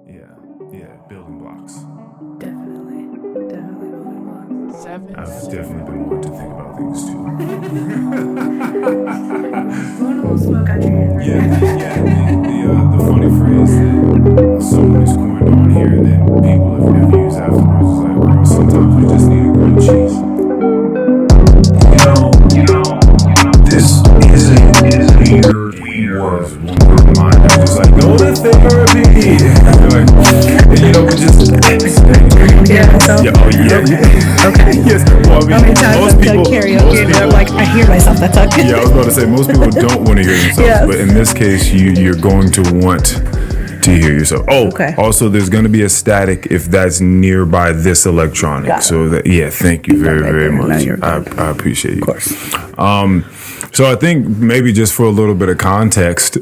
Building blocks. Definitely building blocks. I've definitely been one to think about things too. Blowing a little smoke out your ears. The funny phrase that someone has coined on here and then people have used afterwards is like, bro, sometimes we just need a grilled cheese. This isn't weird words. One word in mind, I'm just like, go to therapy. We just. Okay. Yes. Well, How many times I've done karaoke and I'm like, I hear myself. That's not good. Yeah, I was about to say, most people don't want to hear themselves. Yes. But in this case, you're going to want to hear yourself. Oh, okay. Also, there's going to be a static if that's nearby this electronic. Got it. So that, thank you very much. No, you're good. I appreciate you. Of course. So I think maybe just for a little bit of context,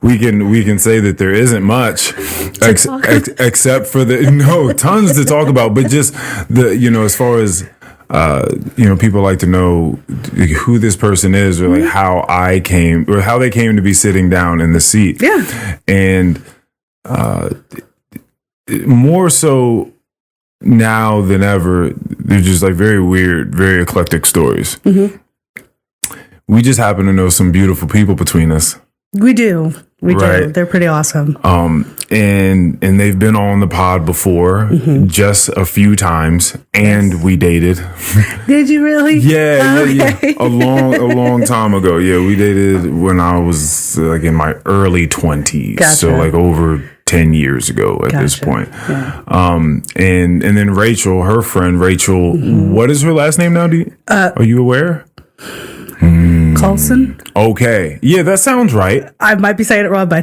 we can say that there isn't much except for tons to talk about, but just as far as people like to know who this person is or like how they came to be sitting down in the seat. Yeah. And more so now than ever, they're just like very weird, very eclectic stories. Mm-hmm. We just happen to know some beautiful people between us. We do. We Right. do. They're pretty awesome. And they've been on the pod before, just a few times, and we dated. Did you really? Yeah. Okay. A long time ago. Yeah, we dated when I was like in my early 20s. Gotcha. So like over 10 years ago at this point. Yeah. And then Rachel, her friend Rachel, what is her last name now? Are you aware? Coulson? Okay. Yeah, that sounds right. I might be saying it wrong, but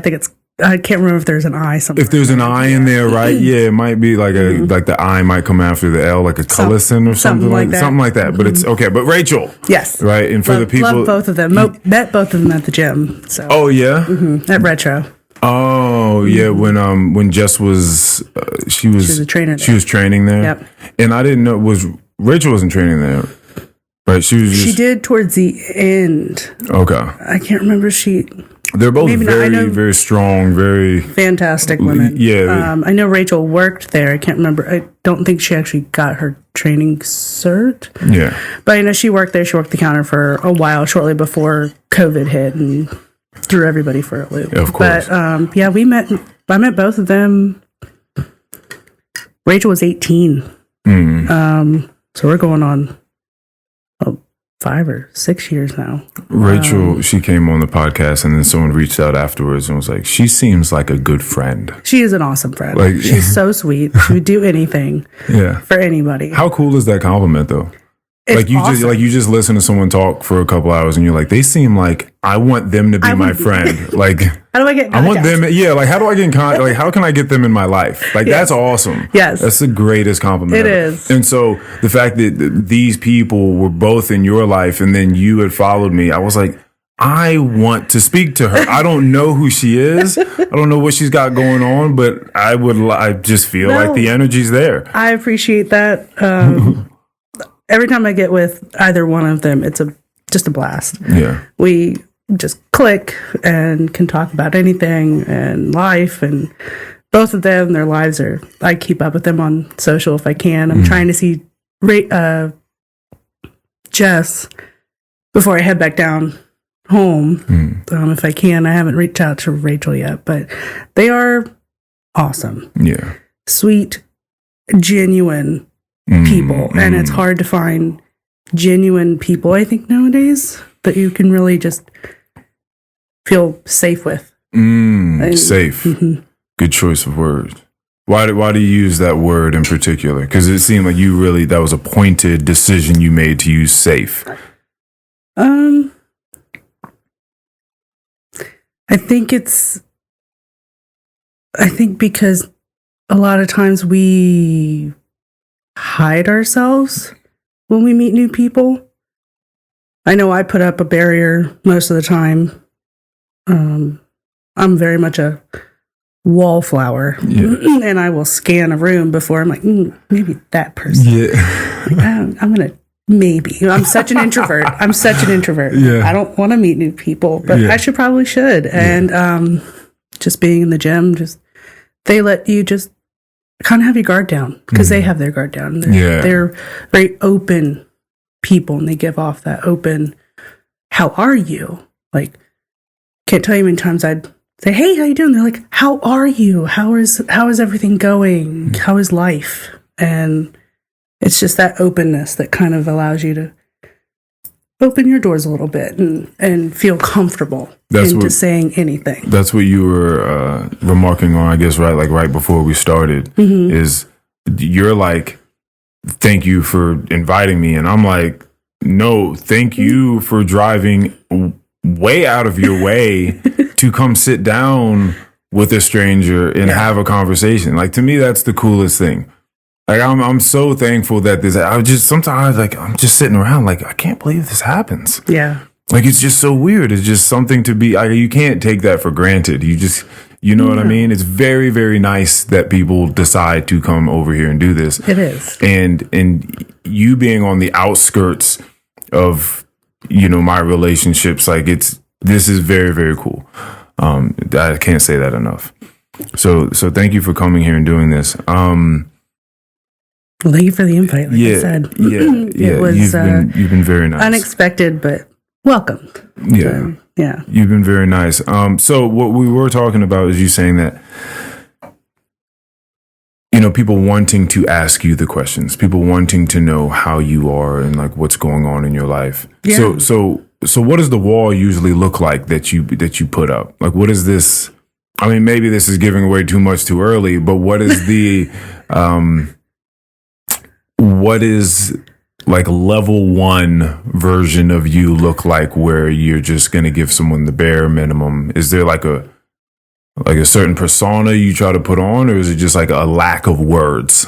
I can't remember if there's an I somewhere. If there's an I in there, right? Yeah, it might be like like the I might come after the L, like a Cullison or something like that. Something like that. But it's okay. But Rachel. Yes. Right. And for the people. Love both of them. Met both of them at the gym. So. Oh, yeah? At Retro. Oh, yeah. When Jess was, she was a trainer there. She was training there. Yep. And I didn't know, Rachel wasn't training there. Right. She did towards the end. Okay. I can't remember They're both Maybe very strong, very fantastic women. Yeah. I know Rachel worked there. I can't remember. I don't think she actually got her training cert. Yeah. But I know she worked there. She worked the counter for a while shortly before COVID hit and threw everybody for a loop. Of course. But I met both of them. Rachel was 18. So we're going on 5 or 6 years now. Rachel, she came on the podcast and then someone reached out afterwards and was like, she seems like a good friend. She is an awesome friend. Like, she's so sweet. She would do anything for anybody. How cool is that compliment though? It's awesome. You just listen to someone talk for a couple hours and you're like, they seem like I want them to be my friend. Like, how do I get in contact? I want them. Yeah. Like, how do I get in contact? Like, how can I get them in my life? Like, that's awesome. Yes. That's the greatest compliment. It ever. is. And so the fact that these people were both in your life and then you had followed me, I was like, I want to speak to her. I don't know who she is. I don't know what she's got going on, but I just feel like the energy's there. I appreciate that. Every time I get with either one of them, it's just a blast. Yeah. We just click and can talk about anything and life, and both of them, their lives I keep up with them on social if I can. I'm trying to see Jess before I head back down home. If I can. I haven't reached out to Rachel yet, but they are awesome. Yeah. Sweet, genuine people. And it's hard to find genuine people, I think, nowadays that you can really just feel safe with. Safe. Good choice of words. Why do you use that word in particular? Because it seemed like that was a pointed decision you made to use safe. I think because a lot of times we hide ourselves when we meet new people. I know I put up a barrier most of the time. I'm very much a wallflower, and I will scan a room before I'm like, maybe that person. Yeah, I'm gonna maybe. I'm such an introvert. Yeah. I don't want to meet new people, but I should. And just being in the gym, they let you just kind of have your guard down because they have their guard down. They're very open people, and they give off that open, how are you? Like, can't tell you how many times I'd say, hey, how you doing? They're like, how are you? How is everything going? How is life? And it's just that openness that kind of allows you to open your doors a little bit and feel comfortable into saying anything. That's what you were remarking on, I guess, right? Like right before we started, is you're like, thank you for inviting me. And I'm like, no, thank you for driving way out of your way to come sit down with a stranger and have a conversation. Like, to me, that's the coolest thing. Like, I'm so thankful that sometimes like I'm just sitting around like, I can't believe this happens. Yeah. Like, it's just so weird. It's just something to be, you can't take that for granted. You know what I mean? It's very, very nice that people decide to come over here and do this. It is. And you being on the outskirts of, my relationships, like this is very, very cool. I can't say that enough. So thank you for coming here and doing this. Well, thank you for the invite. Like I said, it was you've been very nice, unexpected, but welcomed. Yeah, you've been very nice. So what we were talking about is you saying that people wanting to ask you the questions, people wanting to know how you are and like what's going on in your life. Yeah. So what does the wall usually look like that you put up? Like, what is this? I mean, maybe this is giving away too much too early, but what is the what is like level 1 version of you look like where you're just going to give someone the bare minimum? Is there like a certain persona you try to put on, or is it just like a lack of words?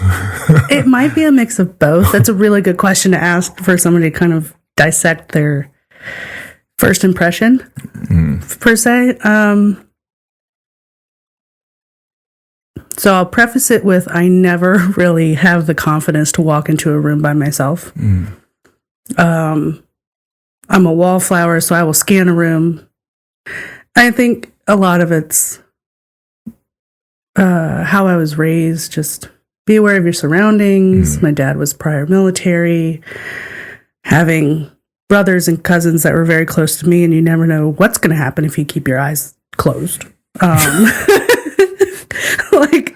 It might be a mix of both. That's a really good question to ask for somebody to kind of dissect their first impression, per se. So I'll preface it with, I never really have the confidence to walk into a room by myself. I'm a wallflower, so I will scan a room. I think a lot of it's how I was raised. Just be aware of your surroundings. My dad was prior military. Having brothers and cousins that were very close to me, and you never know what's going to happen if you keep your eyes closed.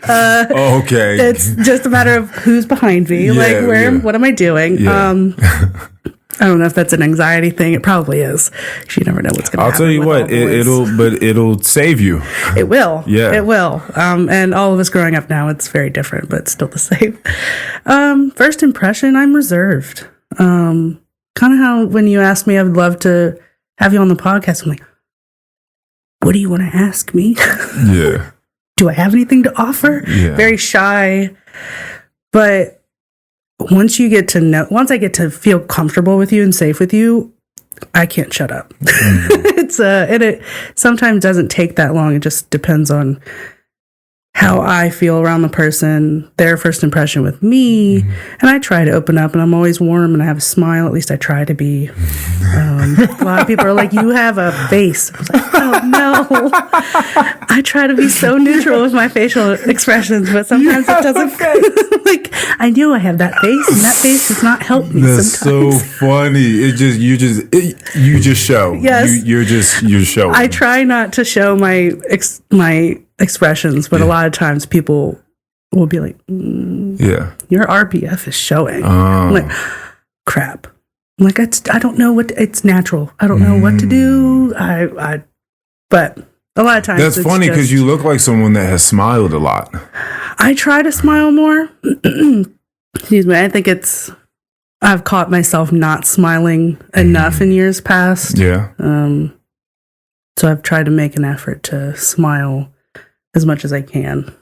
Okay. It's just a matter of who's behind me. What am I doing? Yeah. I don't know if that's an anxiety thing. It probably is. You never know what's going to happen. I'll tell you what, it'll save you. It will. Yeah. It will. And all of us growing up now, it's very different, but still the same. First impression, I'm reserved. Kind of how when you asked me, I would love to have you on the podcast. I'm like, what do you want to ask me? Yeah. Do I have anything to offer? Yeah. Very shy. But once I get to feel comfortable with you and safe with you, I can't shut up. It sometimes doesn't take that long. It just depends on how I feel around the person, their first impression with me. And I try to open up, and I'm always warm and I have a smile. At least I try to be. A lot of people are like, you have a face. I was like, oh no. I try to be so neutral with my facial expressions, but sometimes it doesn't. Like, I knew I have that face, and that face does not help me. That's sometimes. So funny. You just show. Yes. You're showing. I try not to show my expressions, but a lot of times people will be like, your RPF is showing. I'm like, crap. I'm like, I don't know it's natural. I don't know what to do. But a lot of times that's funny because you look like someone that has smiled a lot. I try to smile more. Excuse me. I think I've caught myself not smiling enough in years past. Yeah. So I've tried to make an effort to smile as much as I can.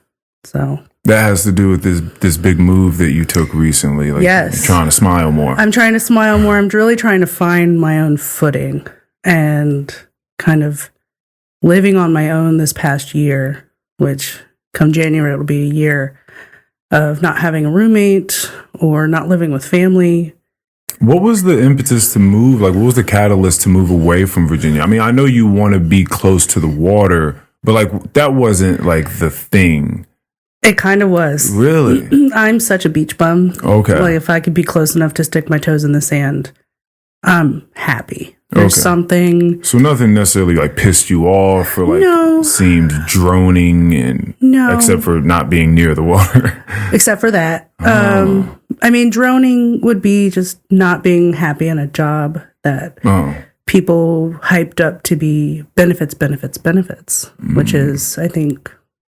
So that has to do with this big move that you took recently. Like, yes. You're trying to smile more. I'm trying to smile more. I'm really trying to find my own footing and kind of living on my own this past year, which come January, it'll be a year of not having a roommate or not living with family. What was the impetus to move? Like, what was the catalyst to move away from Virginia? I mean, I know you want to be close to the water, But like that wasn't like the thing. It kind of was. Really? I'm such a beach bum. Okay. Like if I could be close enough to stick my toes in the sand, I'm happy. There's something. So nothing necessarily like pissed you off or like seemed droning and except for not being near the water. Except for that. I mean, droning would be just not being happy in a job that people hyped up to be benefits, which is, I think,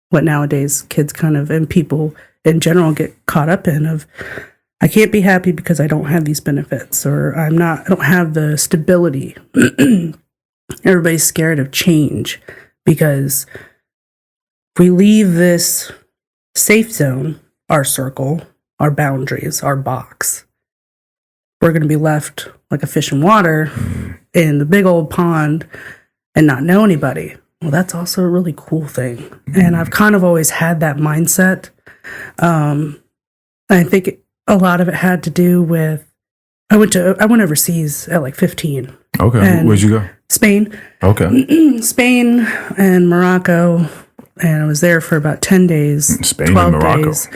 what nowadays kids kind of, and people in general get caught up in of, I can't be happy because I don't have these benefits, or I don't have the stability. Everybody's scared of change because we leave this safe zone, our circle, our boundaries, our box. We're going to be left like a fish in water in the big old pond and not know anybody. Well, that's also a really cool thing. And I've kind of always had that mindset. I think a lot of it had to do with, I went overseas at like 15. Okay. Where'd you go? Spain. Okay. Spain and Morocco. And I was there for about 10 days. Spain and Morocco. Days.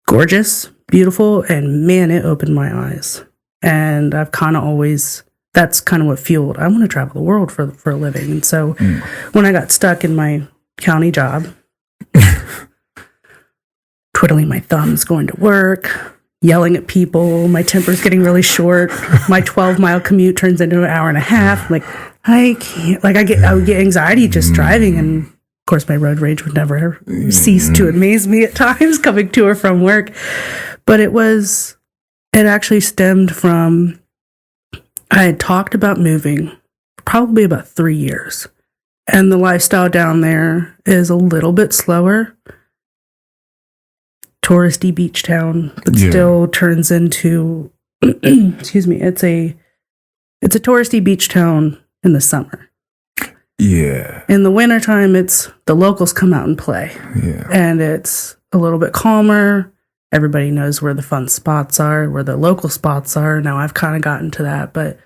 Gorgeous, beautiful, and man, it opened my eyes. And I've kind of always, that's kind of what fueled, I want to travel the world for a living. And so when I got stuck in my county job, twiddling my thumbs, going to work, yelling at people, my temper's getting really short, my 12-mile commute turns into an hour and a half. Like, I can't, like I would get anxiety just driving, and of course my road rage would never cease to amaze me at times coming to or from work. But it actually stemmed from, I had talked about moving probably about 3 years. And the lifestyle down there is a little bit slower. Touristy beach town, but still turns into, excuse me, it's a touristy beach town in the summer. Yeah. In the wintertime, it's the locals come out and play. Yeah. And it's a little bit calmer. Everybody knows where the fun spots are, where the local spots are. Now I've kind of gotten to that, but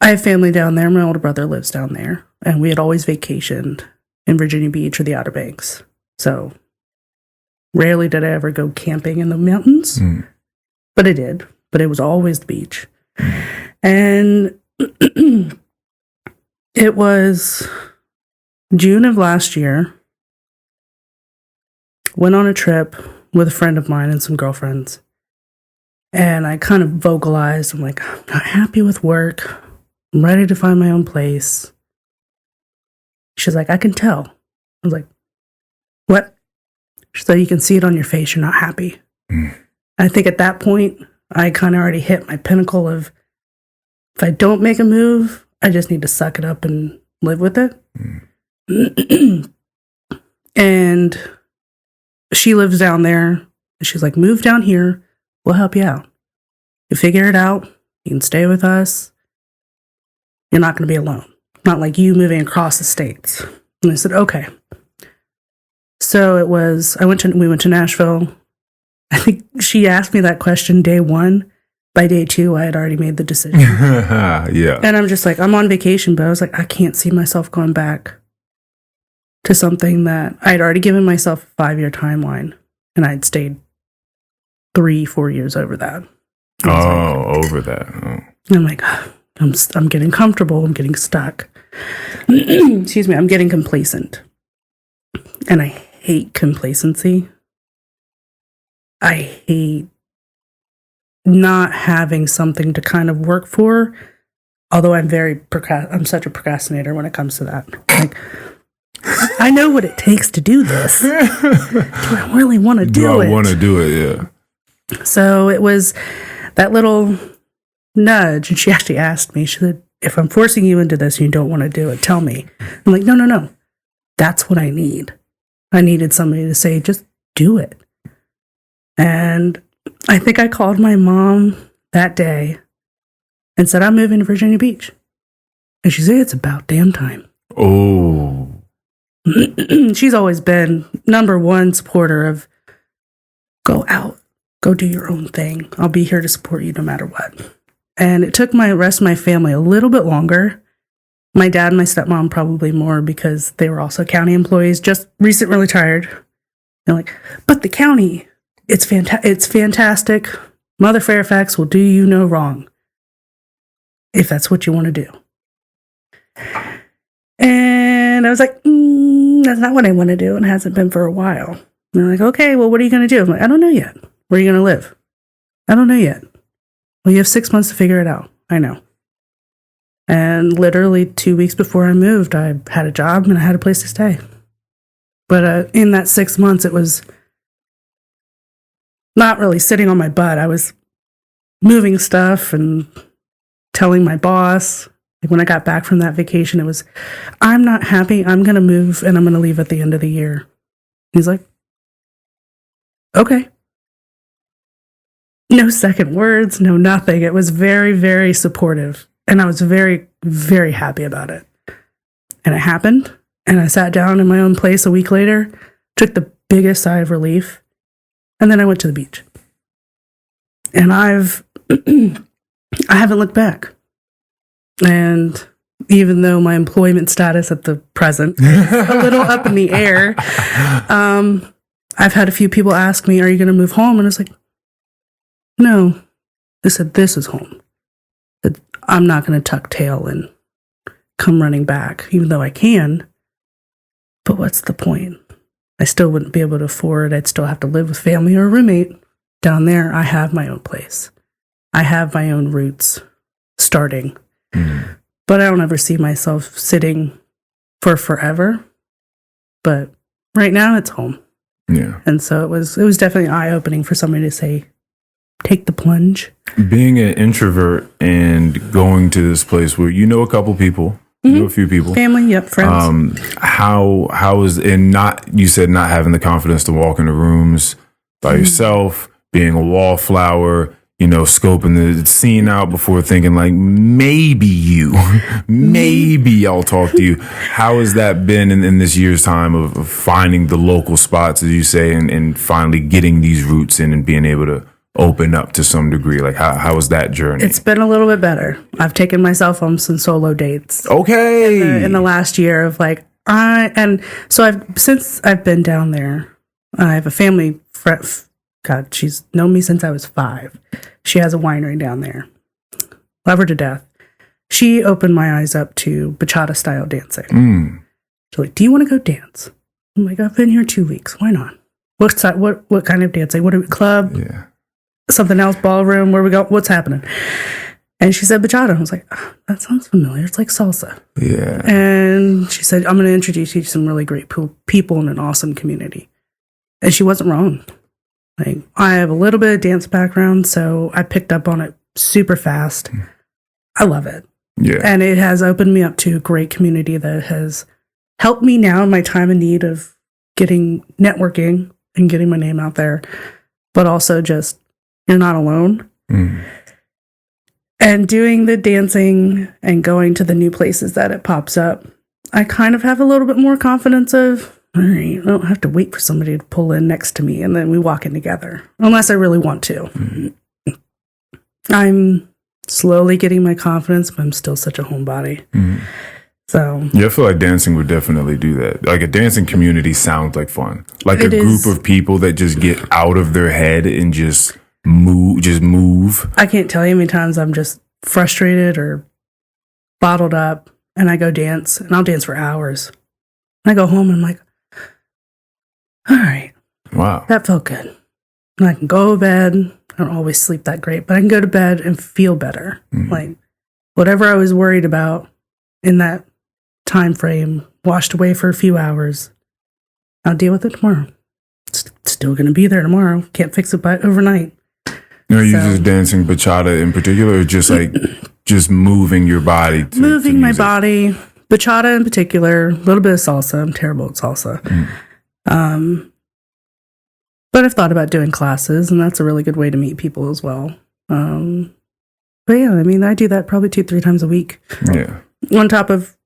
I have family down there. My older brother lives down there, and we had always vacationed in Virginia Beach or the Outer Banks. So rarely did I ever go camping in the mountains, but I did. But it was always the beach. And it was June of last year. Went on a trip with a friend of mine and some girlfriends. And I kind of vocalized, I'm like, I'm not happy with work. I'm ready to find my own place. She's like, I can tell. I was like, what? She said, you can see it on your face. You're not happy. I think at that point, I kind of already hit my pinnacle of, if I don't make a move, I just need to suck it up and live with it. And she lives down there. She's like, move down here. We'll help you out. You figure it out. You can stay with us. You're not going to be alone. Not like you moving across the states. And I said, okay. So it was, we went to Nashville. I think she asked me that question day one. By day two, I had already made the decision. Yeah. And I'm just like, I'm on vacation, but I was like, I can't see myself going back to something that I'd already given myself a 5-year timeline, and I'd stayed 3-4 years over that. Over that. Oh. I'm like, I'm getting comfortable. I'm getting stuck. Excuse me. I'm getting complacent. And I hate complacency. I hate not having something to kind of work for. Although I'm I'm such a procrastinator when it comes to that. Like, I know what it takes to do this. Do I really want to do it? I want to do it, yeah. So it was that little nudge. And she actually asked me, she said, if I'm forcing you into this and you don't want to do it, tell me. I'm like, no. That's what I need. I needed somebody to say, just do it. And I think I called my mom that day and said, I'm moving to Virginia Beach. And she said, it's about damn time. Oh. She's always been number one supporter of go out, go do your own thing. I'll be here to support you no matter what. And it took my rest of my family a little bit longer My dad and my stepmom probably more because they were also county employees, just recently retired. They're like, but the county, it's fantastic. Mother Fairfax will do you no wrong if that's what you want to do. And I was like, that's not what I want to do, and it hasn't been for a while. And they're like, okay, well, what are you going to do? I'm like, I don't know yet. Where are you going to live? I don't know yet. Well, you have 6 months to figure it out. I know. And literally 2 weeks before I moved, I had a job and I had a place to stay. But in that 6 months, it was not really sitting on my butt. I was moving stuff and telling my boss. Like when I got back from that vacation, it was, I'm not happy. I'm going to move and I'm going to leave at the end of the year. He's like, okay. No second words, no nothing. It was very, very supportive. And I was very, very happy about it. And it happened. And I sat down in my own place a week later, took the biggest sigh of relief. And then I went to the beach. And I haven't looked back. And even though my employment status at the present is a little up in the air, I've had a few people ask me, are you going to move home? And I was like, no. They said, this is home. I'm not going to tuck tail and come running back, even though I can. But what's the point? I still wouldn't be able to afford. I'd still have to live with family or a roommate. Down there, I have my own place. I have my own roots starting. Mm. But I don't ever see myself sitting for forever. But right now, it's home. Yeah. And so it was definitely eye-opening for somebody to say, take the plunge. Being an introvert and going to this place where you know a couple people, you know a few people, family, yep, friends. How is, and not, you said not having the confidence to walk into rooms by yourself, being a wallflower, you know, scoping the scene out before thinking like, maybe I'll talk to you. How has that been in this year's time of finding the local spots, as you say, and finally getting these roots in and being able to open up to some degree? Like how was that journey? It's been a little bit better. I've taken myself on some solo dates. Okay. In the last year of like, since I've been down there, I have a family friend. God, she's known me since I was 5. She has a winery down there. Love her to death. She opened my eyes up to bachata style dancing. She's like, do you want to go dance? I'm like, I've been here 2 weeks. Why not? What's that? What kind of dancing? What are we, club? Yeah. Something else, ballroom, where we go, what's happening? And she said bachata. I was like, oh, that sounds familiar. It's like salsa. Yeah. And she said, I'm going to introduce you to some really great people in an awesome community. And she wasn't wrong. Like, I have a little bit of dance background, so I picked up on it super fast. I love it. Yeah. And it has opened me up to a great community that has helped me now in my time of need of getting networking and getting my name out there, but also just, you're not alone. And doing the dancing and going to the new places that it pops up, I kind of have a little bit more confidence of, all right, I don't have to wait for somebody to pull in next to me and then we walk in together, unless I really want to. I'm slowly getting my confidence, but I'm still such a homebody. So yeah, I feel like dancing would definitely do that. Like a dancing community sounds like fun. Like a group of people that just get out of their head and just move. I can't tell you how many times I'm just frustrated or bottled up and I go dance and I'll dance for hours. And I go home and I'm like, all right. Wow. That felt good. And I can go to bed. I don't always sleep that great, but I can go to bed and feel better. Like whatever I was worried about in that time frame washed away for a few hours. I'll deal with it tomorrow. It's still going to be there tomorrow. Can't fix it by overnight. Are you just dancing bachata in particular, or just like just moving your body? Moving my body, bachata in particular, a little bit of salsa. I'm terrible at salsa. But I've thought about doing classes, and that's a really good way to meet people as well. But yeah, I mean, I do that probably 2-3 times a week. Yeah. On top of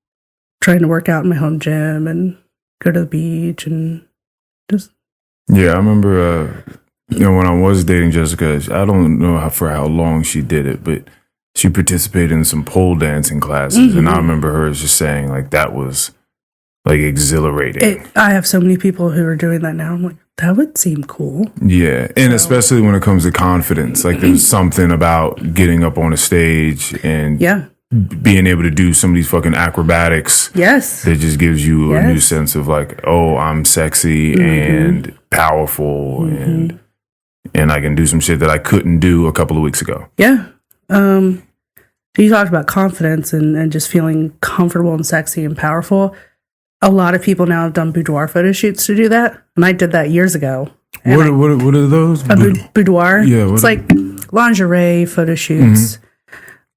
trying to work out in my home gym and go to the beach and just. Yeah, I remember, when I was dating Jessica, I don't know for how long she did it, but she participated in some pole dancing classes, and I remember her just saying like that was like exhilarating. I have so many people who are doing that now. I'm like, that would seem cool. Yeah, and especially when it comes to confidence, like there's something about getting up on a stage and being able to do some of these fucking acrobatics. Yes, that just gives you a new sense of like, oh, I'm sexy and powerful, and I can do some shit that I couldn't do a couple of weeks ago. Yeah. You talked about confidence and just feeling comfortable and sexy and powerful. A lot of people now have done boudoir photo shoots to do that. And I did that years ago. What are those? Boudoir? Yeah. It's like lingerie photo shoots,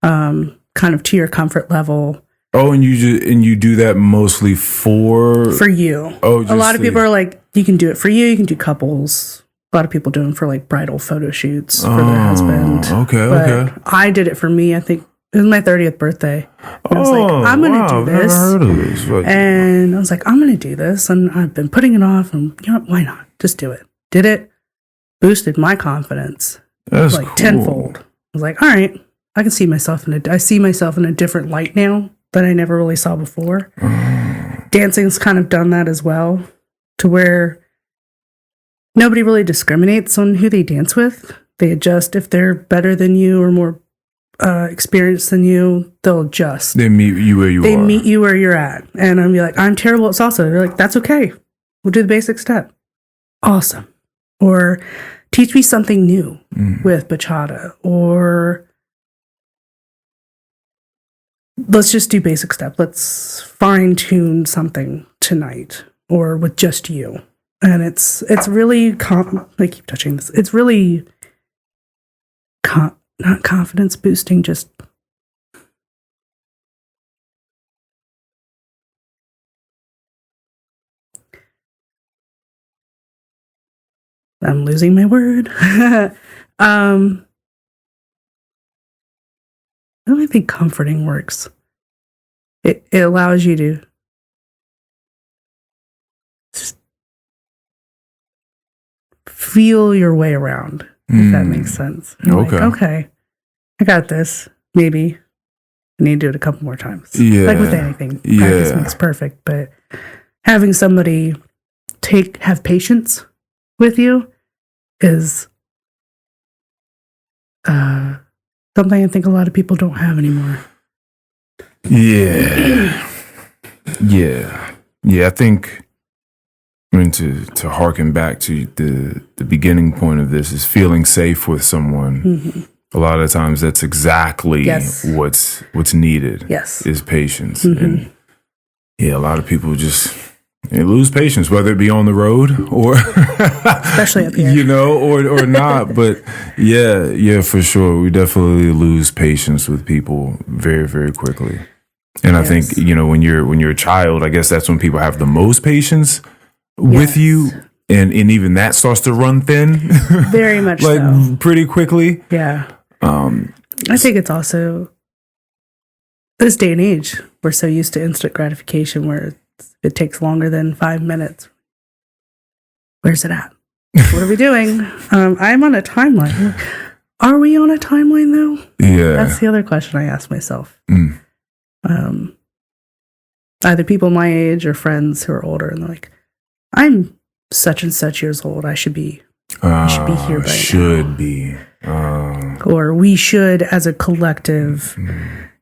kind of to your comfort level. Oh, and you do that mostly for you. Oh, a lot of people are like, you can do it for you. You can do couples. A lot of people do them for like bridal photo shoots for their husband. Okay. I did it for me. I think it was my 30th birthday. And I was like, I'm going to do this. I've never heard of this. And I was like, I'm going to do this. And I've been putting it off. And you know what? Why not? Just do it. Did it. Boosted my confidence. That's like cool. tenfold. I was like, all right, I can see myself I see myself in a different light now that I never really saw before. Dancing's kind of done that as well, to where nobody really discriminates on who they dance with. They adjust if they're better than you or more experienced than you. They'll adjust. They meet you where you are. They meet you where you're at. And I'm like, I'm terrible at salsa. They're like, that's okay. We'll do the basic step. Awesome. Or teach me something new with bachata. Or let's just do basic step. Let's fine tune something tonight or with just you. And it's really, I keep touching this. It's really not confidence boosting, just I'm losing my word. I don't think comforting works. It allows you to just feel your way around, if that makes sense. Okay, I got this. Maybe I need to do it a couple more times. Yeah. Like with anything, practice makes perfect. But having somebody have patience with you is something I think a lot of people don't have anymore. Yeah. I think, to harken back to the beginning point of this is feeling safe with someone. A lot of times that's exactly what's needed. Yes. Is patience. And a lot of people they lose patience, whether it be on the road or especially up here, or not. But yeah, for sure. We definitely lose patience with people very, very quickly. And I think, when you're a child, I guess that's when people have the most patience with you. And even that starts to run thin. Very much so. Pretty quickly. Yeah. I think it's also this day and age, we're so used to instant gratification where it takes longer than 5 minutes. Where's it at? What are we doing? I'm on a timeline. Are we on a timeline though? Yeah. That's the other question I ask myself. Either people my age or friends who are older and they're like, I'm such and such years old. I should be here by now. Or we should, as a collective,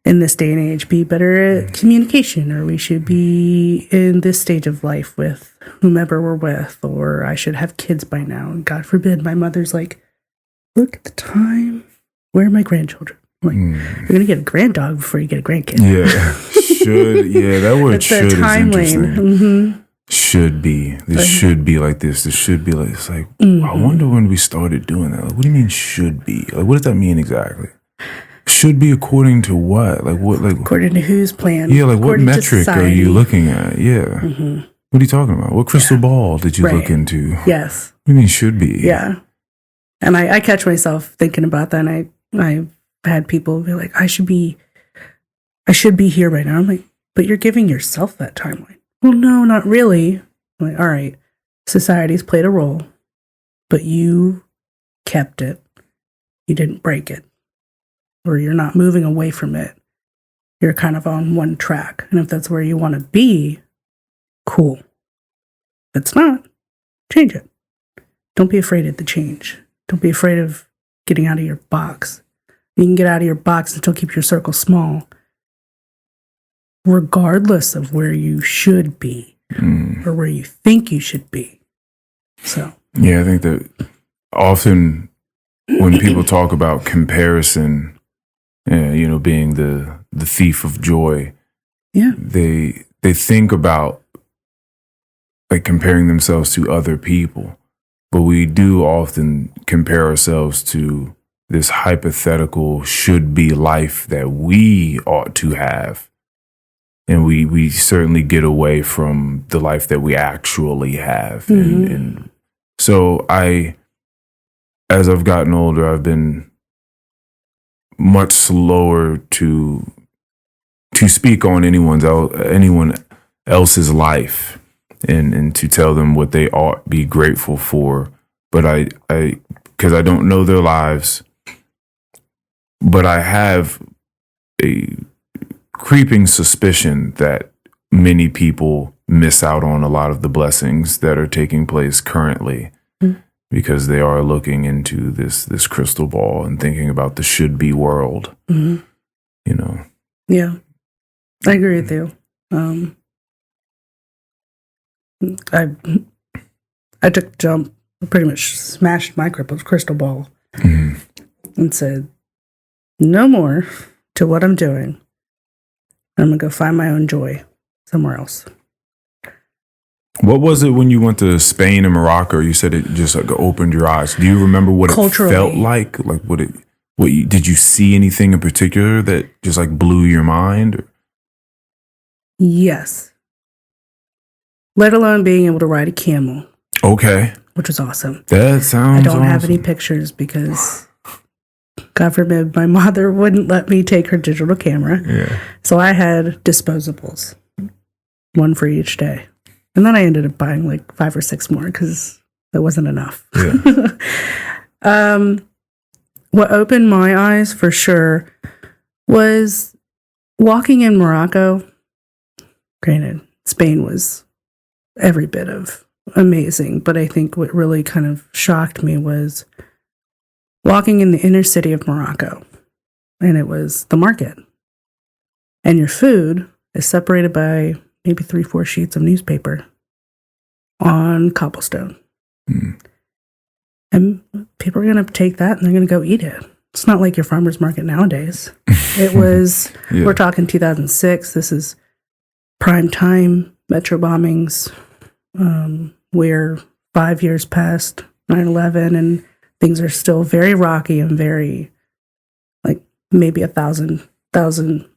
in this day and age, be better at communication, or we should be in this stage of life with whomever we're with, or I should have kids by now. And God forbid, my mother's like, look at the time. Where are my grandchildren? I'm like, you're going to get a grand dog before you get a grandkid. Yeah. Should. Yeah, that word should is interesting. Mm-hmm. Should be. This should be like this. This should be like, it's like, I wonder when we started doing that. Like, what do you mean should be? Like, what does that mean exactly? Should be according to what? Like what? Like according to whose plan? Yeah, like what metric are you looking at? Yeah. What are you talking about? What crystal ball did you look into? Yes. What do you mean should be? Yeah. And I catch myself thinking about that, and I've had people be like, I should be here right now. I'm like, but you're giving yourself that timeline. Well, no, not really. I'm like, all right, society's played a role, but you kept it. You didn't break it. or you're not moving away from it. You're kind of on one track. And if that's where you want to be, cool. If it's not, change it. Don't be afraid of the change. Don't be afraid of getting out of your box. You can get out of your box and still keep your circle small, regardless of where you should be or where you think you should be. So, yeah, I think that often when people talk about comparison, being the thief of joy, they think about like comparing themselves to other people, but we do often compare ourselves to this hypothetical should be life that we ought to have, and we certainly get away from the life that we actually have. And so as I've gotten older, I've been much slower to speak on anyone else's life and to tell them what they ought to be grateful for. But because I don't know their lives, but I have a creeping suspicion that many people miss out on a lot of the blessings that are taking place currently. Because they are looking into this crystal ball and thinking about the should-be world, Yeah, I agree with you. I took a jump, pretty much smashed my crystal ball and said, no more to what I'm doing. I'm going to go find my own joy somewhere else. What was it when you went to Spain and Morocco? You said it just like opened your eyes. Do you remember what it felt like? Like did you see anything in particular that just like blew your mind? Yes. Let alone being able to ride a camel. Okay. Which was awesome. That sounds I don't have any pictures because, God forbid, my mother wouldn't let me take her digital camera. Yeah. So I had disposables, one for each day. And then I ended up buying like 5 or 6 more because it wasn't enough. Yeah. What opened my eyes for sure was walking in Morocco. Granted, Spain was every bit of amazing, but I think what really kind of shocked me was walking in the inner city of Morocco, and it was the market. And your food is separated by maybe 3-4 sheets of newspaper on cobblestone. And people are going to take that and they're going to go eat it. It's not like your farmer's market nowadays. It was, we're talking 2006. This is prime time, metro bombings. We're 5 years past 9/11 and things are still very rocky and very, like maybe 1,000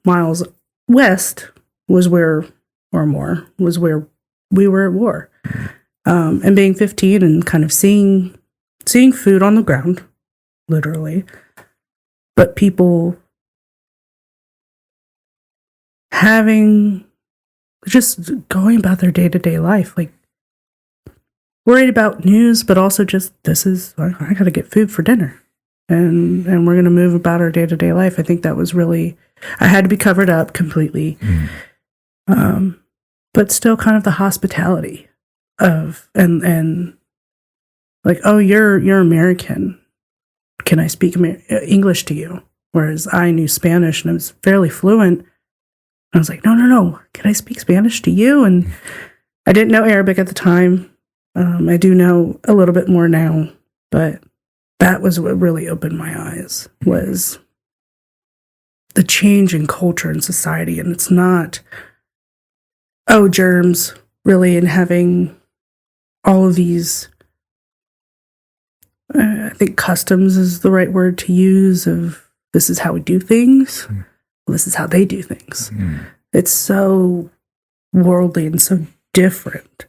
miles west was where, or more, was where we were at war. And being 15 and kind of seeing food on the ground, literally, but people just going about their day-to-day life, like worried about news, but also just, I got to get food for dinner. And we're going to move about our day-to-day life. I think that was really, I had to be covered up completely. But still kind of the hospitality of, and like, oh, you're American. Can I speak English to you? Whereas I knew Spanish and I was fairly fluent. And I was like, no. Can I speak Spanish to you? And I didn't know Arabic at the time. I do know a little bit more now, but that was what really opened my eyes, was the change in culture and society. And it's not, germs, really, and having all of these, I think customs is the right word to use, of this is how we do things, this is how they do things. It's so worldly and so different.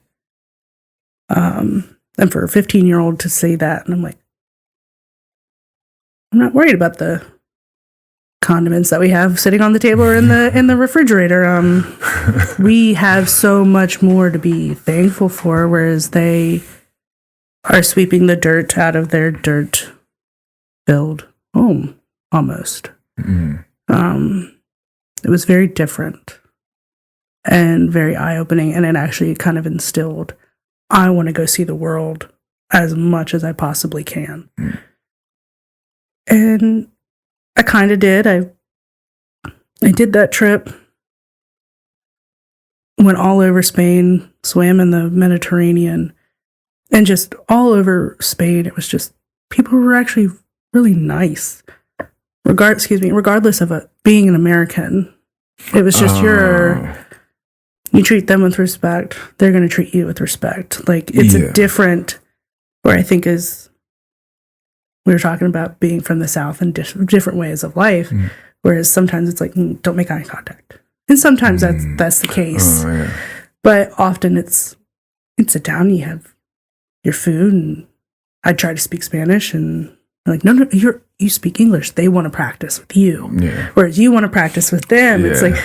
And for a 15-year-old to say that, and I'm like, I'm not worried about the condiments that we have sitting on the table or in the refrigerator. We have so much more to be thankful for, whereas they are sweeping the dirt out of their dirt-filled home, almost. It was very different and very eye-opening, and it actually kind of instilled, I want to go see the world as much as I possibly can. And I kind of did. I did that trip, went all over Spain, swam in the Mediterranean, and just all over Spain. It was just, people were actually really nice. Regardless of being an American. It was just you treat them with respect, they're going to treat you with respect. Like, it's a different, where I think is, we were talking about being from the South and different ways of life, whereas sometimes it's like, don't make eye contact. And sometimes that's the case. But often it's sit down, you have your food, and I try to speak Spanish, and they're like, no, you speak English. They want to practice with you. Whereas you want to practice with them. It's like,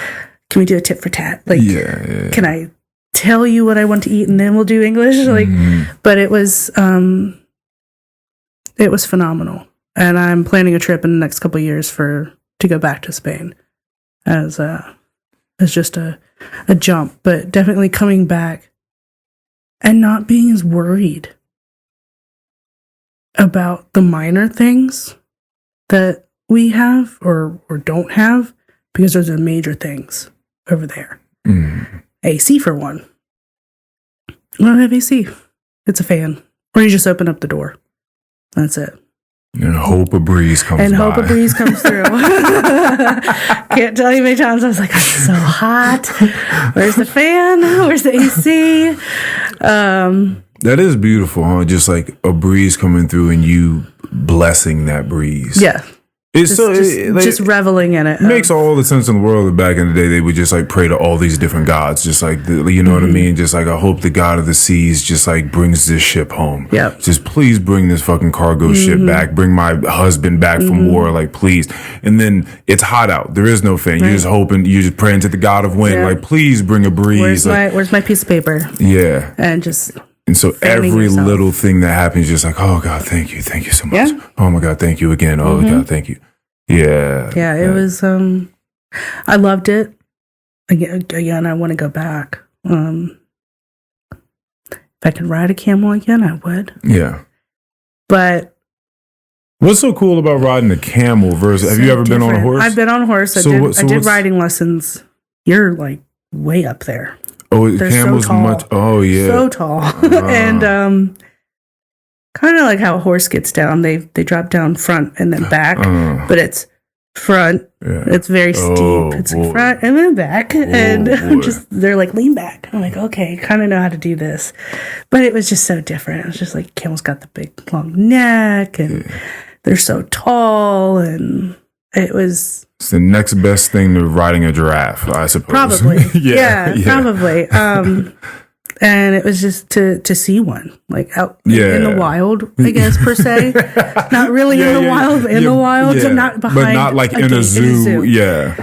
can we do a tit for tat? Like, can I tell you what I want to eat and then we'll do English? Like, but it was phenomenal. And I'm planning a trip in the next couple of years to go back to Spain as just a jump, but definitely coming back and not being as worried about the minor things that we have or don't have, because those are the major things over there. AC, for one. We don't have AC. It's a fan. Or you just open up the door. That's it. And hope a breeze comes hope a breeze comes through. Can't tell you how many times I was like, it's so hot. Where's the fan? Where's the AC? That is beautiful, huh? Just like a breeze coming through and you blessing that breeze. Yeah. It's just reveling in it. It makes all the sense in the world that back in the day they would just like pray to all these different gods, just like you know what I mean? Just like, I hope the God of the seas just like brings this ship home. Yep. Just please bring this fucking cargo ship back. Bring my husband back from war, like please. And then it's hot out. There is no fan. You're just hoping. You're just praying to the God of wind, like please bring a breeze. Where's my piece of paper? Yeah. And so every little thing that happens, just like, oh God, thank you so much. Yeah. Oh my God, thank you again. Oh God, thank you. Yeah. Yeah, it was, I loved it. Again, I want to go back. If I could ride a camel again, I would. Yeah. But what's so cool about riding a camel versus, have you ever been on a horse? I've been on a horse. I did riding lessons. You're like way up there. Oh, the camel's so tall. much. Oh, yeah. So tall. And, kind of like how a horse gets down. They drop down front and then back, but it's front. Yeah. It's very steep. It's like front and then back, and they're like, lean back. I'm like, okay, kind of know how to do this, but it was just so different. It was just like, camels got the big long neck, and they're so tall, and it's the next best thing to riding a giraffe, I suppose. Probably. yeah, probably. And it was just to see one, like out in the wild, I guess, per se. Not really in the wild, but in the wild, so not behind. But not like in a zoo. Yeah.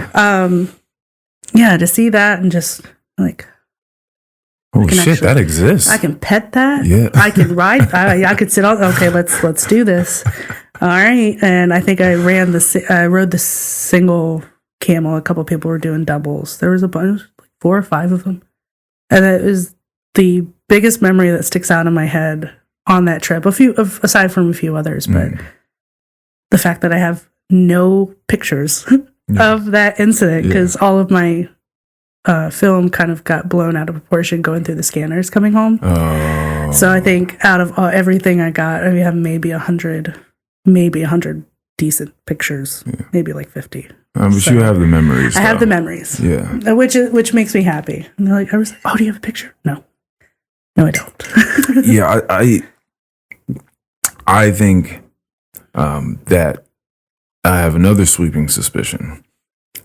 Yeah, to see that and just like, oh shit, that exists. I can pet that. Yeah. I can ride. I could sit on. Okay, let's do this. All right. And I think I rode the single camel. A couple of people were doing doubles. There was a bunch, like 4 or 5 of them. And it was the biggest memory that sticks out in my head on that trip, aside from a few others, but the fact that I have no pictures of that incident, because all of my film kind of got blown out of proportion going through the scanners coming home. Oh. So I think out of everything I got, I have maybe 100 decent pictures, maybe like 50. But you have the memories. I have the memories. Yeah. Which makes me happy. And I was like, oh, do you have a picture? No, I don't. Yeah, I think that I have another sweeping suspicion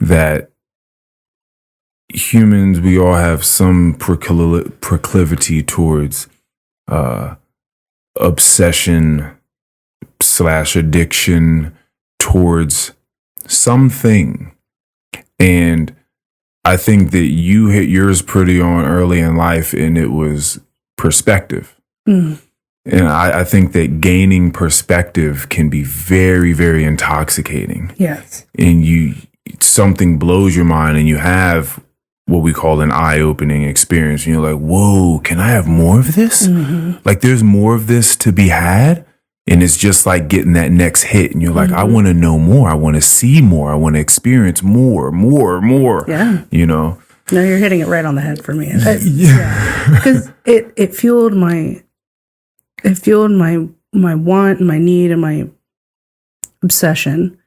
that humans, we all have some proclivity towards obsession / addiction towards something. And I think that you hit yours pretty on early in life, and it was perspective. And I think that gaining perspective can be very, very intoxicating. Yes. And something blows your mind and you have what we call an eye-opening experience. And you're like, whoa, can I have more of this? Mm-hmm. Like there's more of this to be had. And it's just like getting that next hit. And you're like, I want to know more. I want to see more. I want to experience more. Yeah. You know? No, you're hitting it right on the head for me. Yeah. Because it fueled my want and my need and my obsession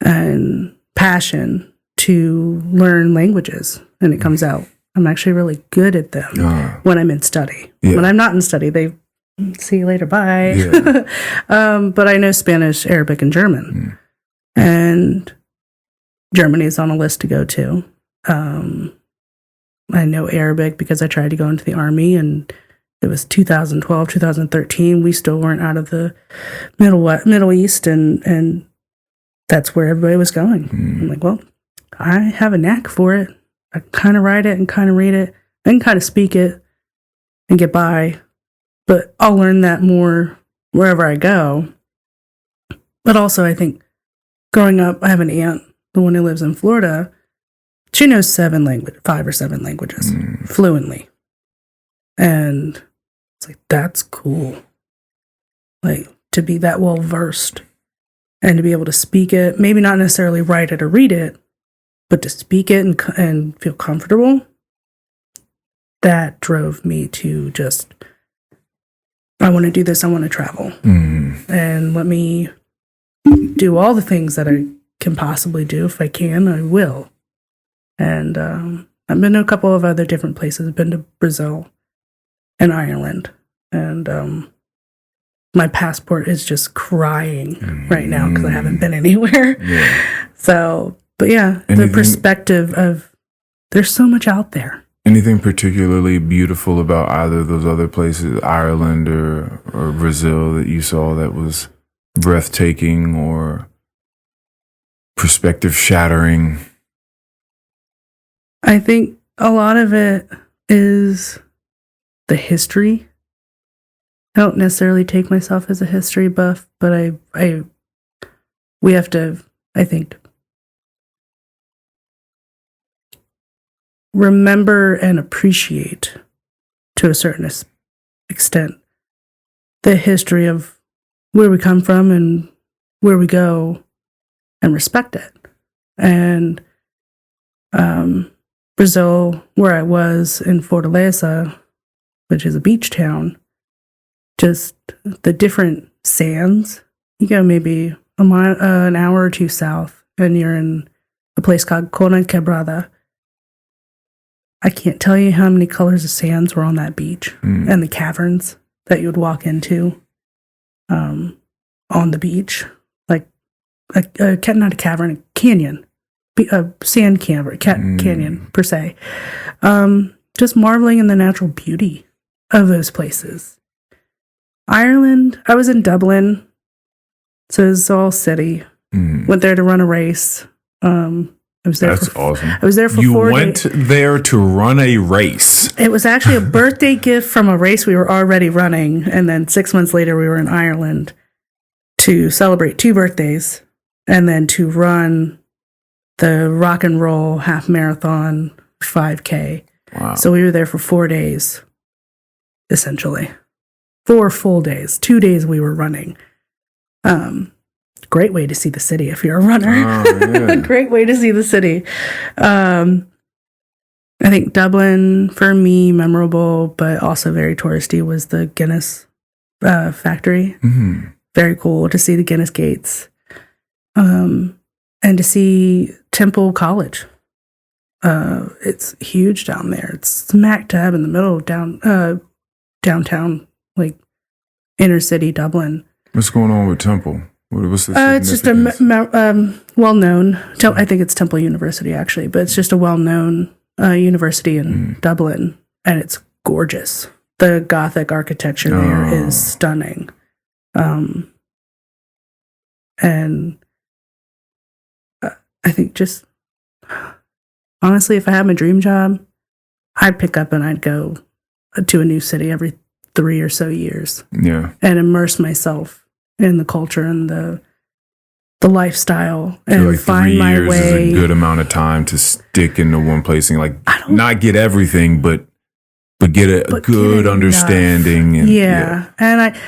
and passion to learn languages. And it comes out. I'm actually really good at them when I'm in study. Yeah. When I'm not in study, they see you later, bye. Yeah. But I know Spanish, Arabic, and German. And Germany is on a list to go to. I know Arabic because I tried to go into the army, and it was 2012, 2013. We still weren't out of the Middle East, and that's where everybody was going. I'm like, well, I have a knack for it. I kind of write it and kind of read it and kind of speak it and get by. But I'll learn that more wherever I go. But also, I think growing up, I have an aunt, the one who lives in Florida. She knows 5 or 7 languages fluently. And it's like, that's cool. Like, to be that well versed and to be able to speak it, maybe not necessarily write it or read it, but to speak it and feel comfortable. That drove me to just, I want to do this. I want to travel. And let me do all the things that I can possibly do. If I can, I will. And I've been to a couple of other different places. I've been to Brazil and Ireland. And my passport is just crying right now because I haven't been anywhere. Yeah. So, but yeah, the perspective of there's so much out there. Anything particularly beautiful about either of those other places, Ireland or Brazil, that you saw that was breathtaking or perspective shattering? I think a lot of it is the history. I don't necessarily take myself as a history buff, but we have to, I think, remember and appreciate to a certain extent the history of where we come from and where we go and respect it. And Brazil, where I was in Fortaleza, which is a beach town, just the different sands. You go maybe an hour or two south, and you're in a place called Cona Quebrada. I can't tell you how many colors of sands were on that beach and the caverns that you would walk into on the beach. Like, not a cavern, a canyon. A sand canyon, per se. Just marveling in the natural beauty of those places. Ireland, I was in Dublin, so it was all city. Went there to run a race. I was there. That's awesome. I was there for 4 days. You went there to run a race. It was actually a birthday gift from a race we were already running, and then 6 months later we were in Ireland to celebrate 2 birthdays, and then to run the rock and roll half marathon 5K. Wow. So we were there for 4 days, essentially. 4 full days. 2 days we were running. Great way to see the city if you're a runner. Oh, yeah. Great way to see the city. I think Dublin, for me, memorable, but also very touristy, was the Guinness factory. Very cool to see the Guinness gates. And to see Temple College. It's huge down there. It's smack dab in the middle of downtown, like inner city Dublin. What's going on with Temple? What's the it's just a well-known, I think it's Temple University actually, but it's just a well-known university in Dublin, and it's gorgeous. The Gothic architecture there is stunning. And I think just, honestly, if I had my dream job, I'd pick up and I'd go to a new city every 3 or so years. Yeah. And immerse myself in the culture and the lifestyle and like find 3 my years way. is a good amount of time to stick into one place and like not get everything, but get a good understanding. And, and I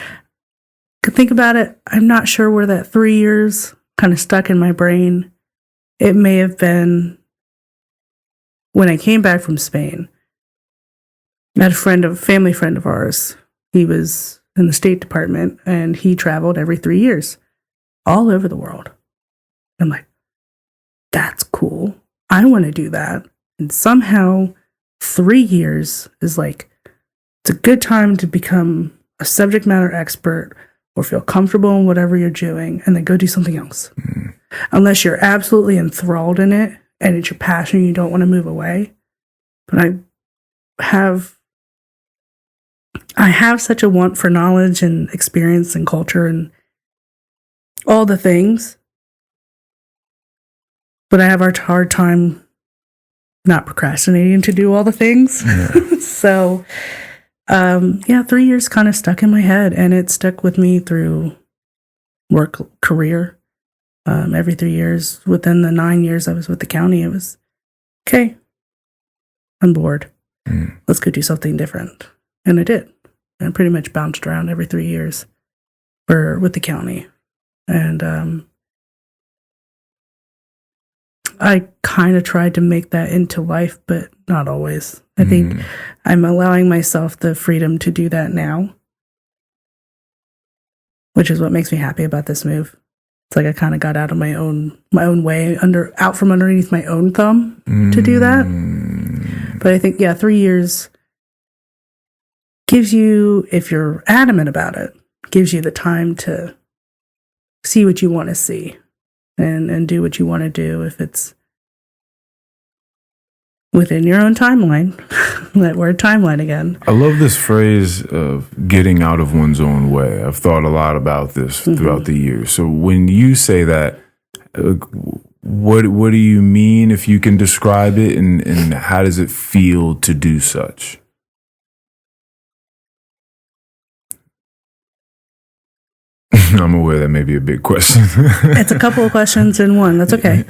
could think about it. I'm not sure where that 3 years kind of stuck in my brain. It may have been when I came back from Spain. I had a family friend of ours. He was in the State Department and he traveled every 3 years all over the world. I'm like, that's cool. I want to do that. And somehow 3 years is like, it's a good time to become a subject matter expert or feel comfortable in whatever you're doing and then go do something else. Unless you're absolutely enthralled in it and it's your passion and you don't want to move away. But I have such a want for knowledge and experience and culture and all the things. But I have a hard time not procrastinating to do all the things. Yeah. So, 3 years kind of stuck in my head, and it stuck with me through work career. Every 3 years, within the 9 years I was with the county, it was, okay, I'm bored. Let's go do something different. And I did. And I pretty much bounced around every 3 years with the county. And I kind of tried to make that into life, but not always. I think I'm allowing myself the freedom to do that now, which is what makes me happy about this move. It's like I kind of got out of my own way, out from underneath my own thumb to do that. But I think, 3 years gives you, if you're adamant about it, gives you the time to see what you want to see and do what you want to do if it's within your own timeline. That word timeline again. I love this phrase of getting out of one's own way. I've thought a lot about this throughout the years. So when you say that, what do you mean, if you can describe it, and how does it feel to do such? I'm aware that may be a big question. It's a couple of questions in one. That's okay.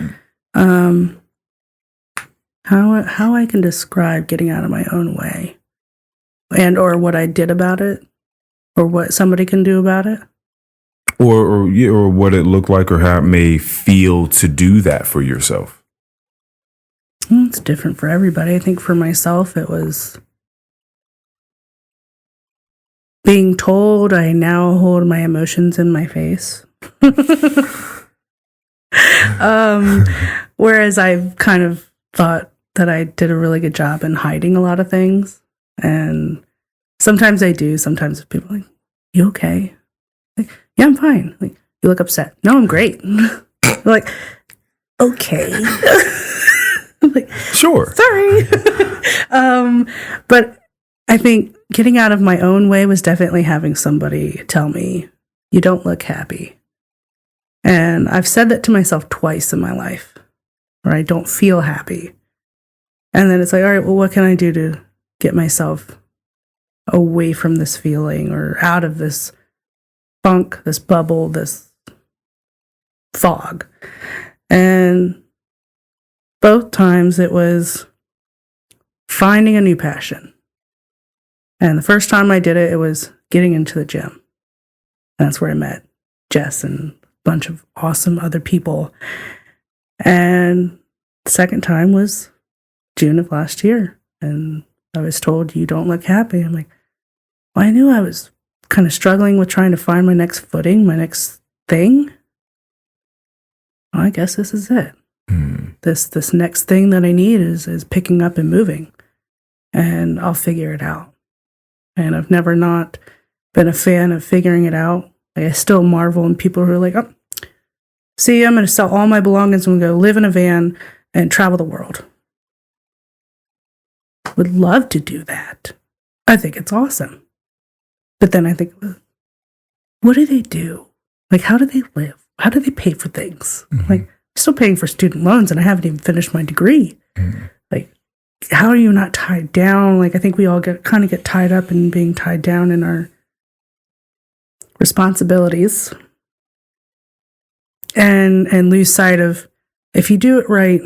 How I can describe getting out of my own way, and or what I did about it, or what somebody can do about it, or what it looked like, or how it may feel to do that for yourself. It's different for everybody. I think for myself, it was being told I now hold my emotions in my face. Whereas I've kind of thought that I did a really good job in hiding a lot of things. And sometimes I do. Sometimes people are like, you okay? Like, yeah, I'm fine. Like, you look upset. No, I'm great. Like, okay. Like, sure. Sorry. But I think getting out of my own way was definitely having somebody tell me, you don't look happy. And I've said that to myself twice in my life, where I don't feel happy. And then it's like, all right, well, what can I do to get myself away from this feeling or out of this funk, this bubble, this fog? And both times it was finding a new passion. And the first time I did it, it was getting into the gym. And that's where I met Jess and a bunch of awesome other people. And the second time was June of last year. And I was told, you don't look happy. I'm like, well, I knew I was kind of struggling with trying to find my next footing, my next thing. Well, I guess this is it. This next thing that I need is picking up and moving. And I'll figure it out. And I've never not been a fan of figuring it out. Like, I still marvel in people who are like, oh, see, I'm going to sell all my belongings and go live in a van and travel the world. Would love to do that. I think it's awesome. But then I think, what do they do? Like, how do they live? How do they pay for things? Like, I'm still paying for student loans and I haven't even finished my degree. Like, how are you not tied down? Like, I think we all get tied up in being tied down in our responsibilities and lose sight of, if you do it right,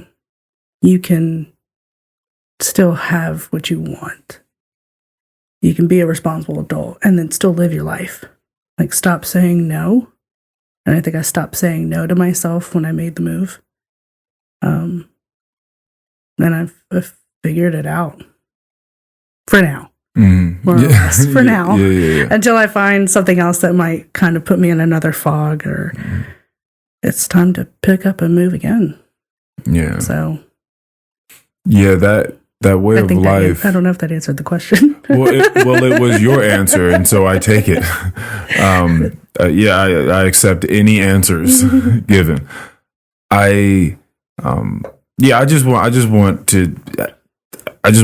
you can still have what you want. You can be a responsible adult and then still live your life. Like, stop saying no. And I think I stopped saying no to myself when I made the move. And I've figured it out. For now. More or less. For now. Yeah. Until I find something else that might kind of put me in another fog, or it's time to pick up and move again. Yeah. So. Yeah, that way of life. I don't know if that answered the question. It was your answer, and so I take it. I accept any answers given. I just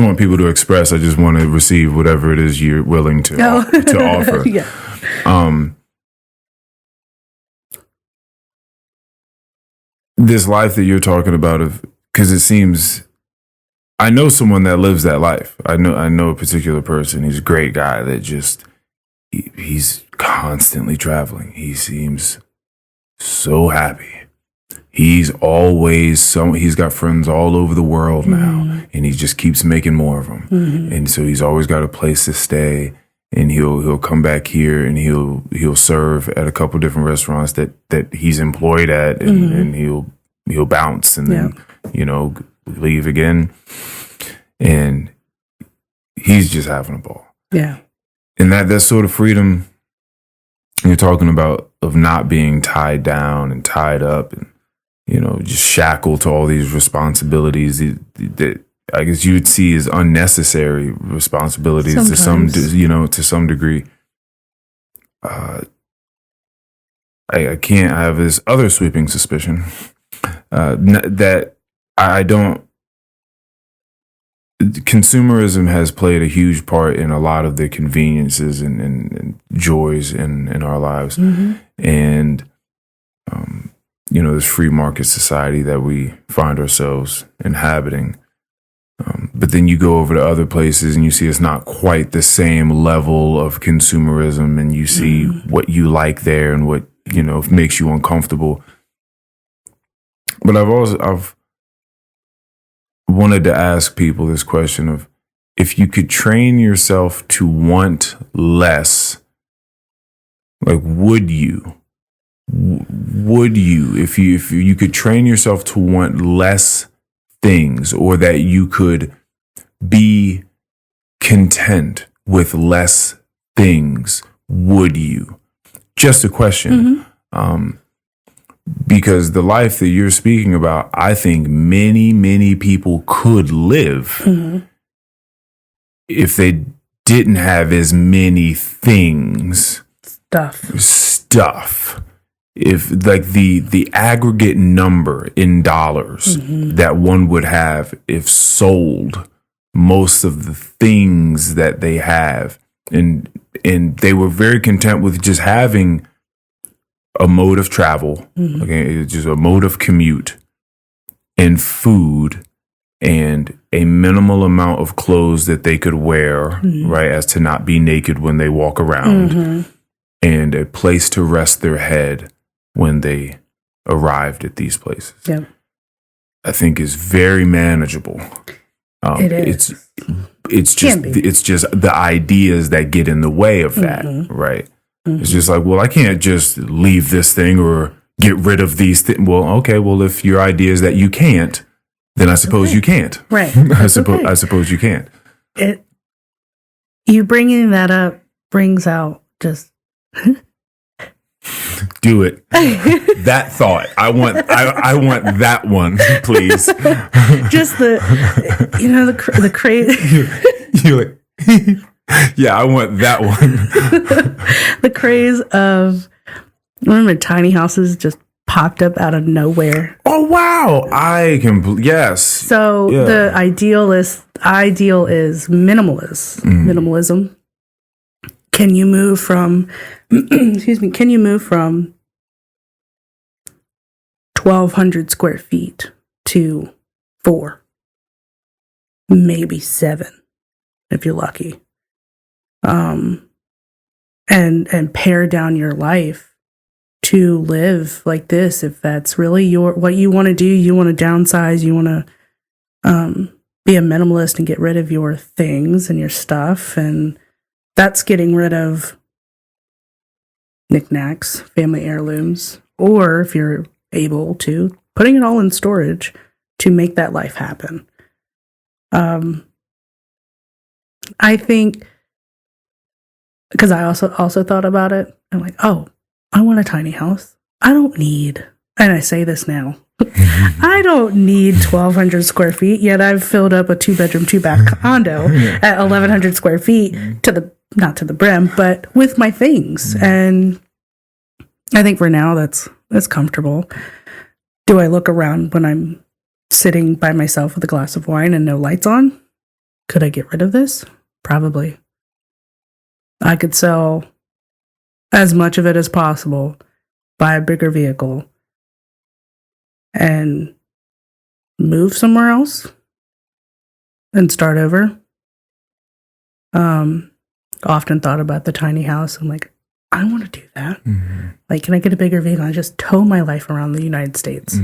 want people to express. I just want to receive whatever it is you're willing to offer. Yeah. This life that you're talking about, because it seems, I know someone that lives that life. I know a particular person. He's a great guy that just he's constantly traveling. He seems so happy. He's he's got friends all over the world now, and he just keeps making more of them. And so he's always got a place to stay, and he'll come back here and he'll serve at a couple different restaurants that he's employed at, and he'll bounce and then leave again, and he's just having a ball. Yeah. And that sort of freedom you're talking about, of not being tied down and tied up and just shackled to all these responsibilities that I guess you would see as unnecessary responsibilities sometimes. to some degree. I have this other sweeping suspicion that I don't. Consumerism has played a huge part in a lot of the conveniences and joys in our lives, and this free market society that we find ourselves inhabiting. But then you go over to other places and you see it's not quite the same level of consumerism, and you see what you like there and what makes you uncomfortable. But I've wanted to ask people this question of, if you could train yourself to want less, like, would you, if you could train yourself to want less things, or that you could be content with less things, would you? Just a question. Because the life that you're speaking about, I think many, many people could live if they didn't have as many things. Stuff. If, like, the aggregate number in dollars that one would have if sold most of the things that they have, and they were very content with just having a mode of travel, okay, just a mode of commute, and food, and a minimal amount of clothes that they could wear, right, as to not be naked when they walk around, and a place to rest their head when they arrived at these places. Yeah. I think is very manageable. It is. It's just the ideas that get in the way of that, right? It's just like, well, I can't just leave this thing or get rid of these things. Well, okay, well, if your idea is that you can't, then I suppose you can't. Right. I suppose you can't. You bringing that up brings out just... Do it. That thought. I want that one, please. Just the crazy. You're like, yeah, I want that one. The craze of, remember, tiny houses just popped up out of nowhere. Oh wow! Yes. So the ideal is minimalism. Can you move from? Can you move from 1,200 square feet to 4? maybe 7 if you're lucky. And pare down your life to live like this. If that's really what you want to do, you want to downsize, you want to be a minimalist and get rid of your things and your stuff, and that's getting rid of knickknacks, family heirlooms, or if you're able to, putting it all in storage to make that life happen. I think, because I also thought about it, I'm like, oh, I want a tiny house. I don't need, and I say this now, I don't need 1,200 square feet, yet I've filled up a 2-bedroom, 2-bath condo at 1,100 square feet not to the brim, but with my things. And I think for now that's comfortable. Do I look around when I'm sitting by myself with a glass of wine and no lights on? Could I get rid of this? Probably. I could sell as much of it as possible, buy a bigger vehicle, and move somewhere else and start over. Often thought about the tiny house. I'm like, I want to do that. Mm-hmm. Like, can I get a bigger vehicle and just tow my life around the United States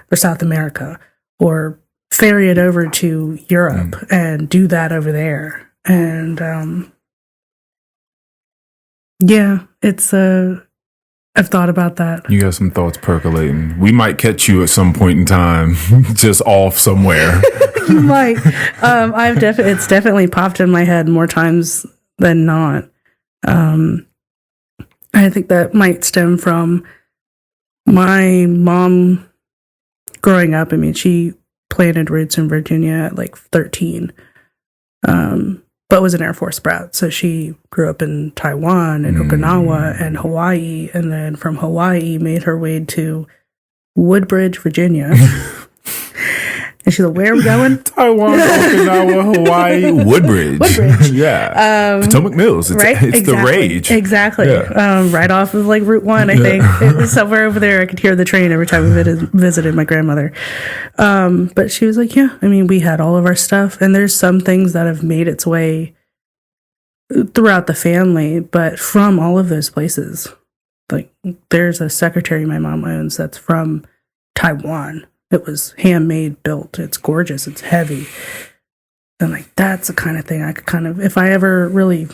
or South America, or ferry it over to Europe and do that over there? And yeah, it's I've thought about that. You got some thoughts percolating. We might catch you at some point in time, just off somewhere. You might. It's definitely popped in my head more times than not. I think that might stem from my mom growing up. I mean, she planted roots in Virginia at like 13, but was an Air Force brat. So she grew up in Taiwan and Okinawa and Hawaii, and then from Hawaii made her way to Woodbridge, Virginia. And she's like, where are we going? Taiwan, Okinawa, Hawaii, Woodbridge. Yeah. Potomac Mills. It's exactly. the rage. Exactly. Yeah. Right off of like Route 1, I think. It was somewhere over there. I could hear the train every time we visited my grandmother. But she was like, yeah, I mean, we had all of our stuff. And there's some things that have made its way throughout the family, but from all of those places. Like, there's a secretary my mom owns that's from Taiwan. It was handmade, built. It's gorgeous. It's heavy. And like, that's the kind of thing I could kind of, if I ever really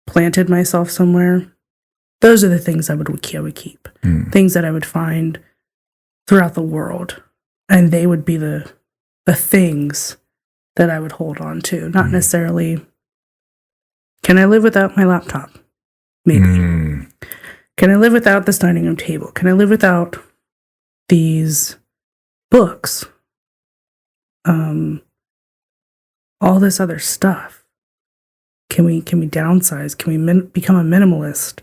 planted myself somewhere, those are the things I would keep. Things that I would find throughout the world. And they would be the things that I would hold on to. Not necessarily, can I live without my laptop? Maybe. Can I live without this dining room table? Can I live without these books, all this other stuff? Can we downsize? Can we become a minimalist?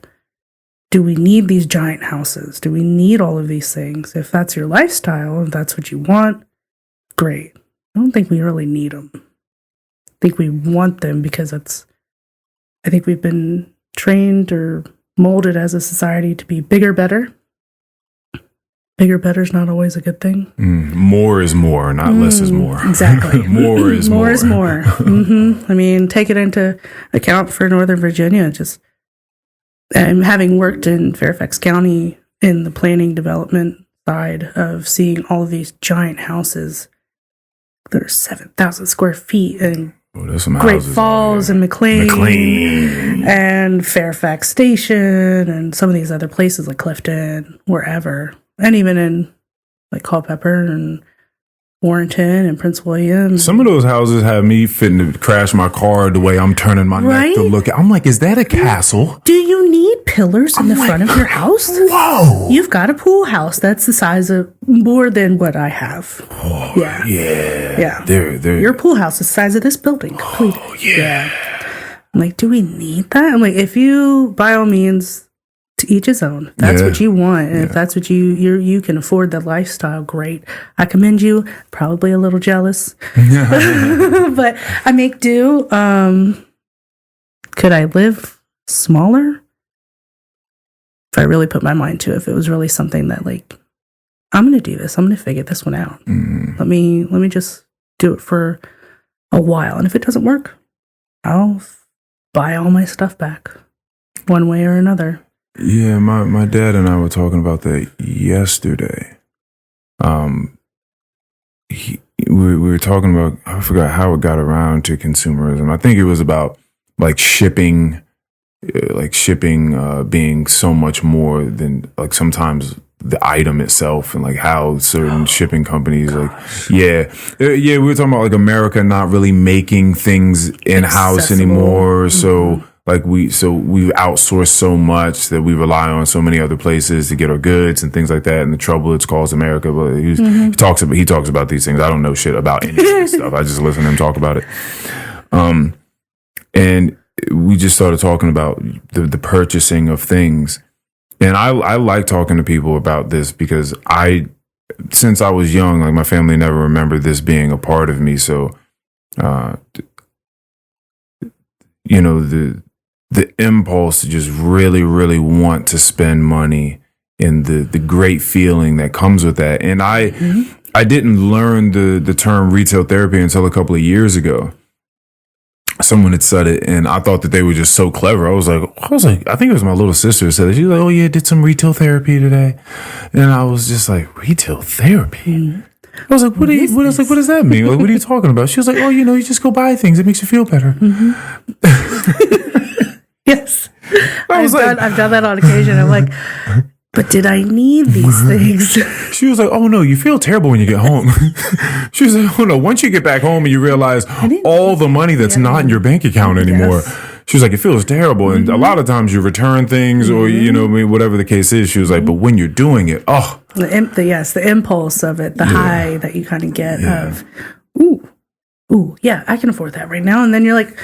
Do we need these giant houses? Do we need all of these things? If that's your lifestyle, if that's what you want, great. I don't think we really need them. I think we want them because I think we've been trained or molded as a society to be bigger, better. Bigger, better is not always a good thing. More is more, not less is more. Exactly. More is more. More is more. I mean, take it into account for Northern Virginia. Just having worked in Fairfax County in the planning development side of seeing all of these giant houses that are 7,000 square feet and Great Falls and McLean and Fairfax Station and some of these other places like Clifton, wherever. And even in like Culpeper and Warrenton and Prince William. Some of those houses have me fitting to crash my car the way I'm turning my neck to look at. I'm like, is that a castle? Do you need pillars in the front of your house? Whoa. You've got a pool house that's the size of more than what I have. Oh, yeah. They're, your pool house is the size of this building. Completed. Oh, yeah. I'm like, do we need that? I'm like, if you, by all means, to each his own. If that's what you want. And if that's what you can afford the lifestyle, great. I commend you. Probably a little jealous. But I make do. Could I live smaller? If I really put my mind to it, if it was really something that like, I'm going to do this. I'm going to figure this one out. Let me just do it for a while. And if it doesn't work, I'll buy all my stuff back one way or another. Yeah, my dad and I were talking about that yesterday. We were talking about, I forgot how it got around to consumerism. I think it was about like shipping being so much more than like sometimes the item itself, and like how certain shipping companies we were talking about like America not really making things in-house anymore. So like we've outsourced so much that we rely on so many other places to get our goods and things like that, and the trouble it's caused America. But he talks about these things. I don't know shit about any of this stuff. I just listen to him talk about it. And we just started talking about the purchasing of things. And I like talking to people about this because since I was young, like my family never remembered this being a part of me. So, the impulse to just really, really want to spend money and the great feeling that comes with that. And I didn't learn the term retail therapy until a couple of years ago. Someone had said it, and I thought that they were just so clever. I was like, I think it was my little sister who said it. She was like, "Oh yeah, did some retail therapy today," and I was just like, "Retail therapy." I was like, "What does that mean? Like, what are you talking about?" She was like, "Oh, you just go buy things. It makes you feel better." Yes, I've done that on occasion. I'm like, but did I need these things? She was like, "Oh no, you feel terrible when you get home." She was like, "Oh no, once you get back home and you realize all the money that's not in your bank account anymore." Yes. She was like, "It feels terrible." And a lot of times you return things or, whatever the case is. She was like, "But when you're doing it, the impulse of it, the high that you kind of get of, I can afford that right now." And then you're like,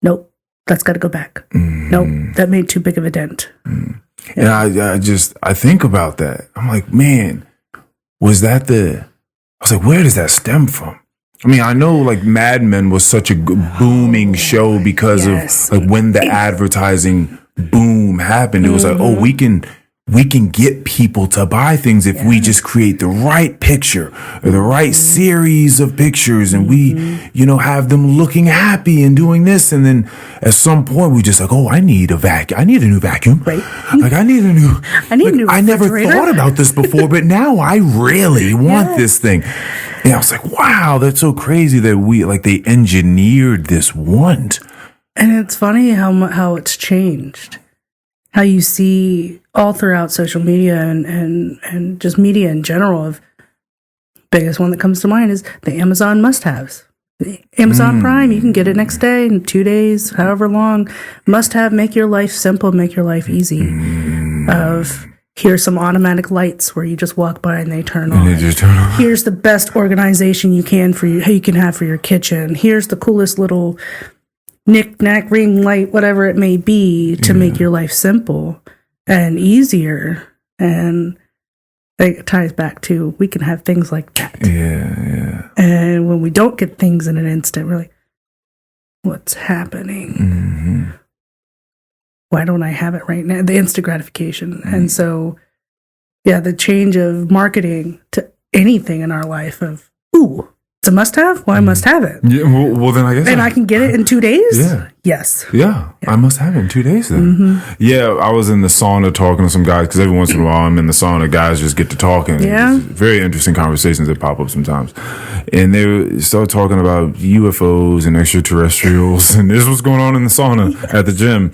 nope, that's got to go back. Nope, that made too big of a dent. And I think about that. I'm like, man, I was like, where does that stem from? I mean, I know like Mad Men was such a booming show because of like when the advertising boom happened. It was like, oh, we can get people to buy things if we just create the right picture or the right series of pictures, and we, have them looking happy and doing this. And then at some point we just like, oh, I need a new vacuum. Right. Like I need a new I never thought about this before, but now I really want this thing. And I was like, wow, that's so crazy that they engineered this want. And it's funny how it's changed. How you see all throughout social media and just media in general, of biggest one that comes to mind is the Amazon must-haves. The Amazon Prime, you can get it next day, in 2 days, however long. Must-have, make your life simple, make your life easy. Of here's some automatic lights where you just walk by and they turn on. Here's the best organization you can have for your kitchen. Here's the coolest little knick-knack ring light, whatever it may be, to make your life simple and easier. And it ties back to, we can have things like that. Yeah. And when we don't get things in an instant, we're like, what's happening? Why don't I have it right now? The instant gratification. And so, the change of marketing to anything in our life of, ooh, it's a must-have? Well, I must have it. Yeah, well, then I guess. And I can get it in 2 days? Yeah. Yes. Yeah, I must have it in 2 days then. Yeah, I was in the sauna talking to some guys, because every once in a while I'm in the sauna, guys just get to talking. Yeah. Very interesting conversations that pop up sometimes. And they start talking about UFOs and extraterrestrials, and this was going on in the sauna at the gym.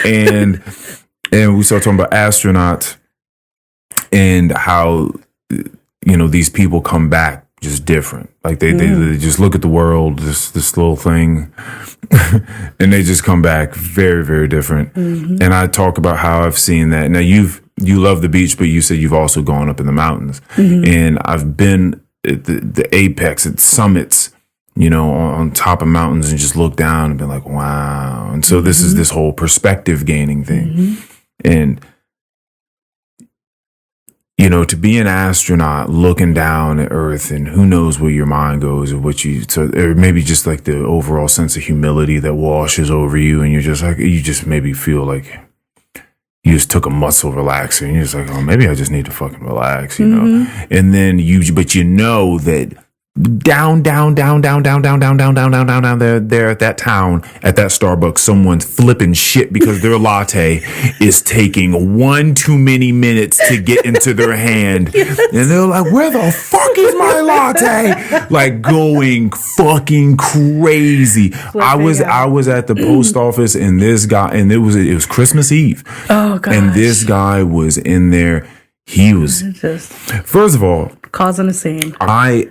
And we started talking about astronauts and how, these people come back just different. Like they just look at the world, this little thing, and they just come back very, very different. And I talk about how I've seen that. Now you love the beach, but you said you've also gone up in the mountains, and I've been at the apex, at summits, on top of mountains, and just look down and been like, wow. And so this is this whole perspective gaining thing, and to be an astronaut looking down at Earth, and who knows where your mind goes, or or maybe just like the overall sense of humility that washes over you, and you're just like, you just maybe feel like you just took a muscle relaxer, and you're just like, oh, maybe I just need to fucking relax, And then but that down there at that town, at that Starbucks, someone's flipping shit because their latte is taking one too many minutes to get into their hand. Yes. And they're like, where the fuck is my latte? Like going fucking crazy. I was at the post office and this guy, and it was Christmas Eve. Oh god. And this guy was in there. He was just, first of all, causing a scene. My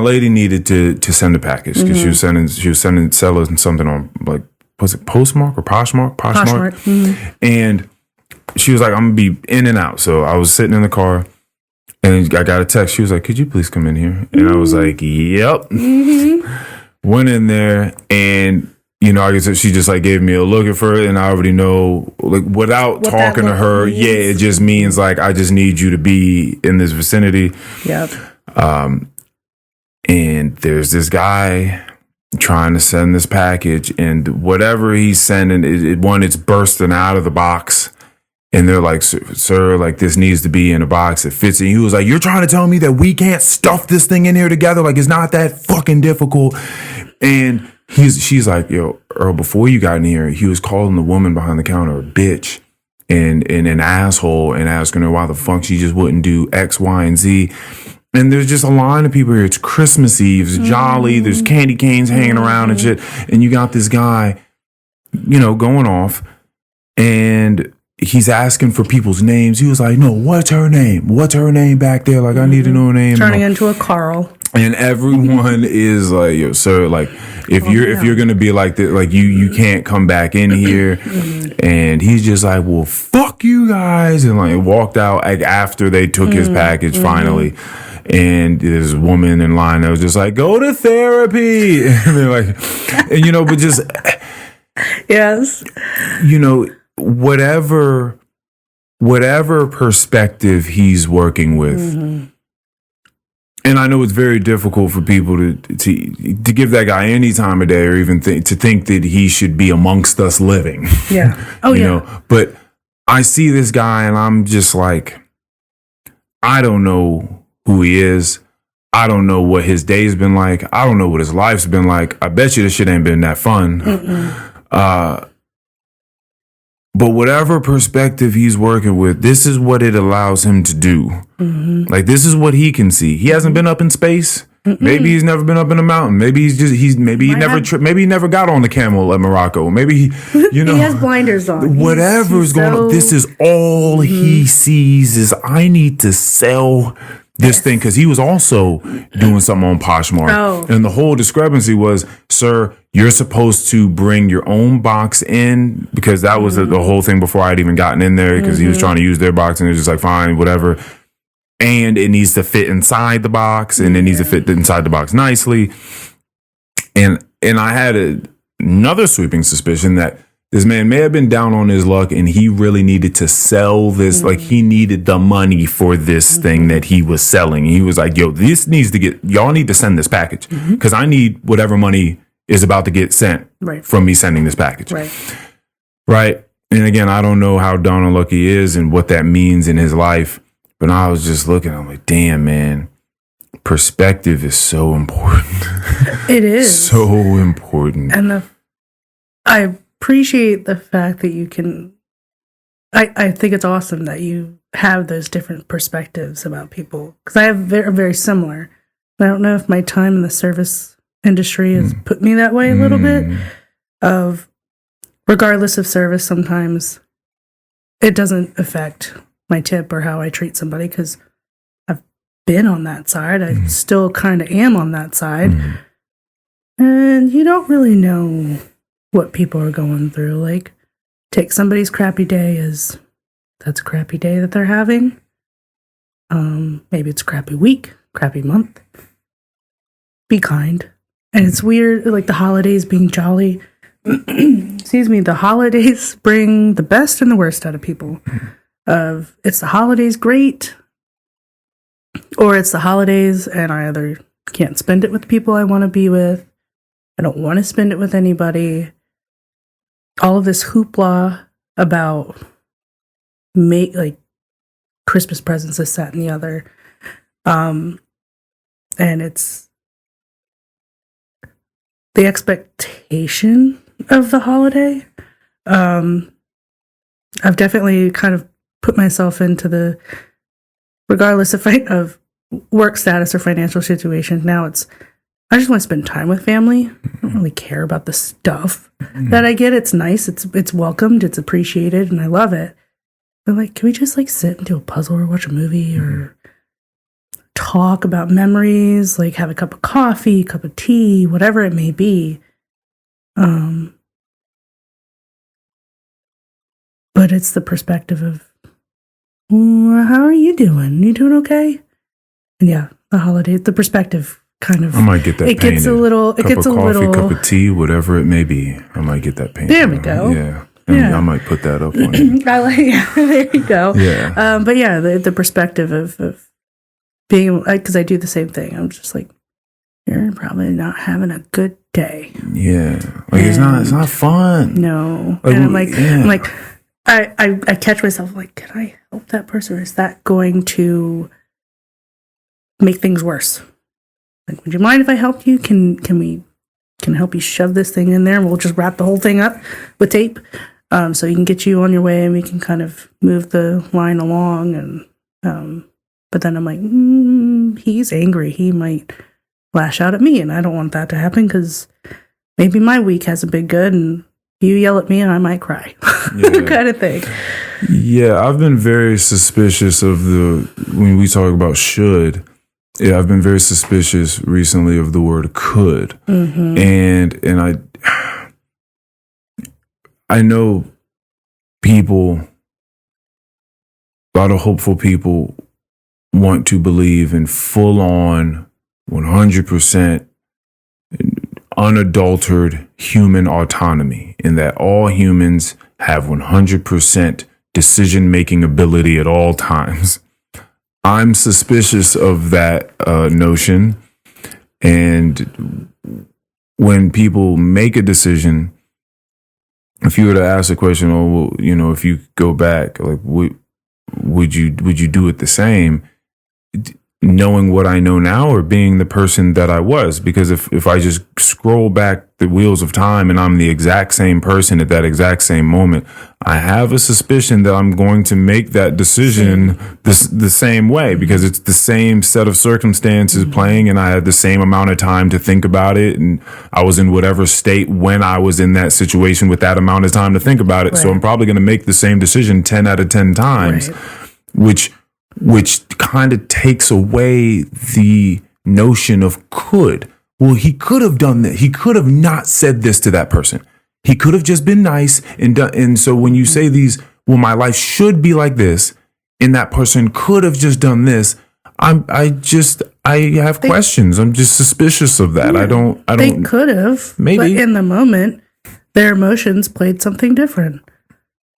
lady needed to send a package because she was sending sellers something on, like, was it Postmark or Poshmark? Mm-hmm. And she was like, I'm gonna be in and out. So I was sitting in the car and I got a text. She was like, could you please come in here? And I was like, yep. Mm-hmm. Went in there and, you know, I guess she just like gave me a look at her, and I already know, like, without talking to her, means. Yeah, it just means like I just need you to be in this vicinity. Yep. And there's this guy trying to send this package, and whatever he's sending, it's bursting out of the box. And they're like, sir, like, this needs to be in a box that fits. And he was like, you're trying to tell me that we can't stuff this thing in here together? Like, it's not that fucking difficult. And she's like, yo, Earl, before you got in here, he was calling the woman behind the counter a bitch and an asshole and asking her why the fuck she just wouldn't do X, Y, and Z. And there's just a line of people here. It's Christmas Eve. It's jolly. There's candy canes hanging around and shit. And you got this guy, you know, going off, and he's asking for people's names. He was like, no, what's her name? What's her name back there? Like, I need to know her name. Turning into a Carl. And everyone is like, yo, sir, like, if you're gonna be like this, like, you can't come back in here. And he's just like, well, fuck you guys, and like walked out like after they took his package finally. And there's a woman in line that was just like, go to therapy. And they're like, and, you know, but just yes, you know, whatever perspective he's working with. And I know it's very difficult for people to give that guy any time of day, or even to think that he should be amongst us living. Yeah. Oh, you know? But I see this guy and I'm just like, I don't know who he is. I don't know what his day's been like. I don't know what his life's been like. I bet you this shit ain't been that fun. But whatever perspective he's working with, this is what it allows him to do. Like, this is what he can see. He hasn't been up in space. Maybe he's never been up in a mountain. Maybe he never got on the camel at Morocco. Maybe you know, he has blinders on. Whatever's going on, this is all he sees is, I need to sell this thing, because he was also doing something on Poshmark. And the whole discrepancy was, sir, you're supposed to bring your own box in, because that was the whole thing before I'd even gotten in there, because he was trying to use their box, and it was just like, fine, whatever. And it needs to fit inside the box, and it needs to fit inside the box nicely. And I had another sweeping suspicion that this man may have been down on his luck, and he really needed to sell this. Like, he needed the money for this thing that he was selling. And he was like, yo, y'all need to send this package, because I need whatever money is about to get sent from me sending this package. Right. And again, I don't know how down on luck he is and what that means in his life. But I was just looking, I'm like, damn, man, perspective is so important. It is. So important. And I appreciate the fact that you can, I think it's awesome that you have those different perspectives about people. Because I have very, very similar. I don't know if my time in the service industry has put me that way a little bit. Of, regardless of service, sometimes it doesn't affect my tip or how I treat somebody, because I've been on that side. I still kind of am on that side. And you don't really know what people are going through. Like, take somebody's crappy day as, that's a crappy day that they're having. Maybe it's a crappy week, crappy month. Be kind. And it's weird, like the holidays being jolly. Excuse me, the holidays bring the best and the worst out of people. It's the holidays, great, or it's the holidays and I either can't spend it with people I want to be with, I don't want to spend it with anybody. All of this hoopla about like Christmas presents, this, that, and the other. And And it's the expectation of the holiday. I've definitely kind of put myself into the, regardless of work status or financial situation. Now I just want to spend time with family. I don't really care about the stuff that I get. It's nice. It's welcomed. It's appreciated, and I love it. But like, can we just like sit and do a puzzle or watch a movie or talk about memories? Like have a cup of coffee, cup of tea, whatever it may be. But it's the perspective of, how are you doing? You doing okay? And yeah, the holidays, the perspective kind of. I might get that. It painted. gets a little. It cup gets of a coffee, little. cup of tea, whatever it may be. I might get that painted. There we go. Yeah. I might put that up on you. There you go. Yeah. But yeah, the perspective of being, because I do the same thing. I'm just like, you're probably not having a good day. Yeah. Like it's not fun. No. Like, and I catch myself like, can I help that person, or is that going to make things worse? Like, would you mind if I helped you? Can I help you shove this thing in there, and we'll just wrap the whole thing up with tape, so you can get you on your way, and we can kind of move the line along. And but then I'm like, he's angry. He might lash out at me, and I don't want that to happen because maybe my week hasn't been good, and you yell at me and I might cry. Kind of thing. Yeah, I've been very suspicious of when we talk about should. Yeah, I've been very suspicious recently of the word could. Mm-hmm. And I know people, a lot of hopeful people want to believe in full on 100% unadulterated human autonomy, in that all humans have 100% decision-making ability at all times. I'm suspicious of that notion. And when people make a decision, if you were to ask the question, if you go back, like, would you do it the same? Knowing what I know now, or being the person that I was? Because if I just scroll back the wheels of time and I'm the exact same person at that exact same moment, I have a suspicion that I'm going to make that decision the same way, because it's the same set of circumstances playing, and I had the same amount of time to think about it, and I was in whatever state when I was in that situation with that amount of time to think about it. Right. So I'm probably going to make the same decision 10 out of 10 times, right. which kind of takes away the notion of could. Well, he could have done that. He could have not said this to that person. He could have just been nice and done. And so when you say these, well, my life should be like this, and that person could have just done this, I have questions. I'm just suspicious of that. Yeah, They could have, maybe, but in the moment, their emotions played something different.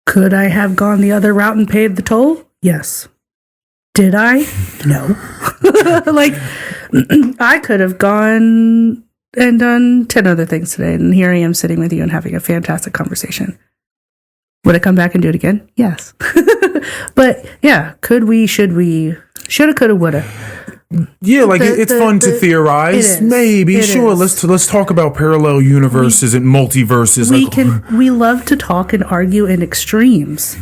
Could I have gone the other route and paid the toll? Yes. Did I? No. Like, I could have gone and done 10 other things today, and here I am sitting with you and having a fantastic conversation. Would I come back and do it again? Yes. But yeah, could we, should we, shoulda, coulda, woulda. Yeah, like it's fun to theorize. Maybe, sure. Let's talk about parallel universes and multiverses. We love to talk and argue in extremes.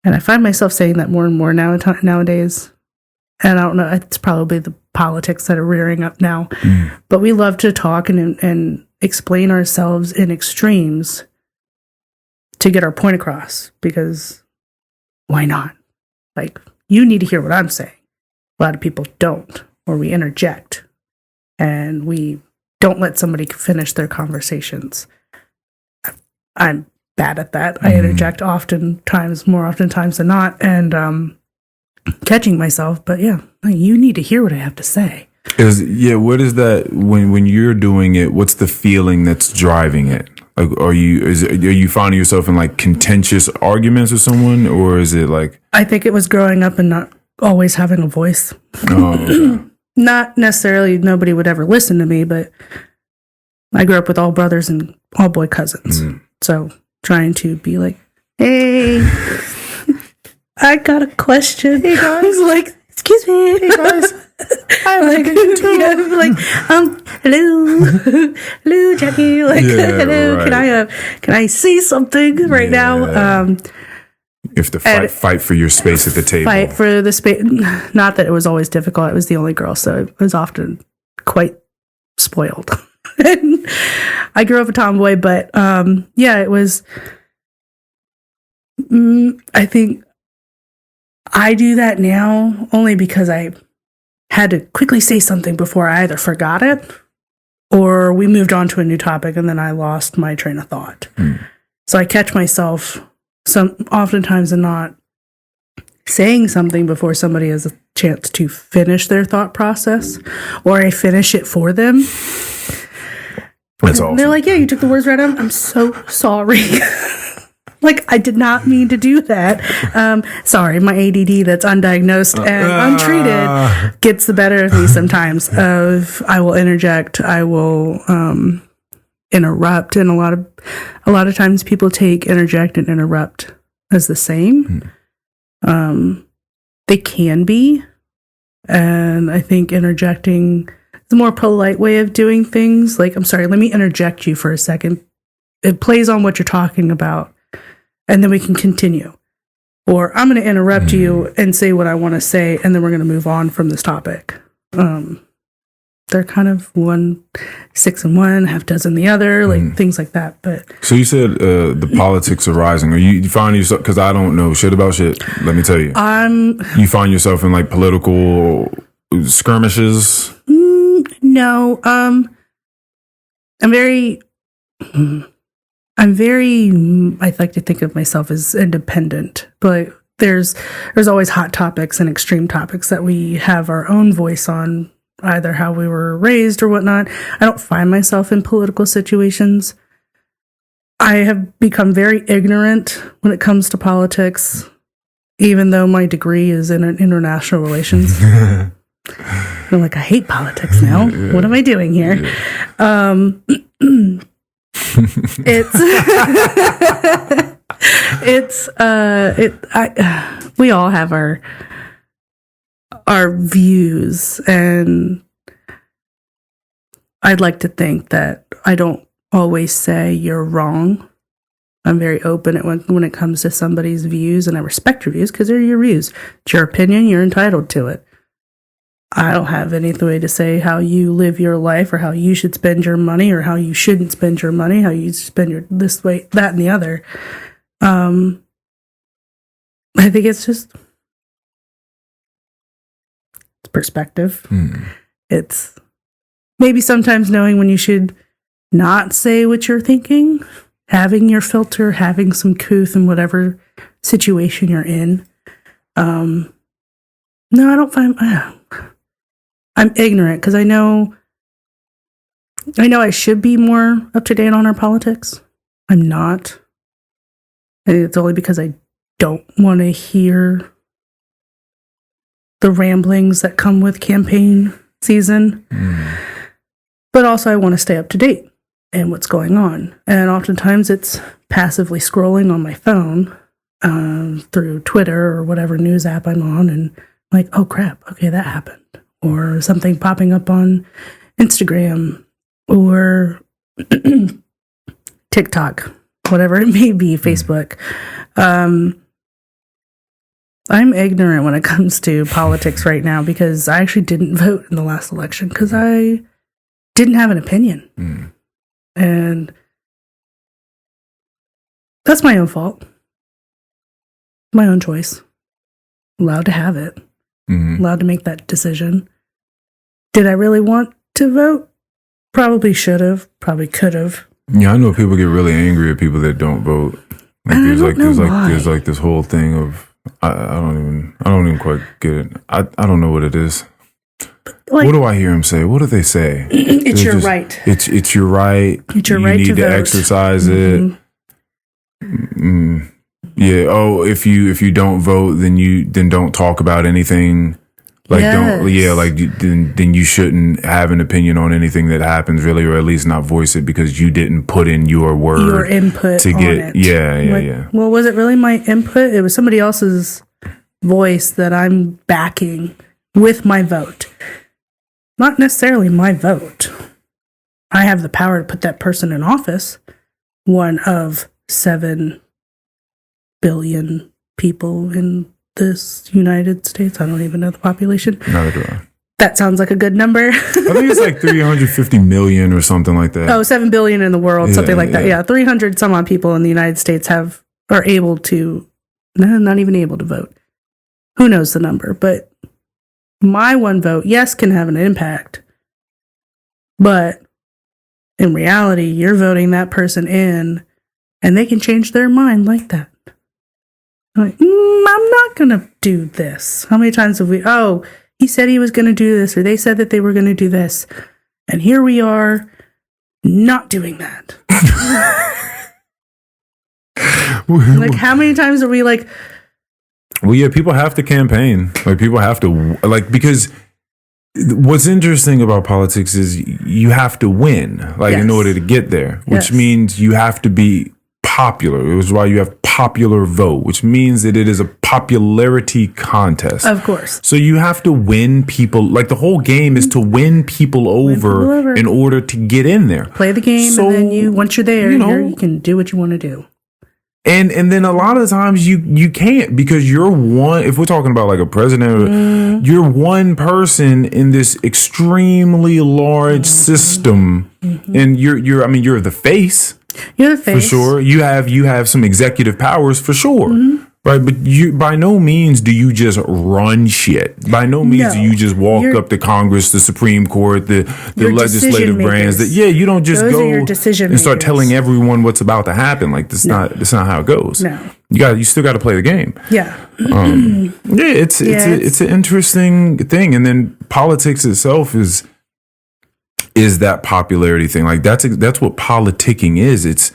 And I find myself saying that more and more nowadays. And I don't know, it's probably the politics that are rearing up now. But we love to talk and explain ourselves in extremes to get our point across. Because why not? Like, you need to hear what I'm saying. A lot of people don't, or we interject. And we don't let somebody finish their conversations. I'm bad at that. I interject more oftentimes than not, and catching myself. But yeah, you need to hear what I have to say. What is that when you're doing it? What's the feeling that's driving it? Like, are you finding yourself in like contentious arguments with someone, or is it like? I think it was growing up and not always having a voice. Oh, okay. Not necessarily nobody would ever listen to me, but I grew up with all brothers and all boy cousins, so. Trying to be like, hey, I got a question. Hey guys, like, excuse me, hey guys. Hello, Jackie. Like, hello, right. Can I say something right now? You have to fight for your space at the table. Fight for the space. Not that it was always difficult. I was the only girl, so it was often quite spoiled. I grew up a tomboy, but it was. I think I do that now only because I had to quickly say something before I either forgot it or we moved on to a new topic and then I lost my train of thought. So I catch myself oftentimes in not saying something before somebody has a chance to finish their thought process, or I finish it for them. That's awesome. They're like, yeah, you took the words right out. I'm so sorry. Like, I did not mean to do that. Sorry, my ADD that's undiagnosed and untreated gets the better of me sometimes. I will interject. I will interrupt. And a lot of times people take interject and interrupt as the same. They can be. And I think interjecting is a more polite way of doing things. Like, I'm sorry, let me interject you for a second. It plays on what you're talking about. And then we can continue. Or I'm going to interrupt you and say what I want to say, and then we're going to move on from this topic. They're kind of 6 and 1, half dozen the other, like things like that. But so you said the politics are rising. Are you find yourself? Because I don't know shit about shit. Let me tell you. You find yourself in like political skirmishes? No. I like to think of myself as independent, but there's always hot topics and extreme topics that we have our own voice on, either how we were raised or whatnot. I don't find myself in political situations. I have become very ignorant when it comes to politics, even though my degree is in international relations. I'm like, I hate politics now. Yeah. What am I doing here? Yeah. We all have our views, and I'd like to think that I don't always say you're wrong. I'm very open when it comes to somebody's views, and I respect your views because they're your views. It's your opinion. You're entitled to it. I don't have any way to say how you live your life or how you should spend your money or how you shouldn't spend your money, how you spend your this way, that, and the other. I think it's just perspective. It's maybe sometimes knowing when you should not say what you're thinking, having your filter, having some couth in whatever situation you're in. No, I don't find... I'm ignorant because I know I should be more up to date on our politics. I'm not. And it's only because I don't want to hear the ramblings that come with campaign season. But also I want to stay up to date in what's going on. And oftentimes it's passively scrolling on my phone through Twitter or whatever news app I'm on, and like, oh crap, okay, that happened. Or something popping up on Instagram or TikTok, whatever it may be, Facebook. I'm ignorant when it comes to politics right now because I actually didn't vote in the last election because I didn't have an opinion. And that's my own fault. My own choice. Allowed to have it. Allowed to make that decision. Did I really want to vote? Probably should have. Probably could have. Yeah, I know people get really angry at people that don't vote. Like there's like this whole thing of I don't even quite get it. I don't know what it is. Like, what do I hear them say? What do they say? It's your right. It's your right. It's your right to vote. You need to exercise it. Yeah. Oh, if you don't vote, then don't talk about anything. Like then you shouldn't have an opinion on anything that happens, really, or at least not voice it because you didn't put in your word, your input to get on it. Yeah. Well, was it really my input? It was somebody else's voice that I'm backing with my vote. Not necessarily my vote. I have the power to put that person in office. One of 7 billion people in this United States. I don't even know the population. Neither do I. That sounds like a good number. I think it's like 350 million or something like that. Oh, 7 billion in the world, something like that. Yeah, 300 some odd people in the United States are able to, no, not even able to vote. Who knows the number? But my one vote, yes, can have an impact. But in reality, you're voting that person in, and they can change their mind like that. Like, I'm not going to do this. How many times have we, he said he was going to do this, or they said that they were going to do this. And here we are not doing that. Like, how many times are we like... Well, yeah, people have to campaign. Like, people have to, like, because what's interesting about politics is you have to win, like, in order to get there, which means you have to be popular. It was why you have popular vote, which means that it is a popularity contest. Of course. So you have to win people. Like, the whole game is to win people over in order to get in there. Play the game, and then once you're there, you can do what you want to do. And then a lot of times you can't, because you're one, if we're talking about like a president, you're one person in this extremely large system, and you're the face. You're the face. For sure. You have some executive powers for sure. Right, but you, by no means do you just run shit. By no means do you just walk up to Congress, the Supreme Court, the legislative branch. You don't just go and start telling everyone what's about to happen. Like, that's not how it goes. No, you still got to play the game. Yeah, it's an interesting thing, and then politics itself is that popularity thing. Like, that's what politicking is. It's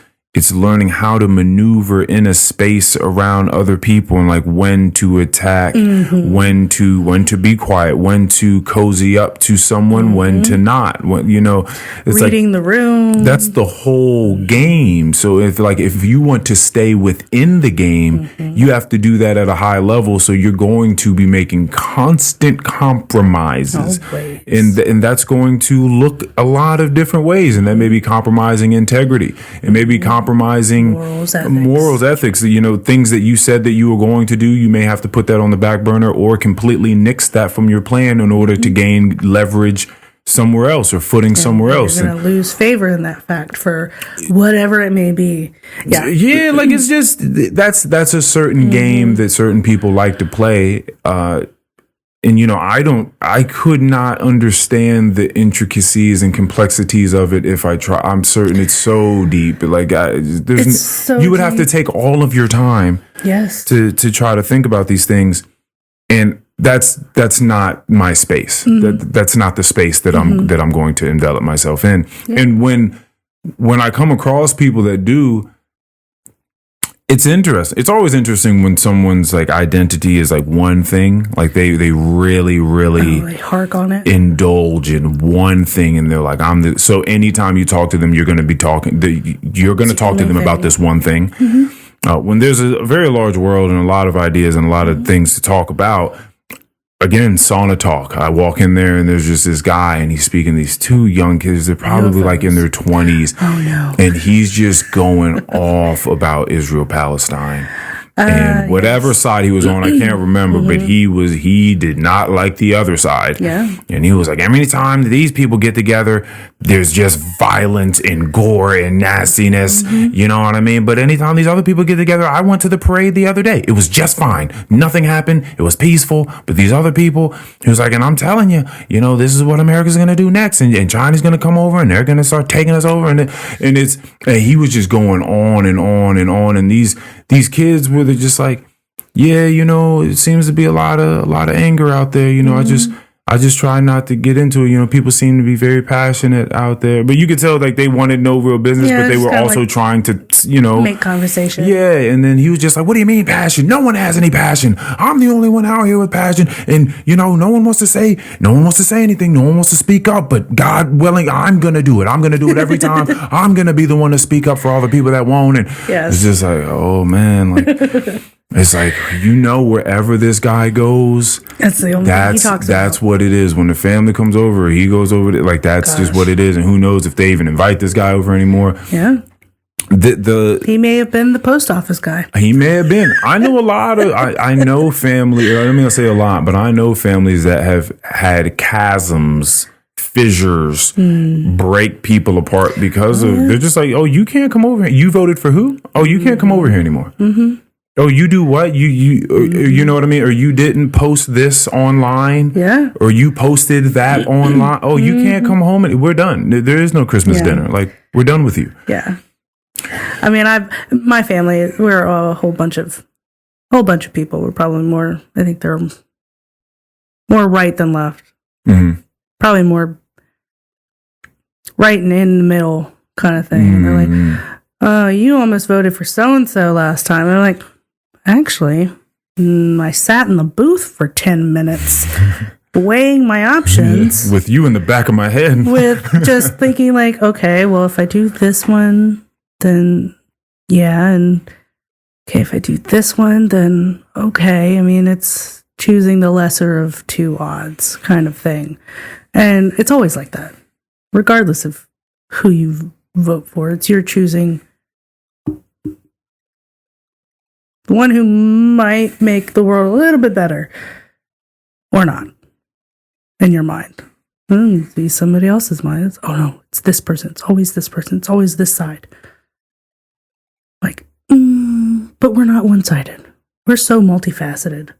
learning how to maneuver in a space around other people, and like when to attack, when to be quiet, when to cozy up to someone, when to not. It's reading the room. That's the whole game. So if you want to stay within the game, you have to do that at a high level. So you're going to be making constant compromises, and that's going to look a lot of different ways. And that may be compromising integrity. It may be compromising morals, ethics. Things that you said that you were going to do, you may have to put that on the back burner or completely nix that from your plan in order to gain leverage somewhere else or footing somewhere else. You're going to lose favor in that fact for whatever it may be. Yeah, like, it's just that's a certain game that certain people like to play. And, I could not understand the intricacies and complexities of it if I try. I'm certain it's so deep. Like, you would have to take all of your time to try to think about these things. And that's not my space. That's not the space that I'm going to envelop myself in. Yeah. And when I come across people that do, it's interesting. It's always interesting when someone's like identity is like one thing, like they really they hark on it, indulge in one thing, and they're like, so anytime you talk to them, you're going to be talking. You're going to talk to them about this one thing. When there's a very large world and a lot of ideas and a lot of things to talk about. Again, sauna talk. I walk in there and there's just this guy, and he's speaking to these 2 young kids. They're probably like in their 20s. Oh no. And he's just going off about Israel, Palestine. And whatever side he was on, I can't remember, but he did not like the other side. Yeah. And he was like, every time these people get together, there's just violence and gore and nastiness. You know what I mean? But anytime these other people get together, I went to the parade the other day. It was just fine. Nothing happened. It was peaceful. But these other people, he was like, and I'm telling you, this is what America's going to do next. And China's going to come over, and they're going to start taking us over. And he was just going on and on and on. And these kids were just like, it seems to be a lot of anger out there. I just try not to get into it. People seem to be very passionate out there, but you could tell like they wanted no real business, but they were also trying to, make conversation. Yeah. And then he was just like, what do you mean passion? No one has any passion. I'm the only one out here with passion. And, no one wants to say anything. No one wants to speak up, but God willing, I'm going to do it. I'm going to do it every time. I'm going to be the one to speak up for all the people that won't. And it's just like, oh man, like, It's like, wherever this guy goes, That's the only thing he talks that's about. what it is. When the family comes over, he goes over there. Like, that's just what it is. And who knows if they even invite this guy over anymore. Yeah. He may have been the post office guy. He may have been. I know a lot of, I know family, I don't mean to say a lot, but I know families that have had chasms, fissures, break people apart because of, they're just like, oh, you can't come over here. You voted for who? Oh, you can't come over here anymore. Mm-hmm. Oh, you do what? You know what I mean? Or you didn't post this online? Yeah. Or you posted that online? Oh, you can't come home and we're done. There is no Christmas dinner. Like, we're done with you. Yeah. I mean, my family, we're a whole bunch of people. We're probably more, I think they're more right than left. Mm-hmm. Probably more right and in the middle kind of thing. Mm-hmm. They're like, you almost voted for so-and-so last time. And I'm like, actually, I sat in the booth for 10 minutes weighing my options. With you in the back of my head. With just thinking like, okay, well, if I do this one, then yeah. And okay, if I do this one, then okay. I mean, it's choosing the lesser of two odds kind of thing. And it's always like that, regardless of who you vote for. It's you're choosing the one who might make the world a little bit better or not in your mind. Be somebody else's mind. It's, oh no, it's this person. It's always this person. It's always this side. Like, but we're not one-sided. We're so multifaceted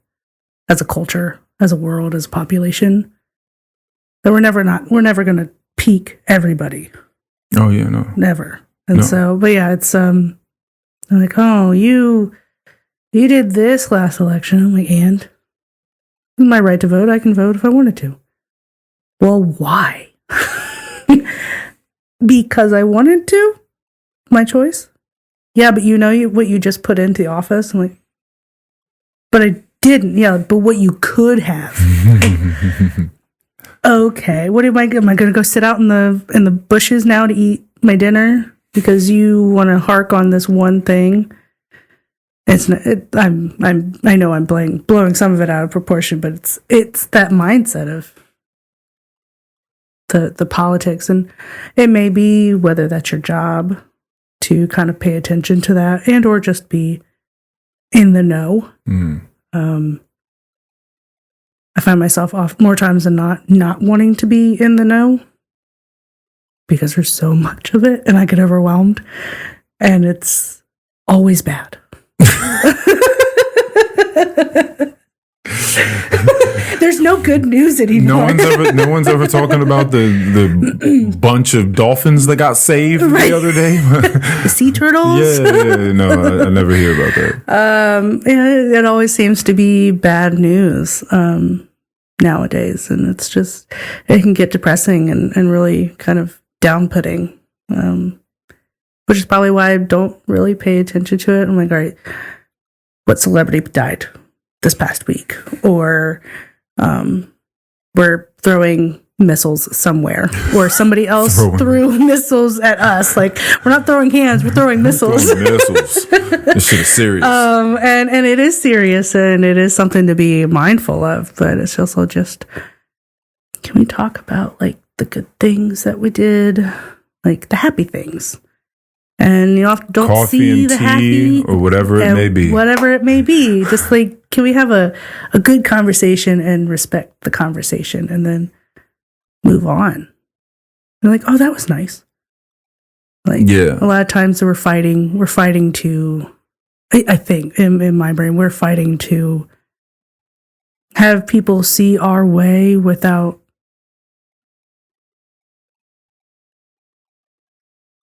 as a culture, as a world, as a population that we're never going to peak everybody. Oh yeah, no. Never. And so, but yeah, it's, like, oh, you did this last election. I'm like, and it's my right to vote. I can vote if I wanted to. Well, why? Because I wanted to? My choice? Yeah, but what you just put into the office? I'm like, but I didn't. Yeah, but what you could have. Okay, what am I going to go sit out in the bushes now to eat my dinner because you want to hark on this one thing? It's not, I know I'm blowing some of it out of proportion, but it's that mindset of the politics, and it may be whether that's your job to kind of pay attention to that and or just be in the know. I find myself off more times than not wanting to be in the know because there's so much of it and I get overwhelmed and it's always bad. There's no good news anymore. No one's ever talking about the bunch of dolphins that got saved the other day. The sea turtles. Yeah. No, I never hear about that. It always seems to be bad news nowadays, and it's just it can get depressing and really kind of down-putting, which is probably why I don't really pay attention to it. I'm like, all right, what celebrity died this past week, or we're throwing missiles somewhere, or somebody else threw missiles at us. Like, we're not throwing hands, we're throwing missiles. This shit is serious. And it is serious, and it is something to be mindful of, but it's also just, can we talk about like the good things that we did, like the happy things? And you often don't coffee see and the tea happy or whatever it may be. Whatever it may be. Just like, can we have a good conversation and respect the conversation and then move on? And like, oh, that was nice. Like, yeah. A lot of times we're fighting to, I think in my brain, we're fighting to have people see our way without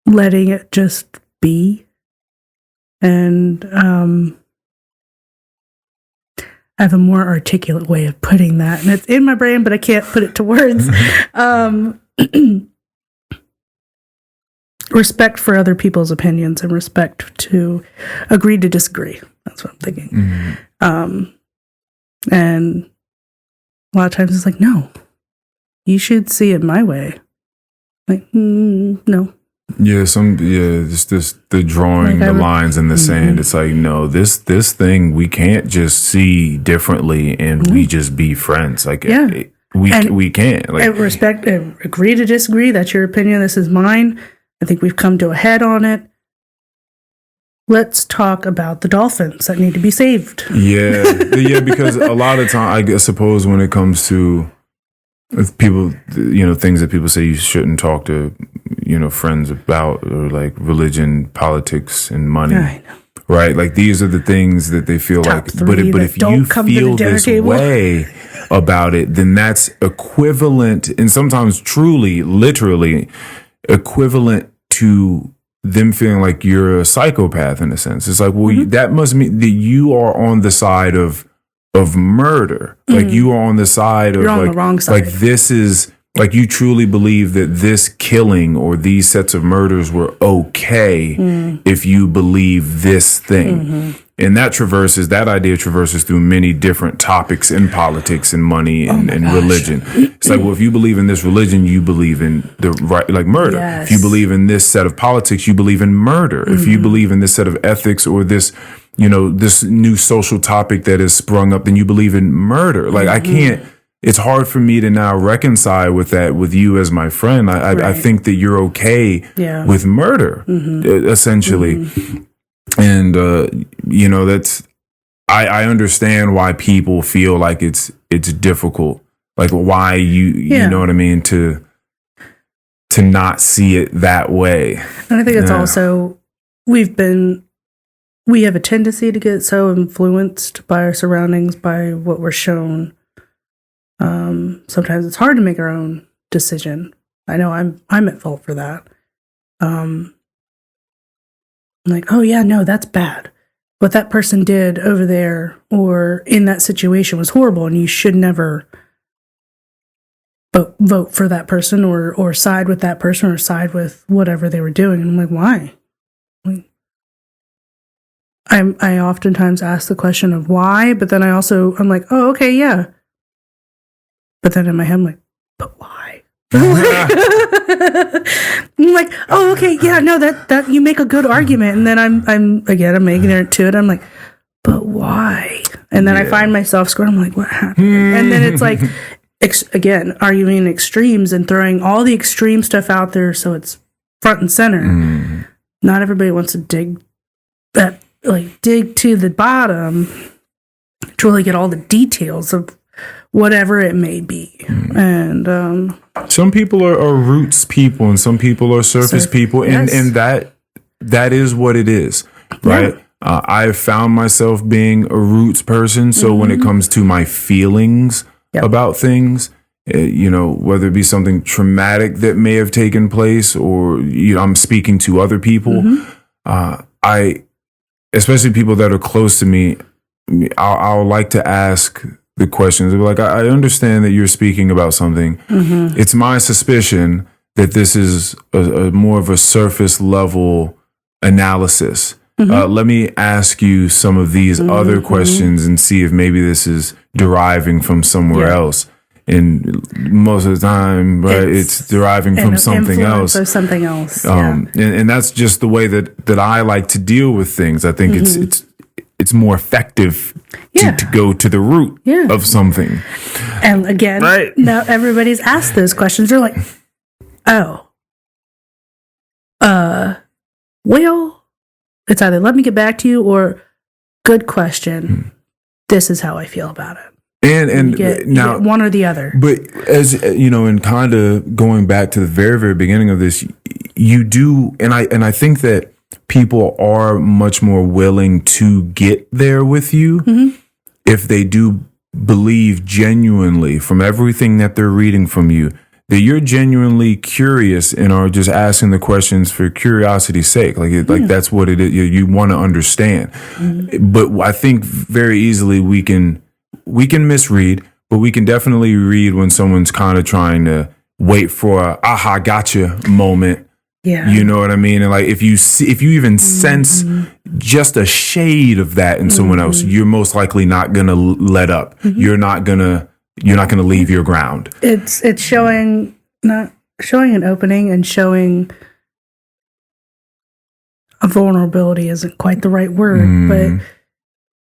letting it just be. And I have a more articulate way of putting that, and it's in my brain, but I can't put it to words. Respect for other people's opinions and respect to agree to disagree. That's what I'm thinking. Mm-hmm. And a lot of times it's like, no, you should see it my way. Like, no. Just this the drawing Like the lines in the sand. It's like, no, this thing we can't just see differently and we just be friends. Like we can't. Like, respect, agree to disagree. That's your opinion. This is mine. I think we've come to a head on it. Let's talk about the dolphins that need to be saved. Yeah, because a lot of time, I suppose, when it comes to people, things that people say you shouldn't talk to, friends about, or like religion, politics, and money. I know. Right? Like, these are the things that they feel Top like. three But if you feel this way about it, then that's equivalent, and sometimes truly, literally equivalent to them feeling like you're a psychopath in a sense. It's like, well, that must mean that you are on the side of murder. Like, you are on the side of, you're on the wrong side. Like, this is, like, you truly believe that this killing or these sets of murders were okay if you believe this thing. And that idea traverses through many different topics in politics and money and religion. It's like, well, if you believe in this religion, you believe in the right, like murder. Yes. If you believe in this set of politics, you believe in murder. If you believe in this set of ethics or this, this new social topic that has sprung up, then you believe in murder. Like, I can't, it's hard for me to now reconcile with that with you as my friend. I think that you're okay with murder, essentially. And, that's, I understand why people feel like it's difficult, like why you know what I mean, to not see it that way. And I think it's also, we have a tendency to get so influenced by our surroundings, by what we're shown. Sometimes it's hard to make our own decision. I know I'm at fault for that. Like, oh yeah, no, that's bad. What that person did over there or in that situation was horrible, and you should never vote for that person or side with that person or side with whatever they were doing. And I'm like, why? I oftentimes ask the question of why, but then I'm like, oh, okay, yeah. But then in my head, I'm like, but why? I'm like, oh, okay, yeah, no, that you make a good argument, and then I'm ignorant to it. I'm like, but why? And then I find myself scrolling. I'm like, what happened? And then it's like, again, arguing extremes and throwing all the extreme stuff out there, so it's front and center. Not everybody wants to dig to the bottom to really get all the details of whatever it may be. And some people are roots people and some people are surface people, and that is what it is, right? I've found myself being a roots person, so when it comes to my feelings about things, whether it be something traumatic that may have taken place or I'm speaking to other people, especially people that are close to me, I'll like to ask the questions. Like, I understand that you're speaking about something. It's my suspicion that this is a more of a surface level analysis. Let me ask you some of these other questions and see if maybe this is deriving from somewhere else. And most of the time, right, it's deriving from something else. Or something else. And that's just the way that I like to deal with things. I think it's more effective to go to the root of something. And again, now everybody's asked those questions. They're like, oh, well, it's either let me get back to you or good question. This is how I feel about it. And you get one or the other. But as and kind of going back to the very, very beginning of this, you do, and I think that people are much more willing to get there with you if they do believe genuinely from everything that they're reading from you that you're genuinely curious and are just asking the questions for curiosity's sake. Like that's what it is. You want to understand. But I think very easily we can misread, but we can definitely read when someone's kind of trying to wait for a aha gotcha moment. Yeah. You know what I mean? And like, if you even sense just a shade of that in someone else, you're most likely not going to let up. You're not going to leave your ground. It's showing an opening and showing a vulnerability isn't quite the right word, but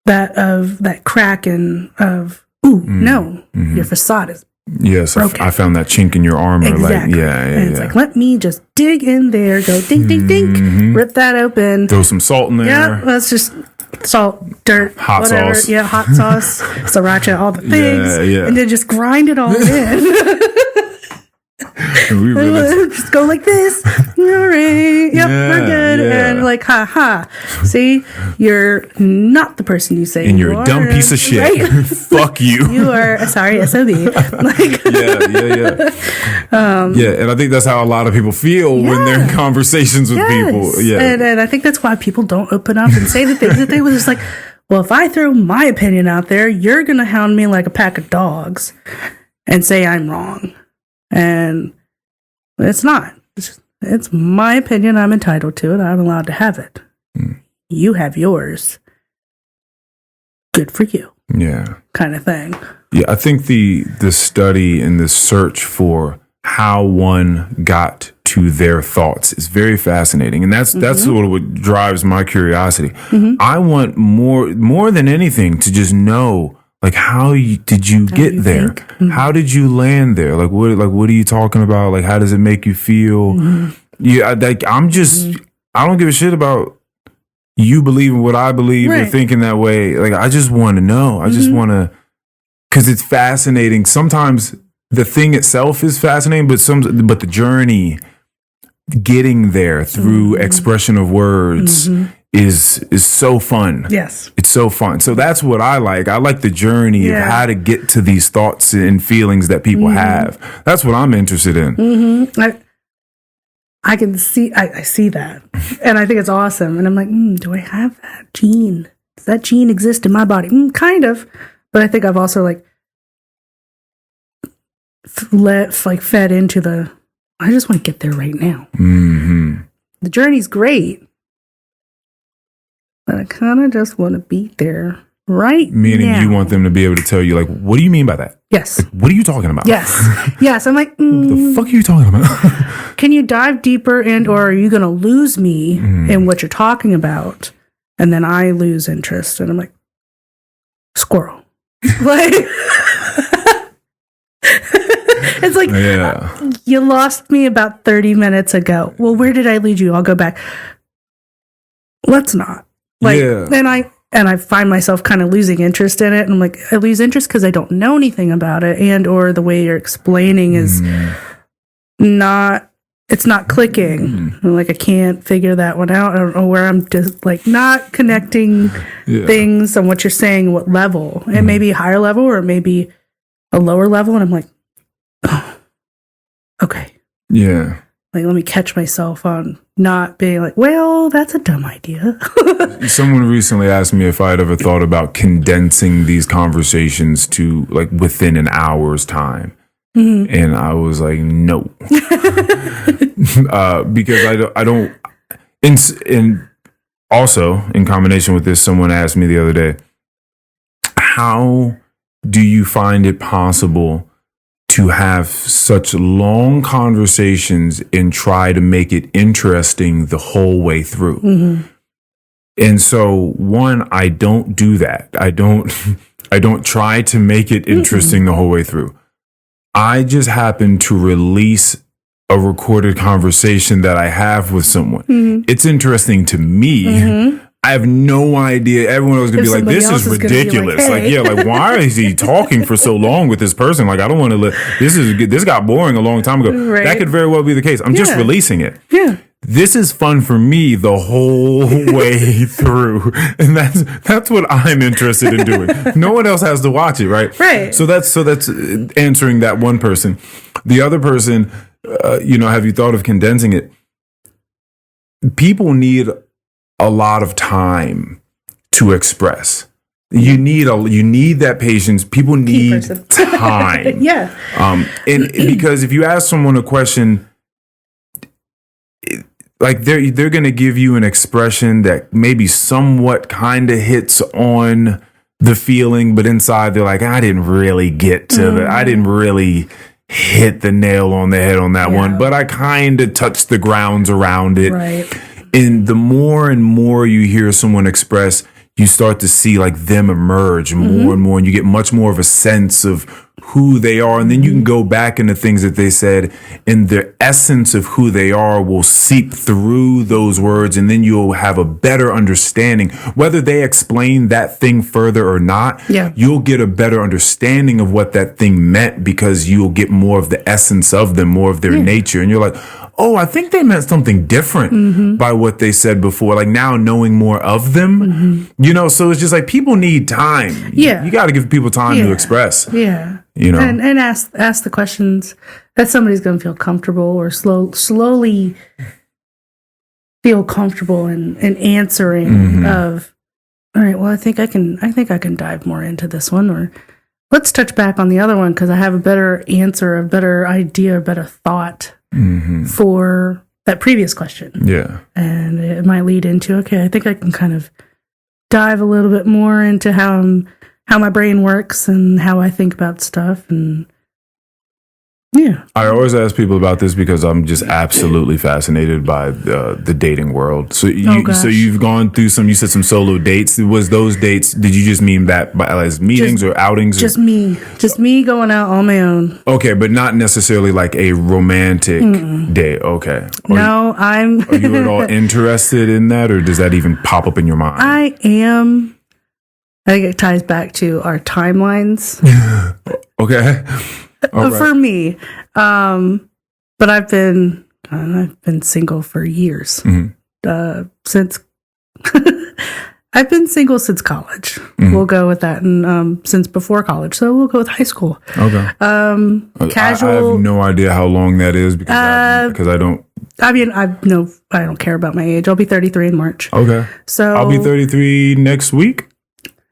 that crack of, your facade is yes, I found that chink in your armor. Exactly. Like, and it's like, let me just dig in there, go dink, dink, dink, rip that open. Throw some salt in there. Yeah, let's just salt, dirt, hot whatever. sauce. Yeah, hot sauce, sriracha, all the things. Yeah. And then just grind it all in. We really Just go like this. All right. Yep, we're good. Yeah. And like, ha. See, you're not the person you say and you you're are. a dumb piece of shit. Right? Fuck you. You are, sorry, SOB. Like, Yeah, and I think that's how a lot of people feel when they're in conversations with people. Yeah. And I think that's why people don't open up and say the things that they was just like, well, if I throw my opinion out there, you're going to hound me like a pack of dogs and say I'm wrong. And it's not. It's my opinion. I'm entitled to it. I'm allowed to have it. You have yours. Good for you. Yeah. Kind of thing. Yeah, I think the study and the search for how one got to their thoughts is very fascinating, and that's sort of what drives my curiosity. I want more than anything to just know, like, did you get there? How did you land there? Like what are you talking about? Like, how does it make you feel? Yeah, like I don't give a shit about you believing what I believe or thinking that way. Like, I just want to know. I just want to, because it's fascinating. Sometimes the thing itself is fascinating, but the journey getting there through expression of words is so fun. Yes. It's so fun. So that's what I like. I like the journey of how to get to these thoughts and feelings that people have. That's what I'm interested in. I can see, I see that. And I think it's awesome. And I'm like, do I have that gene? Does that gene exist in my body? Kind of. But I think I've also fed into I just want to get there right now. The journey's great. But I kind of just want to be there right Meaning now. you want them to be able to tell you, like, what do you mean by that? Yes. Like, what are you talking about? Yes. I'm like, What the fuck are you talking about? can you dive deeper or are you going to lose me in what you're talking about? And then I lose interest. And I'm like, squirrel. Like, it's like, you lost me about 30 minutes ago. Well, where did I lead you? I'll go back. Let's not. And I find myself kind of losing interest in it. And I'm like, I lose interest because I don't know anything about it. And or the way you're explaining is it's not clicking. Like, I can't figure that one out. I don't know where I'm just like not connecting things on what you're saying, what level. It may be a higher level or it may be a lower level. And I'm like, oh, okay. Yeah. Like, let me catch myself on not being like, well, that's a dumb idea. Someone recently asked me if I had ever thought about condensing these conversations to like within an hour's time. And I was like, no. Because I don't, and also in combination with this, someone asked me the other day, how do you find it possible to have such long conversations and try to make it interesting the whole way through? And so, one, I don't do that. I don't try to make it interesting the whole way through. I just happen to release a recorded conversation that I have with someone. It's interesting to me. I have no idea. Everyone else is going to be like, this is ridiculous. Like, hey. Like, why is he talking for so long with this person? Like, I don't want to this got boring a long time ago. Right. That could very well be the case. I'm just releasing it. This is fun for me the whole way through. And that's what I'm interested in doing. No one else has to watch it, right? Right. So that's answering that one person. The other person, have you thought of condensing it? People need a lot of time to express. You need that patience. People need time. And because if you ask someone a question, like they're going to give you an expression that maybe somewhat kind of hits on the feeling, but inside they're like, I didn't really get to I didn't really hit the nail on the head on that one, but I kind of touched the grounds around it. Right. And the more and more you hear someone express, you start to see like them emerge more and more, and you get much more of a sense of who they are. And then you can go back into things that they said, and the essence of who they are will seep through those words. And then you'll have a better understanding, whether they explain that thing further or not. Yeah. You'll get a better understanding of what that thing meant, because you'll get more of the essence of them, more of their nature. And you're like, oh, I think they meant something different by what they said before. Like now knowing more of them, so it's just like people need time. Yeah. You got to give people time to express. Yeah. And ask the questions that somebody's going to feel comfortable or slowly feel comfortable in answering of, all right, well, I think I can dive more into this one, or let's touch back on the other one because I have a better answer, a better idea, a better thought for that previous question. Yeah. And it might lead into, okay, I think I can kind of dive a little bit more into how my brain works and how I think about stuff. And yeah. I always ask people about this because I'm just absolutely fascinated by the dating world. So you've gone through you said some solo dates. Was those dates, did you just mean that as meetings or outings? Just me going out on my own. Okay, but not necessarily like a romantic date. Okay. Are you at all interested in that, or does that even pop up in your mind? I am. I think it ties back to our timelines. Okay. Right. For me. But I've been single for years. Since I've been single since college. We'll go with that. And since before college. So we'll go with high school. Okay. Casual. I have no idea how long that is because I don't. I mean, I don't care about my age. I'll be 33 in March. Okay. So I'll be 33 next week.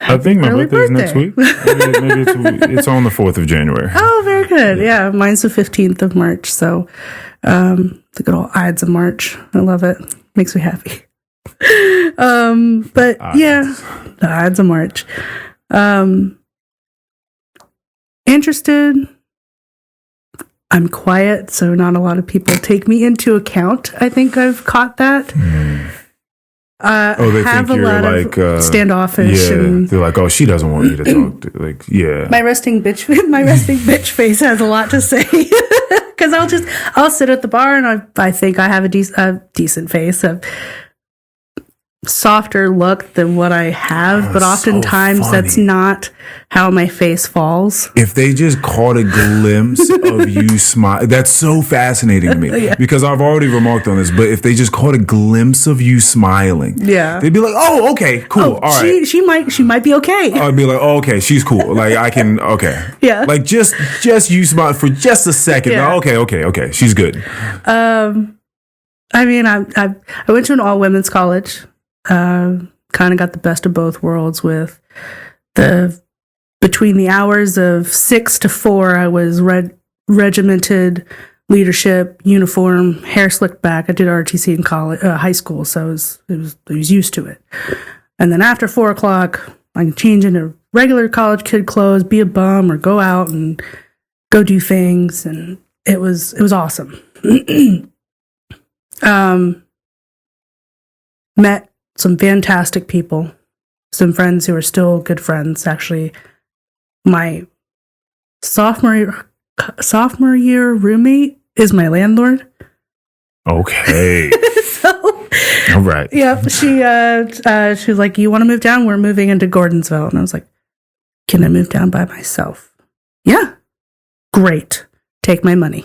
I think my birthday is next week. Maybe it's on the 4th of January. Oh, very good. Yeah, mine's the 15th of March. So the good old Ides of March. I love it. Makes me happy. But yeah, the Ides of March. Interested. I'm quiet, so not a lot of people take me into account. I think I've caught that. They have think a lot like, of standoffish. Yeah, and they're like, oh, she doesn't want you to talk to. Like, yeah. My resting bitch face has a lot to say. Because I'll sit at the bar and I think I have a decent face, a softer look than what I have, but oftentimes that's not how my face falls. If they just caught a glimpse of you smile, that's so fascinating to me because I've already remarked on this, but if they just caught a glimpse of you smiling, they'd be like, oh, okay, cool. All right. She might be okay. I'd be like, oh, okay, she's cool. Like I can, okay. Yeah. Like just you smile for just a second. Yeah. Okay. She's good. I mean, I went to an all women's college. Kind of got the best of both worlds with between the hours of 6 to 4, I was regimented leadership, uniform, hair slicked back. I did ROTC in college, high school, so I was used to it. And then after 4 o'clock, I can change into regular college kid clothes, be a bum, or go out and go do things, and it was awesome. Met some fantastic people, some friends who are still good friends. Actually, my sophomore year roommate is my landlord. Okay. So, all right. Yeah, she was like, "You want to move down? We're moving into Gordonsville." And I was like, "Can I move down by myself?" Yeah. Great. Take my money.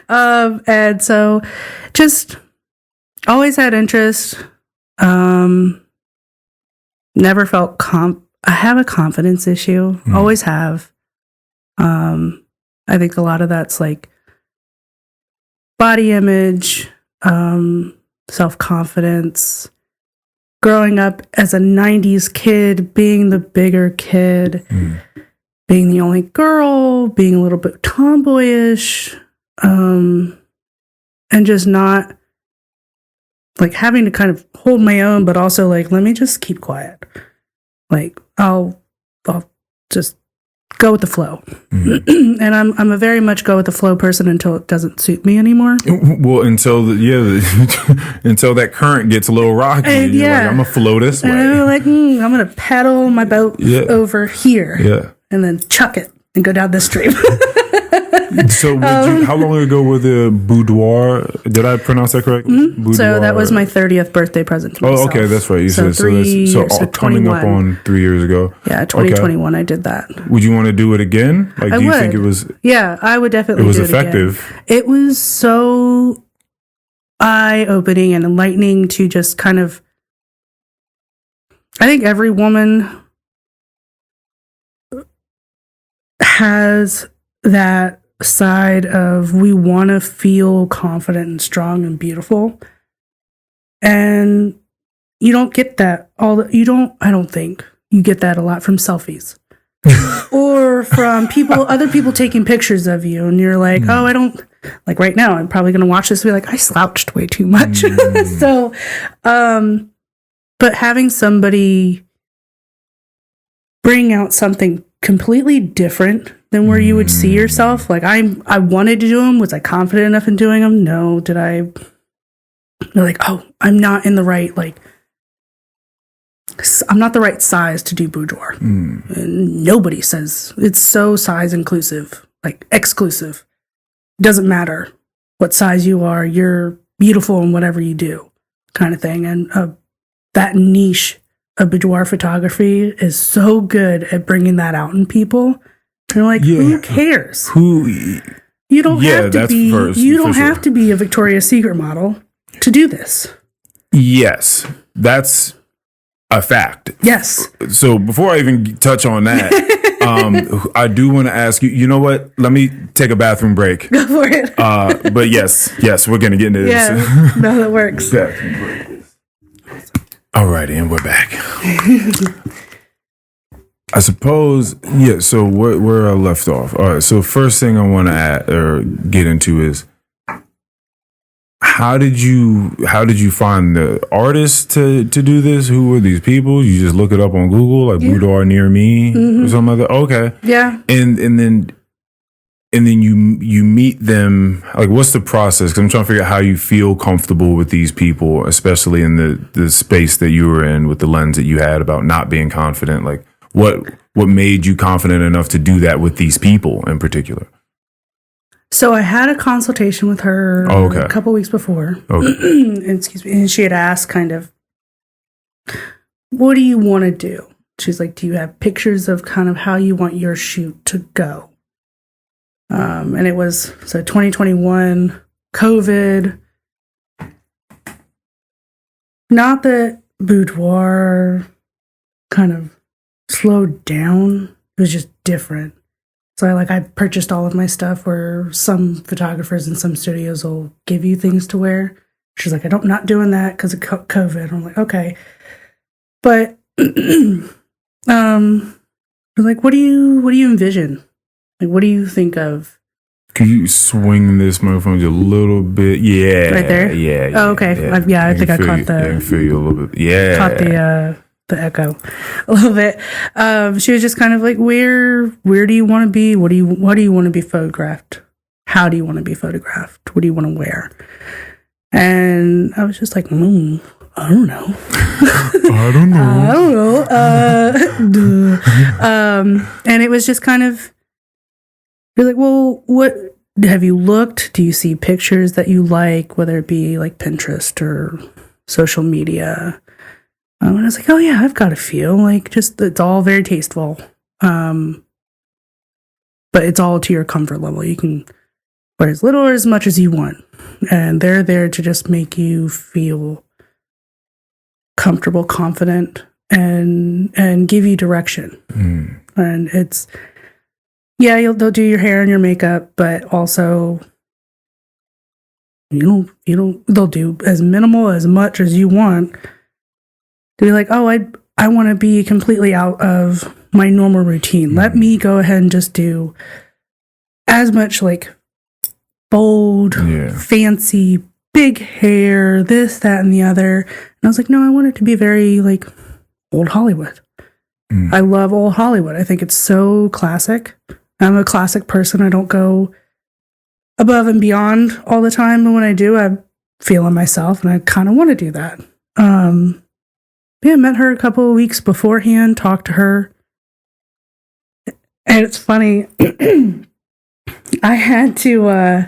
And so just always had interest. Never felt I have a confidence issue. Always have. I think a lot of that's like body image, self-confidence. Growing up as a 90s kid, being the bigger kid, being the only girl, being a little bit tomboyish, and just not like having to kind of hold my own, but also like, let me just keep quiet. Like I'll just go with the flow. And I'm a very much go with the flow person until it doesn't suit me anymore. Well, until until that current gets a little rocky, and you're like, I'm gonna flow this way. And I'm like, I'm gonna paddle my boat over here, and then chuck it and go down this stream. So, how long ago were the boudoir? Did I pronounce that correctly? So that was my 30th birthday present to myself. Oh, okay, that's right. You said so. Coming up on 3 years ago. Yeah, 2021. I did that. Would you want to do it again? Like, do you think it was? Yeah, I would definitely. It was effective. It was so eye-opening and enlightening to just kind of. I think every woman has that side of we want to feel confident and strong and beautiful, and you don't get that I don't think you get that a lot from selfies or from other people taking pictures of you, and you're like, I don't like right now I'm probably going to watch this and be like, I slouched way too much. So but having somebody bring out something completely different than where you would see yourself. Like I wanted to do them. Was I confident enough in doing them? No. Did I? They're like, I'm not in the right, I'm not the right size to do boudoir. And nobody says it's so size inclusive, like exclusive. Doesn't matter what size you are. You're beautiful in whatever you do, kind of thing. And that niche of boudoir photography is so good at bringing that out in people. You're like, who cares? You don't have to be. You don't have to be a Victoria's Secret model to do this. Yes, that's a fact. Yes. So before I even touch on that, I do want to ask you. You know what? Let me take a bathroom break. Go for it. But yes, we're gonna get into this. Yeah, no, that works. Bathroom break. All right, and we're back. I suppose, so where I left off. All right, so first thing I want to add or get into is how did you find the artists to do this? Who were these people? You just look it up on Google, like boudoir near me or something like that? Okay. Yeah. And then you meet them. Like, what's the process? Because I'm trying to figure out how you feel comfortable with these people, especially in the space that you were in with the lens that you had about not being confident. Like, what made you confident enough to do that with these people in particular? So I had a consultation with her a couple weeks before. Okay. Excuse me. And she had asked kind of, what do you want to do? She's like, do you have pictures of kind of how you want your shoot to go? And it was, 2021, COVID. Not that boudoir kind of slowed down. It was just different. So I purchased all of my stuff where some photographers and some studios will give you things to wear. She's like, I'm not doing that because of COVID. I'm like, okay. But, like, what do you envision? Like, what do you think of? Can you swing this microphone just a little bit? Yeah. Right there? Yeah. Oh, okay. Yeah, I think I caught I can feel you a little bit. Yeah. Caught the echo a little bit. She was just kind of like, where do you want to be? What do you want to be photographed? How do you want to be photographed? What do you want to wear? And I was just like, I don't know. And it was just kind of, you're like, well, what have you looked? Do you see pictures that you like, whether it be like Pinterest or social media? And I was like, oh yeah, I've got a few. Like, just, it's all very tasteful. But it's all to your comfort level. You can wear as little or as much as you want. And they're there to just make you feel comfortable, confident, and give you direction. And it's, they'll do your hair and your makeup, but also they'll do as minimal, as much as you want to be like, oh, I want to be completely out of my normal routine. Let me go ahead and just do as much like bold, fancy, big hair, this, that, and the other. And I was like, no, I want it to be very like old Hollywood. I love old Hollywood. I think it's so classic. I'm a classic person. I don't go above and beyond all the time. But when I do, I feel in myself, and I kind of want to do that. I met her a couple of weeks beforehand, talked to her. And it's funny. I had to, I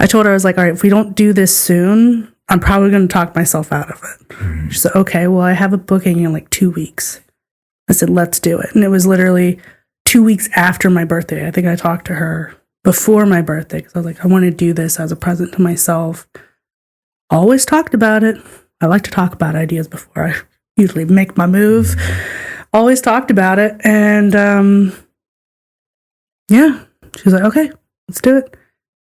told her, I was like, all right, if we don't do this soon, I'm probably going to talk myself out of it. She said, okay, well, I have a booking in like 2 weeks. I said, let's do it. And it was literally 2 weeks after my birthday. I think I talked to her before my birthday because I was like, I want to do this as a present to myself. Always talked about it. I like to talk about ideas before I usually make my move. Always talked about it. And yeah, she was like, okay, let's do it.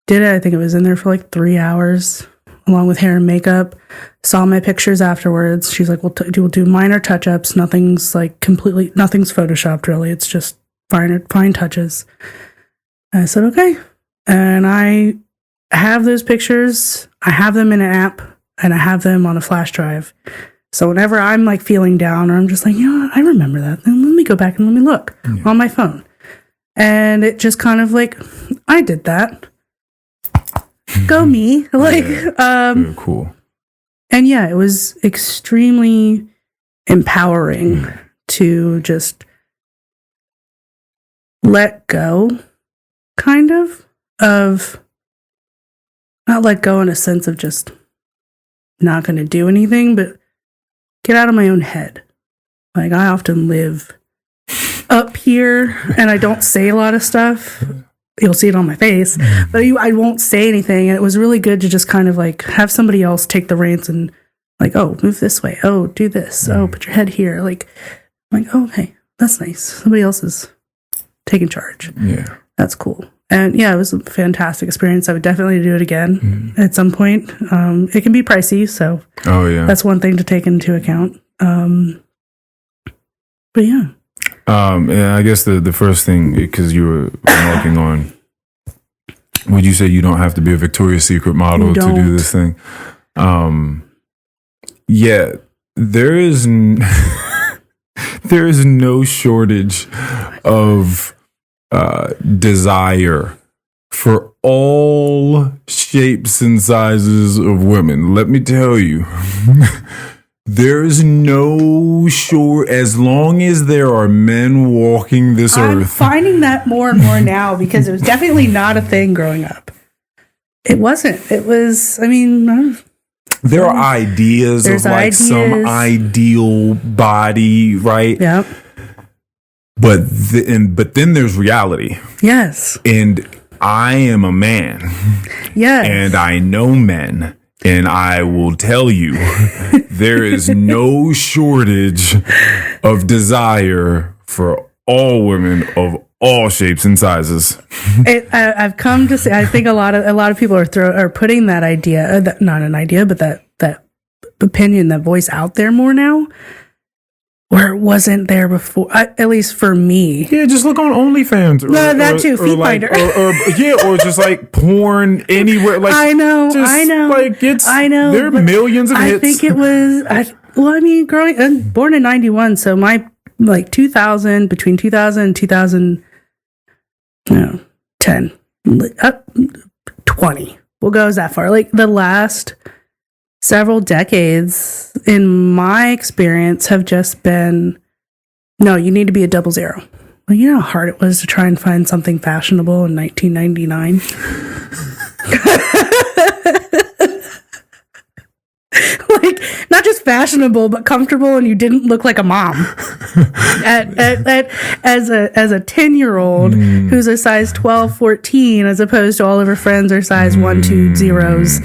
Did it. I think it was in there for like 3 hours along with hair and makeup. Saw my pictures afterwards. She's like, we'll do minor touch-ups. Nothing's photoshopped really. It's just fine touches. And I said, okay. And I have those pictures. I have them in an app and I have them on a flash drive. So whenever I'm like feeling down or I'm just like, you know what, I remember that. Then let me go back and let me look on my phone. And it just kind of like, I did that. Go me. Like, very cool. And yeah, it was extremely empowering to just let go, kind of not let go in a sense of just not going to do anything, but get out of my own head. Like, I often live up here and I don't say a lot of stuff. You'll see it on my face, but I won't say anything. And it was really good to just kind of like have somebody else take the reins and like, oh, move this way. Oh, do this. Oh, put your head here. Like, I'm like, oh, hey, that's nice. Somebody else is taking charge. Yeah. That's cool. And yeah, it was a fantastic experience. I would definitely do it again at some point. It can be pricey, so that's one thing to take into account. But yeah. And I guess the first thing, because you were remarking on, would you say you don't have to be a Victoria's Secret model to do this thing? Yeah, there is no shortage of desire for all shapes and sizes of women. Let me tell you. There's no as long as there are men walking this earth. I'm finding that more and more now because it was definitely not a thing growing up. It wasn't. It was, I mean... There are ideas of like some ideal body, right? Yep. But then there's reality. Yes. And I am a man. Yes. And I know men. And I will tell you, there is no shortage of desire for all women of all shapes and sizes. I've come to say, I think a lot of people are putting that idea, not an idea, but that opinion, that voice out there more now, where it wasn't there before. At least for me. Yeah, just look on OnlyFans. Feet finder. Or just like porn anywhere. Like I know. Like there are millions of hits. I think it was. Born in 91, so my like 2000 between 2000 and 2010, 20. We'll go that far. Like the last several decades, in my experience, have just been, no, you need to be a 00. Well, you know how hard it was to try and find something fashionable in 1999? Like, not just fashionable, but comfortable, and you didn't look like a mom. As a 10-year-old who's a size 12, 14, as opposed to all of her friends are size 1, 2, zeros.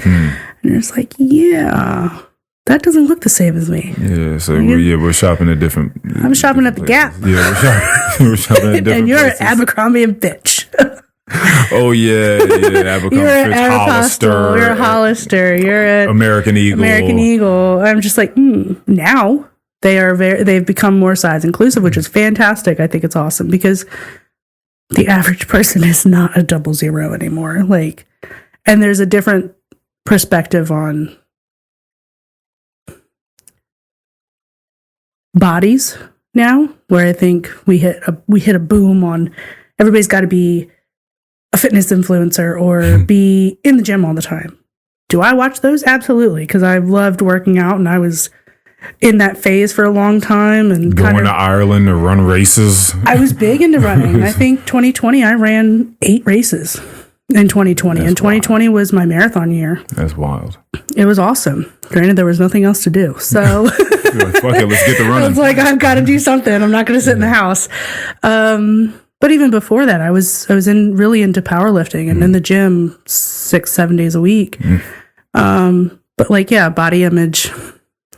And it's like, yeah, that doesn't look the same as me. Yeah, so we're shopping at different. I'm shopping at the Gap. Yeah, we're shopping at different. And you're places. at Abercrombie and Fitch. Oh yeah, Abercrombie, you're Fitch, at Hollister. You're at Hollister. You're at American Eagle. I'm just like, now they've become more size inclusive, which is fantastic. I think it's awesome because the average person is not a 00 anymore. Like, and there's a different perspective on bodies now, where I think we hit a boom on everybody's got to be a fitness influencer or be in the gym all the time. Do I watch those? Absolutely, because I've loved working out, and I was in that phase for a long time. And going to Ireland to run races. I was big into running. I think 2020, I ran 8 races in 2020, and 2020 was my marathon year. That's wild. It was awesome. Granted, there was nothing else to do, so You're like, fuck it, let's get the running. I was like, I've got to do something. I'm not going to sit in the house. But even before that, I was really into powerlifting and in the gym 6-7 days a week. But like, yeah, body image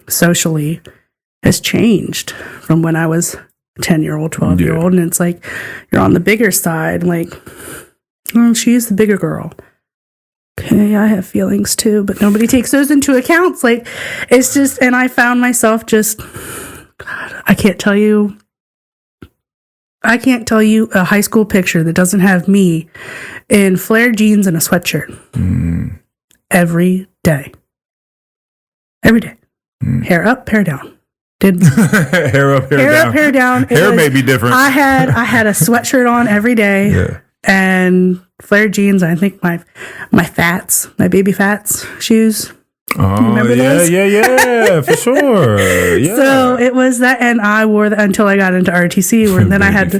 socially has changed from when I was 10-year-old, 12-year-old. And it's like, you're on the bigger side. Like, she's the bigger girl. Okay, I have feelings too, but nobody takes those into account. It's like, it's just, and I found myself just, God, I can't tell you a high school picture that doesn't have me in flared jeans and a sweatshirt every day. Every day. Hair up, hair down. Hair up, hair down. Up, hair down. Hair may be different. I had a sweatshirt on every day and flared jeans. I think my baby fats shoes. Oh, remember those? Yeah, for sure. Yeah. So it was that, and I wore that until I got into RTC, where then I had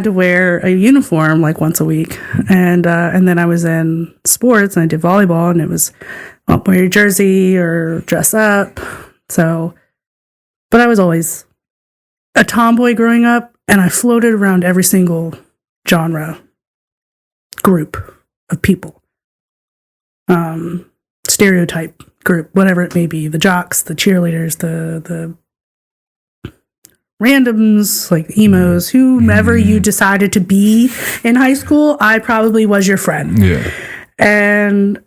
to wear a uniform like once a week, and then I was in sports and I did volleyball, and it was wear your jersey or dress up. So, but I was always a tomboy growing up, and I floated around every single genre group of people. Stereotype group, whatever it may be, the jocks, the cheerleaders, the randoms, like emos, whomever you decided to be in high school, I probably was your friend. Yeah. And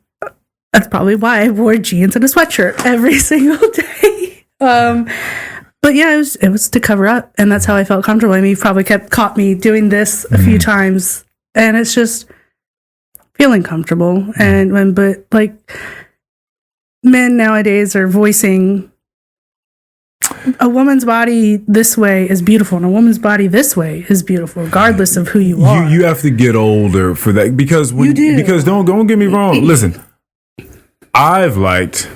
that's probably why I wore jeans and a sweatshirt every single day. But yeah, it was to cover up, and that's how I felt comfortable. I mean, you probably caught me doing this a few times, and it's just feeling comfortable. But like, men nowadays are voicing a woman's body this way is beautiful and a woman's body this way is beautiful, regardless of who you are. You have to get older for that, because don't get me wrong. Listen, I've liked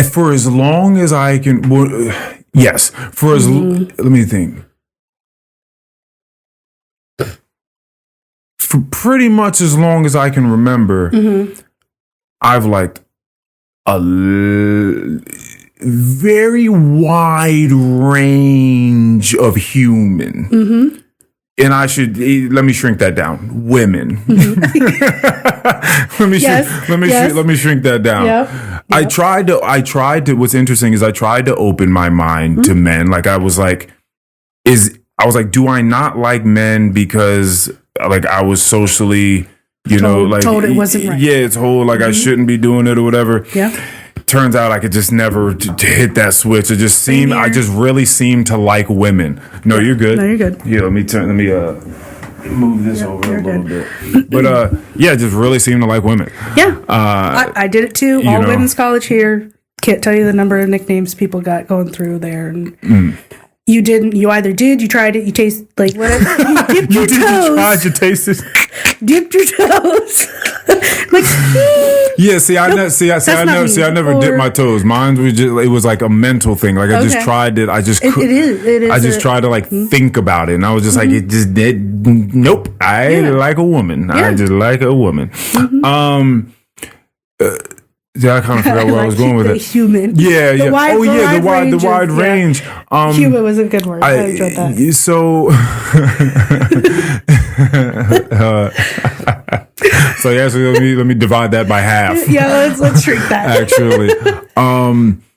for as long as I can. Yes, for as let me think. For pretty much as long as I can remember, I've liked a very wide range of human. And let me shrink that down. Women. Let me shrink that down. Yep. I tried to, what's interesting is I tried to open my mind to men. Like I was like, do I not like men because like I was socially, told it wasn't right. Yeah, told like I shouldn't be doing it or whatever. Yeah. Turns out I could just never hit that switch. I just really seemed to like women. No, you're good. No, you're good. Yeah, let me move this over a little bit. But just really seemed to like women. Yeah. I did it too. All women's college here. Can't tell you the number of nicknames people got going through there. And you didn't. You either did. You tried it. You taste like whatever. You dipped your toes. You tried. You tasted. Dipped your toes. Like. Yeah. I never dipped my toes. Mine was just. It was like a mental thing. Like I just tried it. I just. It is. I just tried to like think about it, and I was just like, it just did. Nope. I like a woman. Yeah. I just like a woman. Yeah, I kind of forgot where I was going with it. Human. Yeah. The wide range. Human was a good word. I enjoyed that. So let me divide that by half. Yeah, let's shrink that. Actually,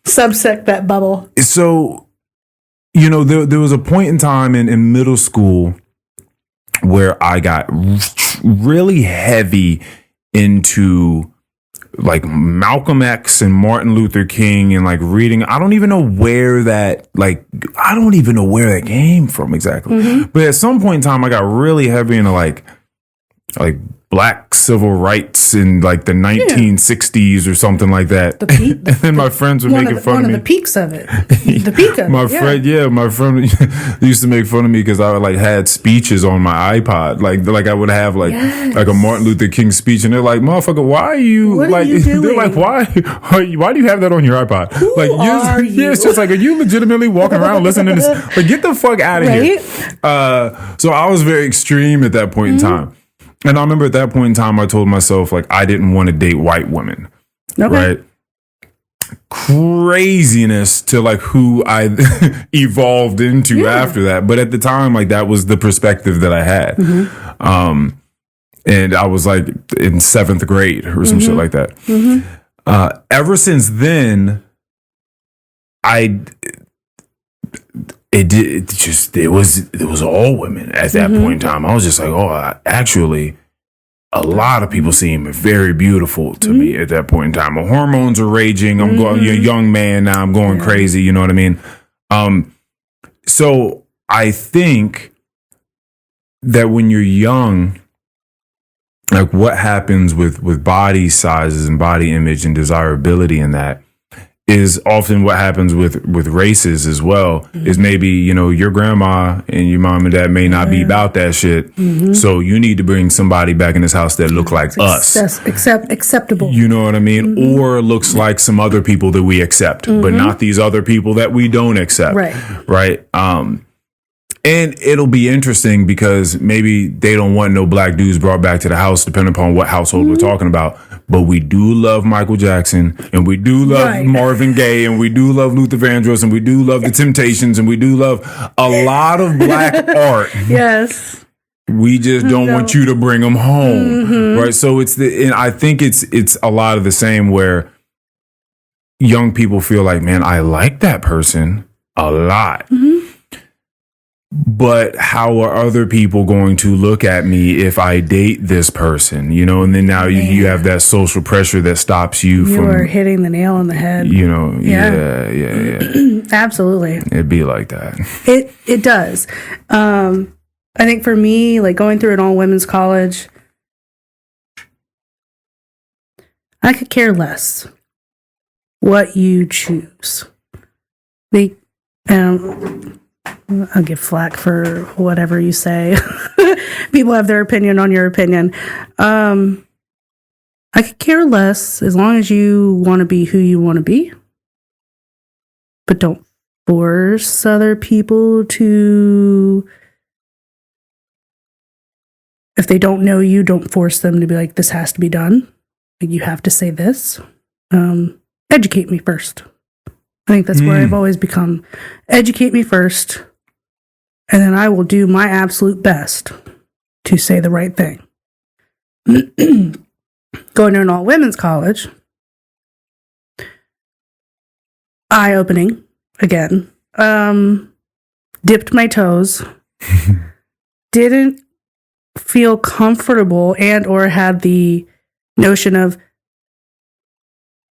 subsect that bubble. So, there was a point in time in middle school where I got really heavy into like Malcolm X and Martin Luther King and like reading. I don't even know where that came from exactly. But at some point in time, I got really heavy into like black civil rights in like the 1960s or something like that. The peak, and then my friends were making fun of me. One of the peaks of it. The peak of it. My friend used to make fun of me because I like had speeches on my iPod. Like I would have like a Martin Luther King speech, and they're like, "Motherfucker, why are you what like?" Are you doing? They're like, "Why do you have that on your iPod?" Who like, are you? Yeah, it's just like, are you legitimately walking around listening to this? Like, get the fuck out of here. So I was very extreme at that point in time. And I remember at that point in time, I told myself, like, I didn't want to date white women. Okay. Right? Craziness to, like, who I evolved into after that. But at the time, like, that was the perspective that I had. And I was, like, in 7th grade or some shit like that. Ever since then, it was all women at that point in time. I was just like, actually, a lot of people seem very beautiful to me at that point in time. My hormones are raging. I'm going, you're a young man now. I'm going crazy. You know what I mean? So I think that when you're young, like what happens with body sizes and body image and desirability and that is often what happens with races as well. Is maybe, you know, your grandma and your mom and dad may not be about that shit. So you need to bring somebody back in this house that look like us. Acceptable. You know what I mean? Or looks like some other people that we accept, but not these other people that we don't accept. Right. And it'll be interesting because maybe they don't want no black dudes brought back to the house, depending upon what household we're talking about. But we do love Michael Jackson, and we do love Marvin Gaye, and we do love Luther Vandross, and we do love the Temptations, and we do love a lot of black art. Yes. We just don't want you to bring them home, right? So and I think it's a lot of the same where young people feel like, man, I like that person a lot. But how are other people going to look at me if I date this person? You know, and then now you have that social pressure that stops you from... You are hitting the nail on the head. You know, yeah. Absolutely. It'd be like that. It does. I think for me, like going through an all-women's college, I could care less what you choose. I'll give flack for whatever you say. People have their opinion on your opinion. I could care less as long as you want to be who you want to be. But don't force other people to... If they don't know you, don't force them to be like, this has to be done. Like, you have to say this. Educate me first. I think that's where I've always become. Educate me first, and then I will do my absolute best to say the right thing. Going to an all-women's college, eye-opening, again. Dipped my toes. Didn't feel comfortable and or had the notion of,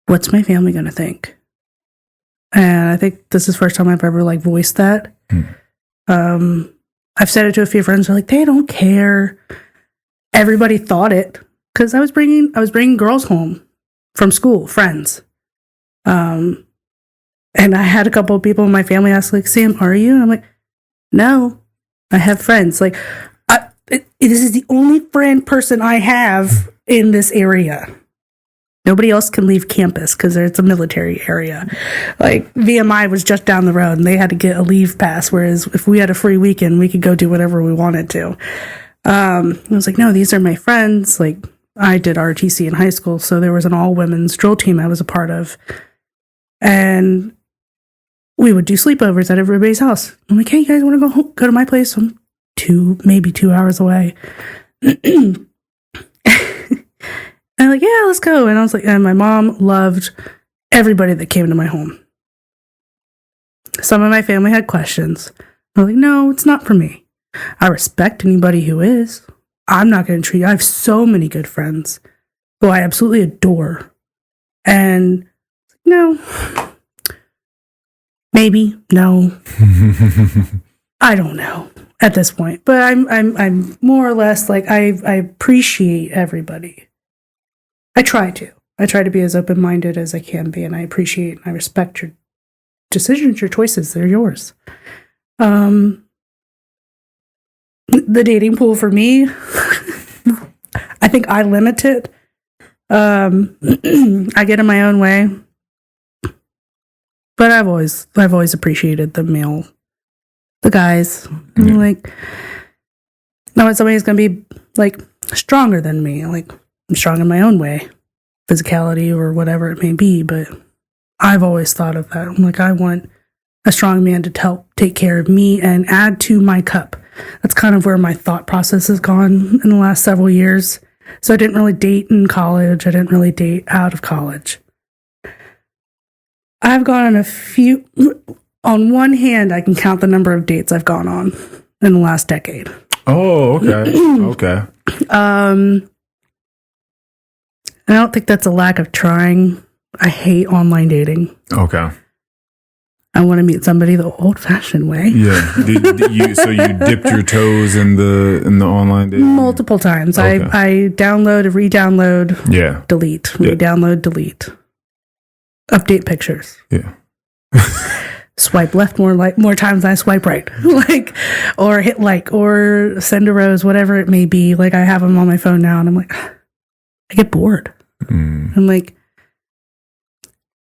what's my family going to think? And I think this is the first time I've ever like voiced that. I've said it to a few friends. They're like, they don't care. Everybody thought it because I was bringing girls home from school, friends. And I had a couple of people in my family ask, like, Sam, are you? And I'm like, no, I have friends. Like, this is the only friend person I have in this area. Nobody else can leave campus because it's a military area. Like, VMI was just down the road and they had to get a leave pass. Whereas if we had a free weekend, we could go do whatever we wanted to. I was like, no, these are my friends. Like, I did RTC in high school. So there was an all women's drill team I was a part of. And we would do sleepovers at everybody's house. I'm like, hey, you guys want to go home? Go to my place? I'm maybe 2 hours away. And I'm like, yeah, let's go. And I was like, and my mom loved everybody that came to my home. Some of my family had questions. I'm like, no, it's not for me. I respect anybody who is. I'm not going to treat you. I have so many good friends who I absolutely adore. And no, maybe, no. I don't know. at this point. But I'm more or less like I appreciate everybody. I try to be as open-minded as I can be, and I appreciate and I respect your decisions, your choices. They're yours. The dating pool for me, I think I limit it. I get in my own way, but I've always appreciated the guys. Yeah. Like, not when somebody's gonna be like stronger than me. Like, I'm strong in my own way, physicality or whatever it may be. But I've always thought of that. I'm like, I want a strong man to help take care of me and add to my cup. That's kind of where my thought process has gone in the last several years. So I didn't really date in college. I didn't really date out of college. I've gone on a few, on one hand, I can count the number of dates I've gone on in the last decade. Oh, okay. Okay. I don't think that's a lack of trying. I hate online dating. Okay. I want to meet somebody the old-fashioned way. Yeah. So you dipped your toes in the online dating? Multiple times. Okay. I download, re-download, yeah, delete, re-download, delete. Update pictures. Yeah. Swipe left more times than I swipe right. Like, or hit like, or send a rose, whatever it may be. Like, I have them on my phone now, and I'm like, I get bored. I'm like,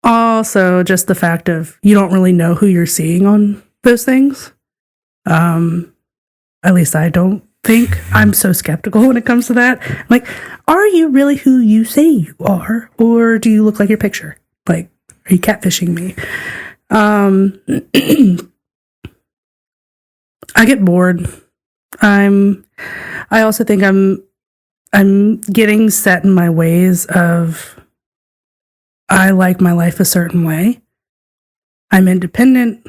also just the fact of you don't really know who you're seeing on those things. At least I don't think. I'm so skeptical when it comes to that. I'm like, are you really who you say you are, or do you look like your picture? Like, are you catfishing me? I get bored. I also think I'm getting set in my ways of I like my life a certain way. I'm independent.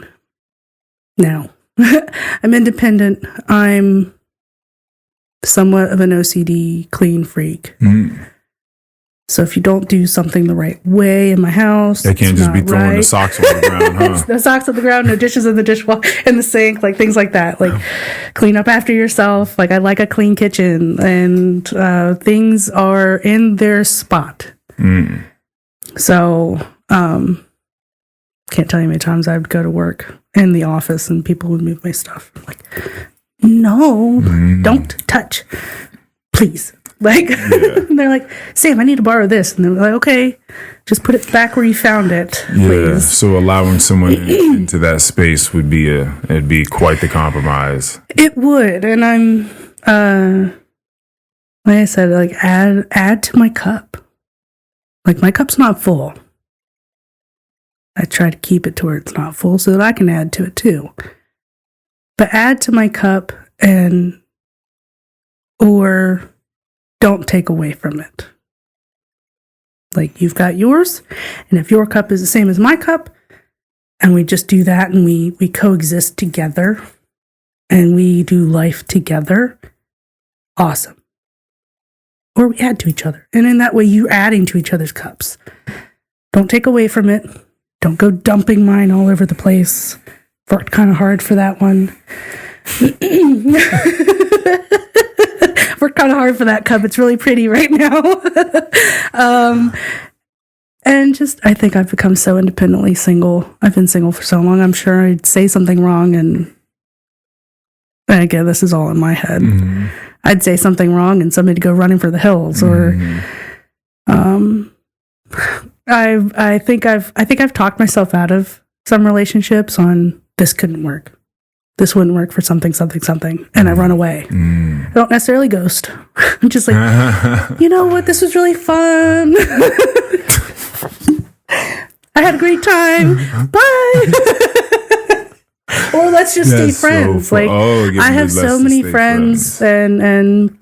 No. I'm independent. I'm somewhat of an OCD clean freak. So if you don't do something the right way in my house, they can't just be throwing the socks on the ground, huh? No socks on the ground, no dishes in the in the sink, like things like that. Like, clean up after yourself. Like, I like a clean kitchen, and things are in their spot. So, can't tell you how many times I would go to work in the office and people would move my stuff. I'm like, no, don't touch, please. Like, and they're like, Sam, I need to borrow this. And they're like, okay, just put it back where you found it, please. So allowing someone into that space it'd be quite the compromise. It would. And I'm, like I said, like, add to my cup. Like, my cup's not full. I try to keep it to where it's not full so that I can add to it too. But add to my cup or don't take away from it. Like, you've got yours, and if your cup is the same as my cup, and we just do that, and we coexist together, and we do life together, awesome. Or we add to each other. And in that way, you're adding to each other's cups. Don't take away from it. Don't go dumping mine all over the place. Worked kind of hard for that one. Worked kind of hard for that cup. It's really pretty right now. And just, I think I've become so independently single. I've been single for so long. I'm sure I'd say something wrong, and again, this is all in my head. I'd say something wrong and somebody'd go running for the hills, or I think I've talked myself out of some relationships on this couldn't work. This wouldn't work for something, and I run away. I don't necessarily ghost. I'm just like, you know what? This was really fun. I had a great time. Bye. Or let's just stay friends. So I have so many friends and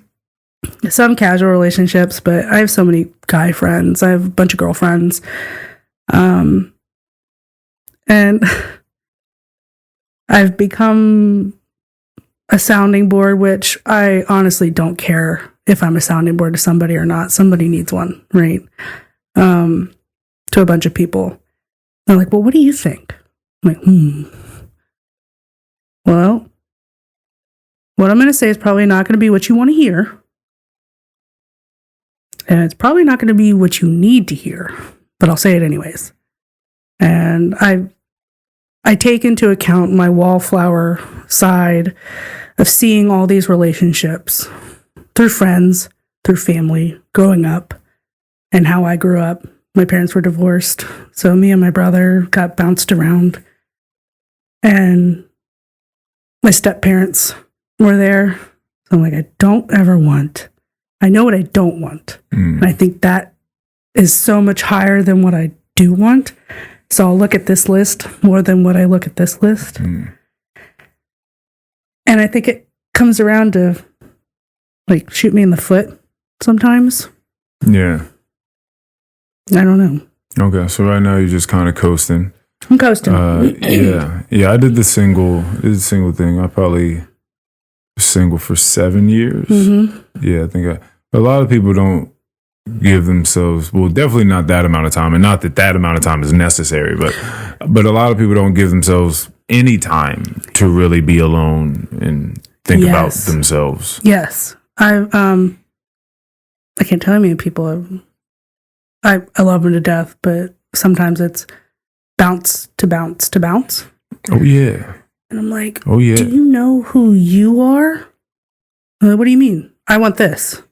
some casual relationships, but I have so many guy friends. I have a bunch of girlfriends. And I've become a sounding board, which I honestly don't care if I'm a sounding board to somebody or not. Somebody needs one, right? To a bunch of people. They're like, well, what do you think? I'm like, well, what I'm going to say is probably not going to be what you want to hear. And it's probably not going to be what you need to hear, but I'll say it anyways. And I take into account my wallflower side of seeing all these relationships through friends, through family, growing up, and how I grew up. My parents were divorced, so me and my brother got bounced around. And my step-parents were there. So I'm like, I know what I don't want. And I think that is so much higher than what I do want. So I'll look at this list more than what I look at this list. And I think it comes around to like shoot me in the foot sometimes. Yeah. I don't know. Okay, so right now you're just kind of coasting. I'm coasting. Yeah. I did the single thing. I probably was single for 7 years. Yeah, I think a lot of people don't give themselves, well, definitely not that amount of time, and not that amount of time is necessary, but a lot of people don't give themselves any time to really be alone and think about themselves. Yes. I can't tell how many people I love them to death, but sometimes it's bounce to bounce to bounce. Oh, yeah. And I'm like, oh, yeah. Do you know who you are? What do you mean? I want this.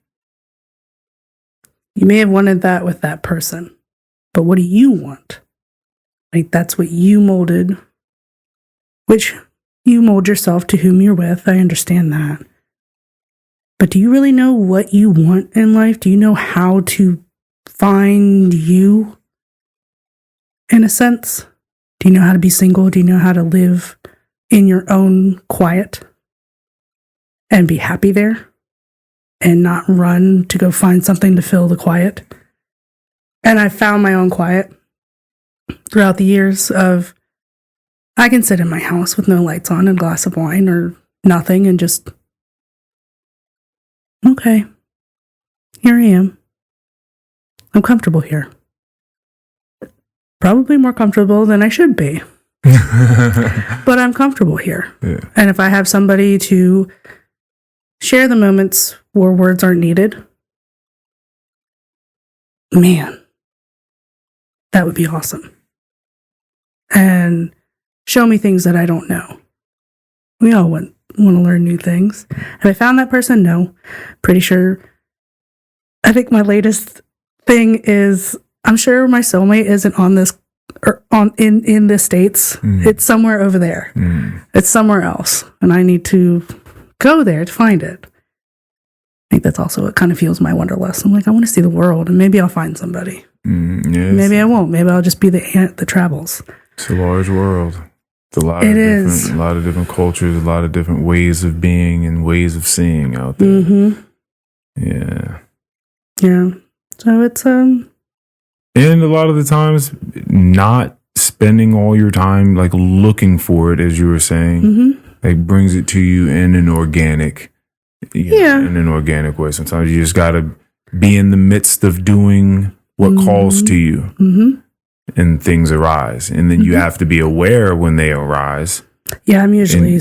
You may have wanted that with that person, but what do you want? Like, that's what you molded, which you mold yourself to whom you're with. I understand that. But do you really know what you want in life? Do you know how to find you, in a sense? Do you know how to be single? Do you know how to live in your own quiet and be happy there and not run to go find something to fill the quiet? And I found my own quiet throughout the years of, I can sit in my house with no lights on and a glass of wine or nothing and just, okay, here I am. I'm comfortable here. Probably more comfortable than I should be. But I'm comfortable here. Yeah. And if I have somebody to share the moments where words aren't needed, man, that would be awesome. And show me things that I don't know. We all want to learn new things. Have I found that person? No. Pretty sure. I think my latest thing is, I'm sure my soulmate isn't on this or in the States. It's somewhere over there. It's somewhere else, and I need to go there to find it. I think that's also what kind of fuels my wanderlust. I'm like, I want to see the world, and maybe I'll find somebody. Yes. Maybe I won't. Maybe I'll just be the ant that travels. It's a large world. It's a lot of different cultures, a lot of different ways of being and ways of seeing out there. Yeah. So it's and a lot of the times, not spending all your time like looking for it, as you were saying, like brings it to you in an organic, in an organic way. Sometimes you just gotta be in the midst of doing what calls to you, and things arise, and then you have to be aware when they arise. Yeah, I'm usually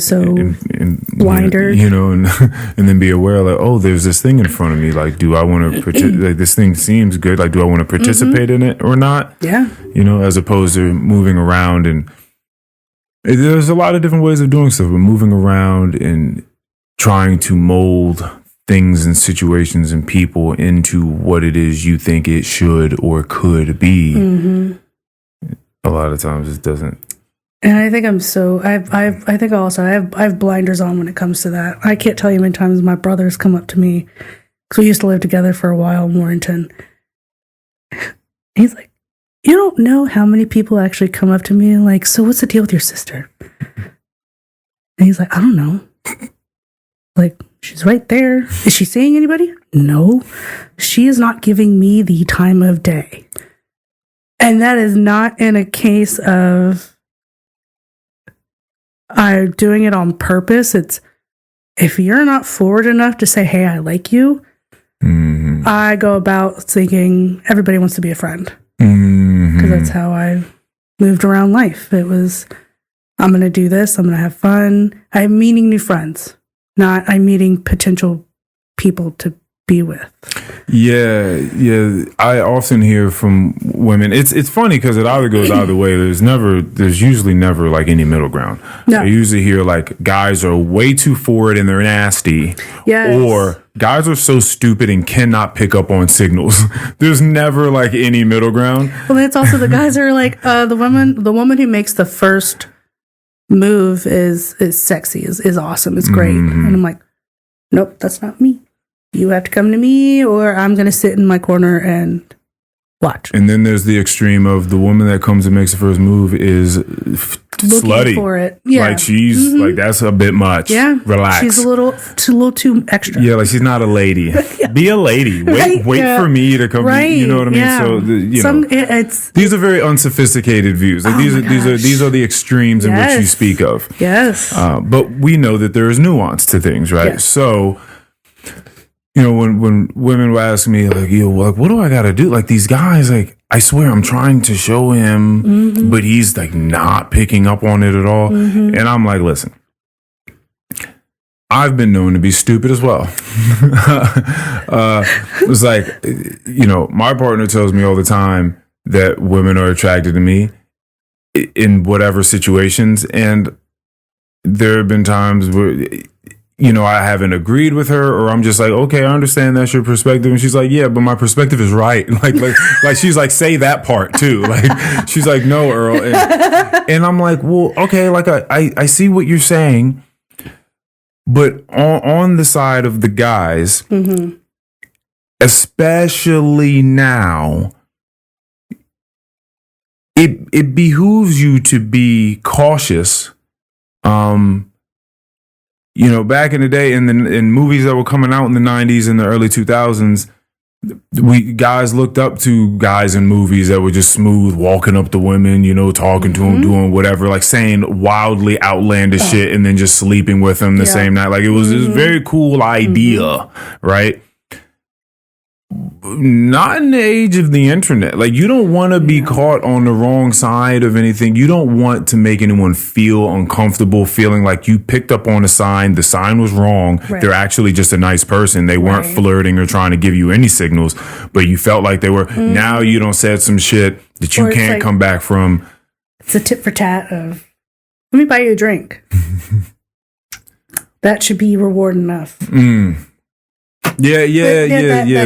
blinder, and then be aware, like, oh, there's this thing in front of me. Like, do I want to like this thing seems good? Like, do I want to participate in it or not? Yeah, as opposed to moving around, and there's a lot of different ways of doing stuff. But moving around and trying to mold things and situations and people into what it is you think it should or could be. A lot of times it doesn't. And I think I think also I have blinders on when it comes to that. I can't tell you how many times my brothers come up to me, because we used to live together for a while in Warrington. He's like, you don't know how many people actually come up to me and like, so what's the deal with your sister? And he's like, I don't know. Like, she's right there. Is she seeing anybody? No. She is not giving me the time of day. And that is not in a case of I'm doing it on purpose. It's, if you're not forward enough to say, hey, I like you, I go about thinking everybody wants to be a friend. Because that's how I moved around life. It was, I'm going to do this. I'm going to have fun. I'm meeting new friends. not I'm meeting potential people to be with. Yeah. I often hear from women. It's funny because it either goes either way. There's usually never like any middle ground. No. I usually hear like guys are way too forward and they're nasty. Yes. Or guys are so stupid and cannot pick up on signals. There's never like any middle ground. Well, it's also the guys are like the woman who makes the first move is sexy, is awesome, is great. And I'm like, nope, that's not me. You have to come to me, or I'm going to sit in my corner and watch. And then there's the extreme of the woman that comes and makes the first move is slutty for it. Yeah. Like she's like, that's a bit much. Yeah. Relax. She's a little too extra. Yeah, like she's not a lady. Be a lady. Wait for me to come. Right. You know what I mean? Yeah. So these are very unsophisticated views. Like these are the extremes in which you speak of. Yes. But we know that there is nuance to things, right? Yes. So, you know, when women will ask me like, what do I got to do? Like these guys, like, I swear I'm trying to show him, but he's like not picking up on it at all. And I'm like, listen, I've been known to be stupid as well. It's like, you know, my partner tells me all the time that women are attracted to me in whatever situations. And there have been times where, you know, I haven't agreed with her, or I'm just like, okay, I understand that's your perspective. And she's like, yeah, but my perspective is right. Like she's like, say that part too. Like, she's like, no, Earl. And I'm like, well, okay, like I see what you're saying, but on the side of the guys, especially now, it behooves you to be cautious. You know, back in the day, in movies that were coming out in the 90s and the early 2000s, guys looked up to guys in movies that were just smooth, walking up to women, you know, talking to them, doing whatever, like saying wildly outlandish shit and then just sleeping with them the same night. Like it was this very cool idea, right? Not in the age of the internet. Like you don't want to be caught on the wrong side of anything. You don't want to make anyone feel uncomfortable, feeling like you picked up on a sign. The sign was wrong. Right. They're actually just a nice person. They weren't flirting or trying to give you any signals, but you felt like they were. Now you don't said some shit that you can't come back from. It's a tit for tat of, let me buy you a drink. That should be reward enough. Yeah.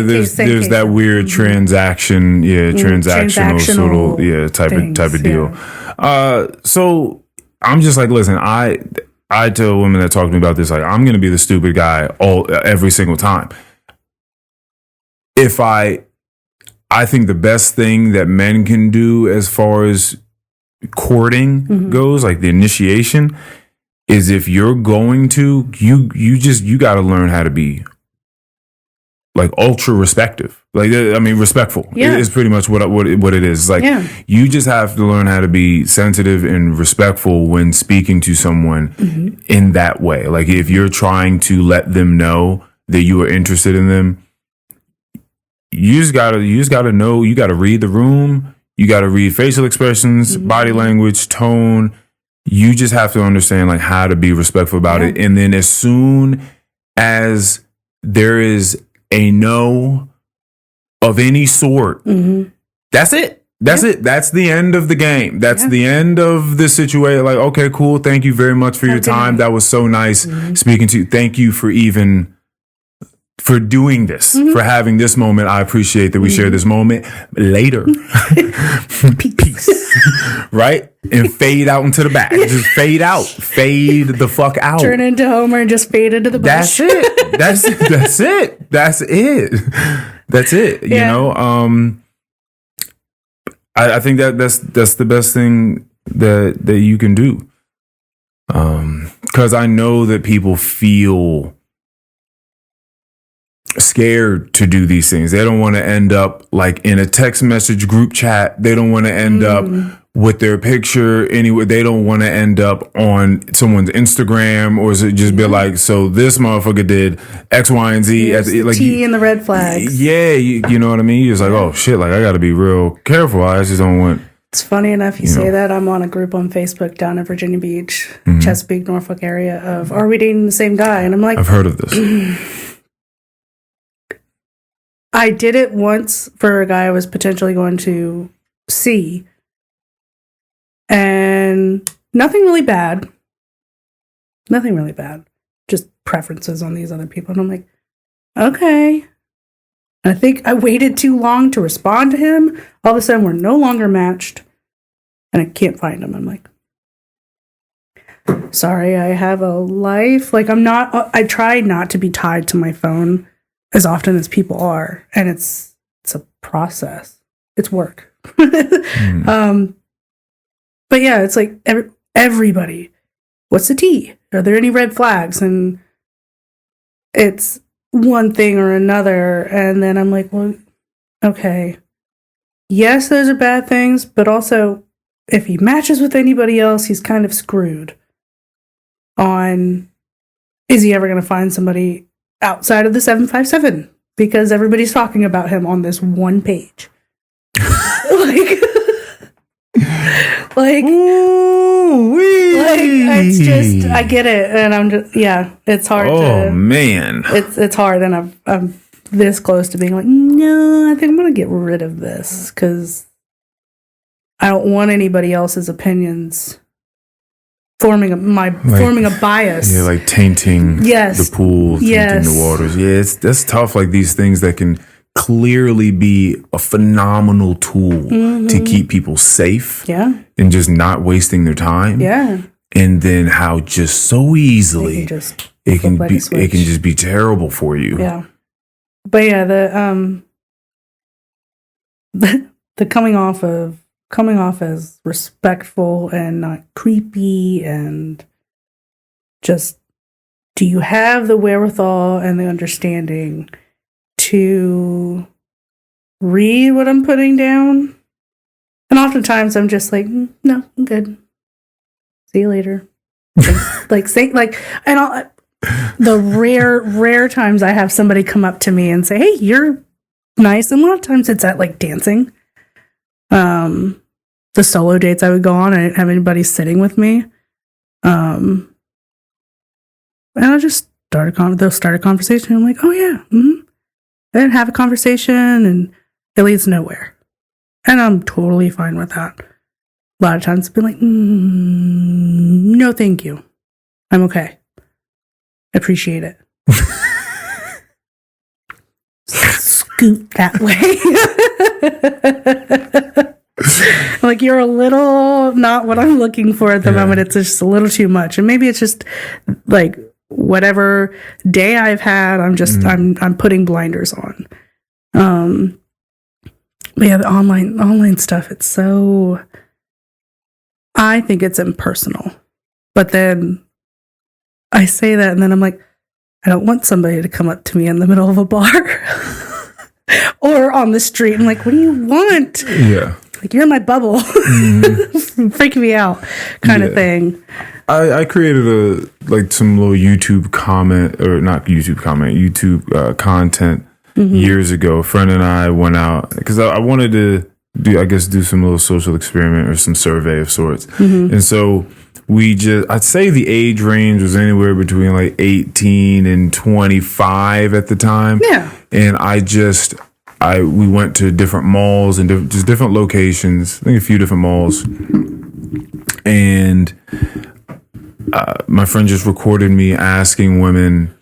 There's that weird transaction, transactional sort of type of deal. So I'm just like, listen, I tell women that talk to me about this, like, I'm gonna be the stupid guy every single time. If I think the best thing that men can do as far as courting goes, like the initiation, is if you're going to, you got to learn how to be like ultra respectful, respectful. Yeah. Is pretty much what it is. Like you just have to learn how to be sensitive and respectful when speaking to someone in that way. Like if you're trying to let them know that you are interested in them, you just gotta know. You gotta read the room. You gotta read facial expressions, body language, tone. You just have to understand like how to be respectful about it. And then as soon as there is a no of any sort, that's it. That's it. That's the end of the game. That's the end of the situation. Like, okay, cool. Thank you very much for your time. That was so nice speaking to you. Thank you for doing this, for having this moment. I appreciate that we share this moment. Later. Peace. Right? And fade out into the back. Just fade out. Fade the fuck out. Turn into Homer and just fade into the bush. That's it. That's it. That's it. You know? I think that's the best thing that you can do. 'Cause I know that people feel scared to do these things. They don't want to end up like in a text message group chat. They don't want to end up with their picture anywhere. They don't want to end up on someone's Instagram, or is it just be like, so this motherfucker did X, Y, and Z. Like T and the red flags. Yeah, you know what I mean? You're just like, oh shit, like I got to be real careful. I just don't want It's funny enough you say that. I'm on a group on Facebook down in Virginia Beach, Chesapeake, Norfolk area of, are we dating the same guy? And I'm like, I've heard of this. I did it once for a guy I was potentially going to see. And nothing really bad. Nothing really bad. Just preferences on these other people. And I'm like, okay. I think I waited too long to respond to him. All of a sudden, we're no longer matched. And I can't find him. I'm like, sorry, I have a life. Like, I try not to be tied to my phone as often as people are. And it's a process. It's work. But yeah, it's like everybody. What's the tea? Are there any red flags? And it's one thing or another. And then I'm like, well, okay. Yes, those are bad things, but also if he matches with anybody else, he's kind of screwed on, is he ever going to find somebody outside of the 757? Because everybody's talking about him on this one page. It's just, I get it, and I'm just, it's hard. Man, it's hard, and I'm this close to being like, no, I think I'm gonna get rid of this because I don't want anybody else's opinions forming a bias. Yeah, like tainting the pool, tainting the waters. Yeah, that's tough. Like these things that can clearly be a phenomenal tool to keep people safe. Yeah. And just not wasting their time. Yeah. And then how just so easily it can just be terrible for you. Yeah. But yeah, the coming off as respectful and not creepy, and just, do you have the wherewithal and the understanding to read what I'm putting down? And oftentimes I'm just like, no, I'm good. See you later. The rare times I have somebody come up to me and say, hey, you're nice. And a lot of times it's at like dancing. The solo dates I would go on, I didn't have anybody sitting with me. And I'll just they'll start a conversation. I'm like, oh yeah. And have a conversation, and it leads nowhere. And I'm totally fine with that. A lot of times I've been like, no, thank you. I'm okay. Appreciate it. Scoot that way. Like, you're a little not what I'm looking for at the moment. It's just a little too much. And maybe it's just like whatever day I've had, I'm putting blinders on. But yeah, the online stuff, it's so, I think it's impersonal. But then I say that, and then I'm like, I don't want somebody to come up to me in the middle of a bar or on the street and like, what do you want? Yeah. Like, you're in my bubble. Freaking me out kind of thing. I created some little YouTube content years ago. A friend and I went out because I wanted to do some little social experiment or some survey of sorts. And so I'd say the age range was anywhere between like 18 and 25 at the time. Yeah. And we went to different malls and just different locations, I think a few different malls. And my friend just recorded me asking women.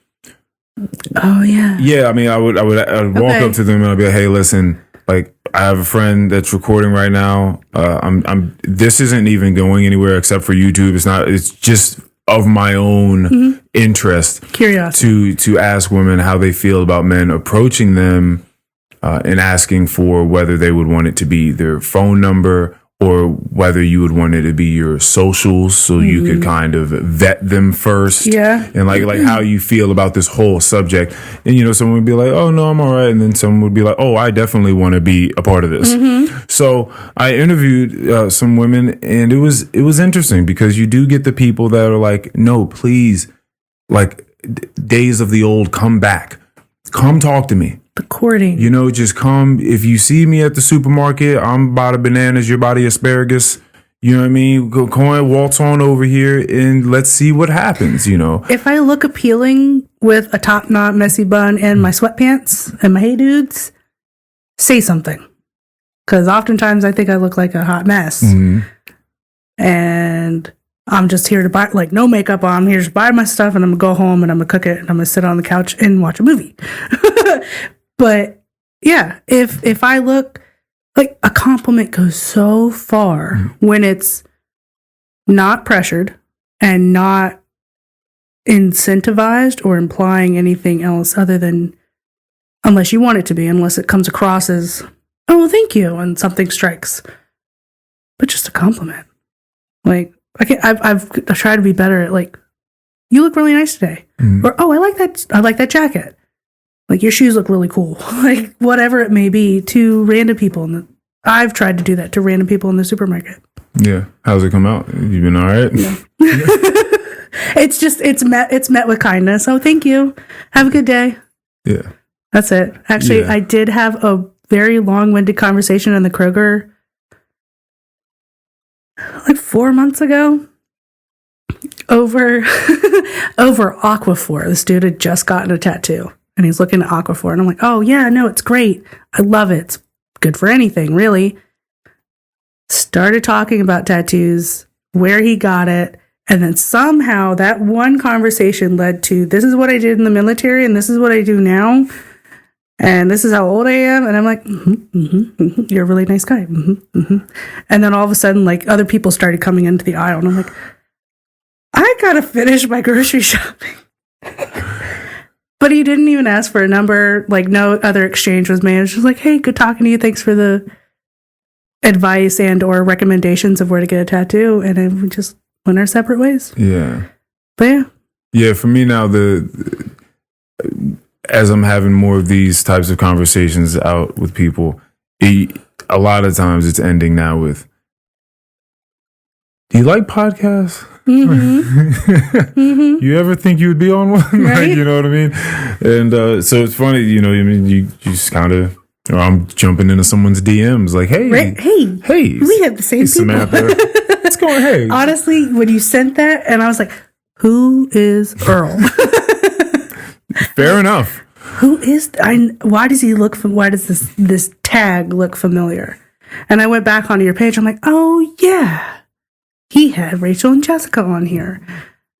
Oh yeah. Yeah, I mean, I would walk up to them and I'd be like, hey, listen, like, I have a friend that's recording right now. This isn't even going anywhere except for YouTube. It's just of my own interest. Curiosity. To ask women how they feel about men approaching them and asking for whether they would want it to be their phone number or whether you would want it to be your socials, so you could kind of vet them first. Yeah. And like how you feel about this whole subject. And, someone would be like, oh, no, I'm all right. And then someone would be like, oh, I definitely want to be a part of this. So I interviewed some women, and it was interesting because you do get the people that are like, no, please, like days of the old, come back. Come talk to me. The courting. You know, just come. If you see me at the supermarket, I'm about a bananas, you're about the asparagus. You know what I mean? Go on, waltz on over here and let's see what happens, you know. If I look appealing with a top knot messy bun and my sweatpants and my hey dudes, say something. Because oftentimes I think I look like a hot mess. Mm-hmm. And I'm just here to buy, like, no makeup on. I'm here to buy my stuff and I'm going to go home and I'm going to cook it and I'm going to sit on the couch and watch a movie. But yeah, if I look, like, a compliment goes so far when it's not pressured and not incentivized or implying anything else other than, unless you want it to be, unless it comes across as, oh, well, thank you, and something strikes. But just a compliment. Like, I've tried to be better at, like, you look really nice today. Or, oh, I like that jacket. Like, your shoes look really cool. Like, whatever it may be, to random people. I've tried to do that to random people in the supermarket. Yeah. How's it come out? You been all right? Yeah. It's met with kindness. Oh, thank you. Have a good day. Yeah. That's it. Actually, I did have a very long-winded conversation in the Kroger like 4 months ago over Aquaphor. This dude had just gotten a tattoo and he's looking at Aquaphor and I'm like, oh yeah, no, it's great. I love it. It's good for anything, really. Started talking about tattoos, where he got it, and then somehow that one conversation led to, this is what I did in the military and this is what I do now. And this is how old I am. And I'm like, you're a really nice guy. And then all of a sudden, like, other people started coming into the aisle. And I'm like, I got to finish my grocery shopping. But he didn't even ask for a number. Like, no other exchange was made. It was just like, hey, good talking to you. Thanks for the advice and or recommendations of where to get a tattoo. And then we just went our separate ways. Yeah. But yeah. Yeah, for me now, as I'm having more of these types of conversations out with people, a lot of times it's ending now with, do you like podcasts? You ever think you would be on one? Right? Like, you know what I mean? And so it's funny, you know, I mean, you just kind of, I'm jumping into someone's DMs like, hey, right? Hey, we have the same people. Samantha, what's going on? Hey. Honestly, when you sent that, and I was like, who is Earl? Fair enough. Who is? Why does he look? Why does this tag look familiar? And I went back onto your page. I'm like, oh yeah, he had Rachel and Jessica on here,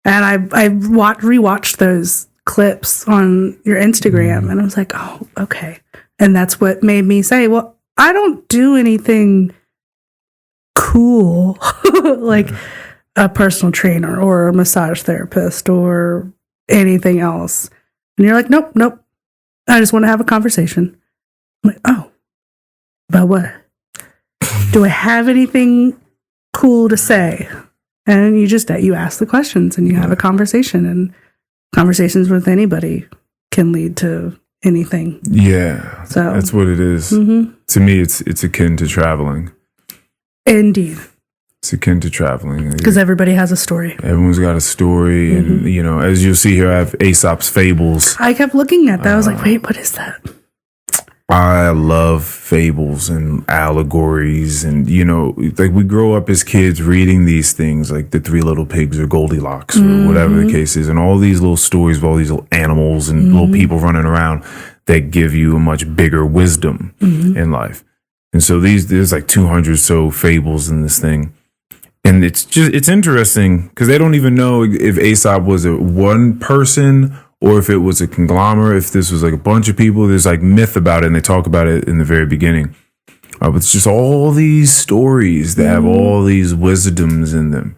and I rewatched those clips on your Instagram, and I was like, oh, okay. And that's what made me say, well, I don't do anything cool like a personal trainer or a massage therapist or anything else. And you're like, nope. I just want to have a conversation. I'm like, oh, about what? Do I have anything cool to say? And you ask the questions and you have a conversation, and conversations with anybody can lead to anything. Yeah. So that's what it is. To me, it's akin to traveling. Indeed. It's akin to traveling. Because everybody has a story. Everyone's got a story. And, you know, as you'll see here, I have Aesop's Fables. I kept looking at that. I was like, wait, what is that? I love fables and allegories. And, you know, like we grow up as kids reading these things like the Three Little Pigs or Goldilocks or whatever the case is. And all these little stories of all these little animals and little people running around that give you a much bigger wisdom in life. And so there's like 200 so fables in this thing. And it's interesting because they don't even know if Aesop was a one person or if it was a conglomerate, if this was like a bunch of people. There's like myth about it, and they talk about it in the very beginning. But it's just all these stories that have all these wisdoms in them.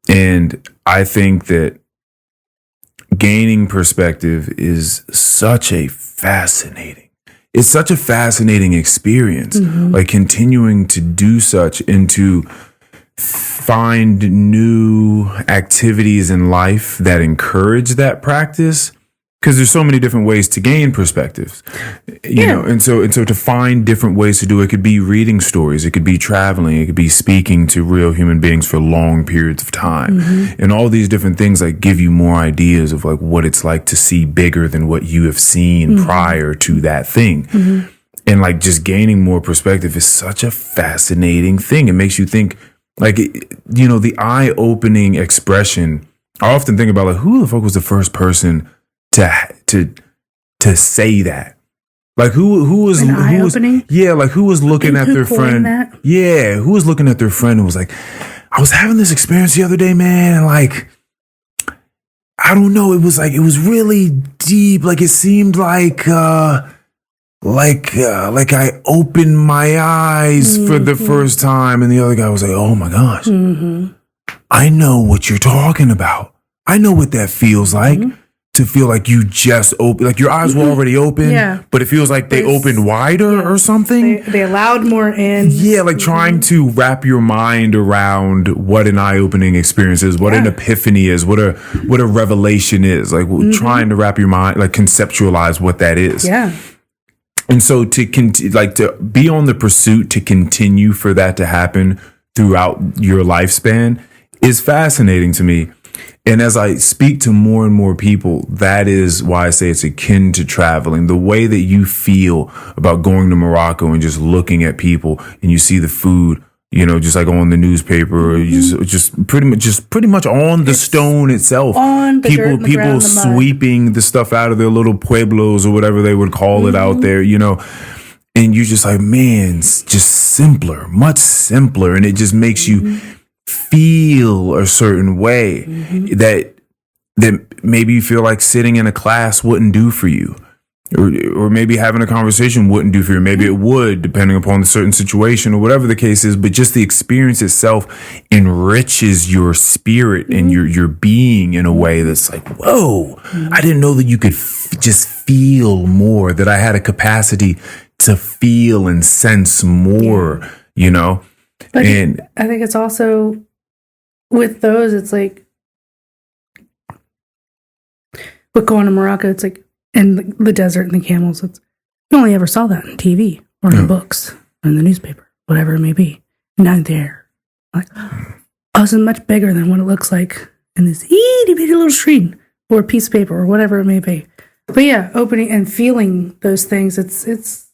And I think that gaining perspective is such a fascinating experience. Like continuing to do such and to find new activities in life that encourage that practice because there's so many different ways to gain perspectives, you know, and so to find different ways to do it could be reading stories, it could be traveling, it could be speaking to real human beings for long periods of time, and all these different things like give you more ideas of like what it's like to see bigger than what you have seen prior to that thing. And like just gaining more perspective is such a fascinating thing. It makes you think, like, you know, the eye-opening expression. I often think about like, who the fuck was the first person to say that? Like who was like who was looking at their friend? Who was looking at their friend and was like, I was having this experience the other day, man, and like, I don't know, it was really deep. Like it seemed like I opened my eyes for the first time, and the other guy was like, oh my gosh, I know what you're talking about. I know what that feels like. To feel like you just open, like your eyes were already open, but it feels like they opened wider or something. They allowed more in. Yeah, like trying to wrap your mind around what an eye-opening experience is, what an epiphany is, what a revelation is. Like trying to wrap your mind, like conceptualize what that is. Yeah. And so to be on the pursuit to continue for that to happen throughout your lifespan is fascinating to me. And as I speak to more and more people, that is why I say it's akin to traveling. The way that you feel about going to Morocco and just looking at people and you see the food, you know, just like on the newspaper, or you just pretty much on the stone itself. On the people dirt, the ground, the mud. Sweeping the stuff out of their little pueblos or whatever they would call it out there, you know. And you just like, man, it's just simpler, much simpler, and it just makes you feel a certain way that maybe you feel like sitting in a class wouldn't do for you, or maybe having a conversation wouldn't do for you. Maybe it would, depending upon the certain situation or whatever the case is. But just the experience itself enriches your spirit and your being in a way that's like, whoa! I didn't know that you could just feel more. That I had a capacity to feel and sense more. You know. But I think it's also with those, it's like with going to Morocco, it's like in the desert and the camels, you only ever saw that on TV or in books or in the newspaper, whatever it may be. And down there, like, oh, this is much bigger than what it looks like in this itty bitty little screen or a piece of paper or whatever it may be. But yeah, opening and feeling those things, it's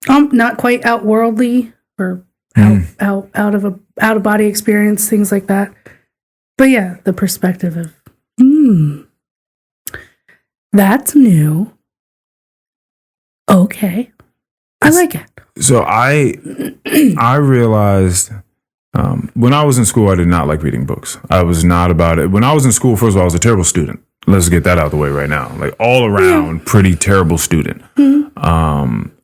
not quite outworldly or out of body experience, things like that. But yeah, the perspective of that's new. Okay, I like it. So I realized when I was in school, I did not like reading books. I was not about it. When I was in school, first of all, I was a terrible student. Let's get that out of the way right now. Like all around, pretty terrible student.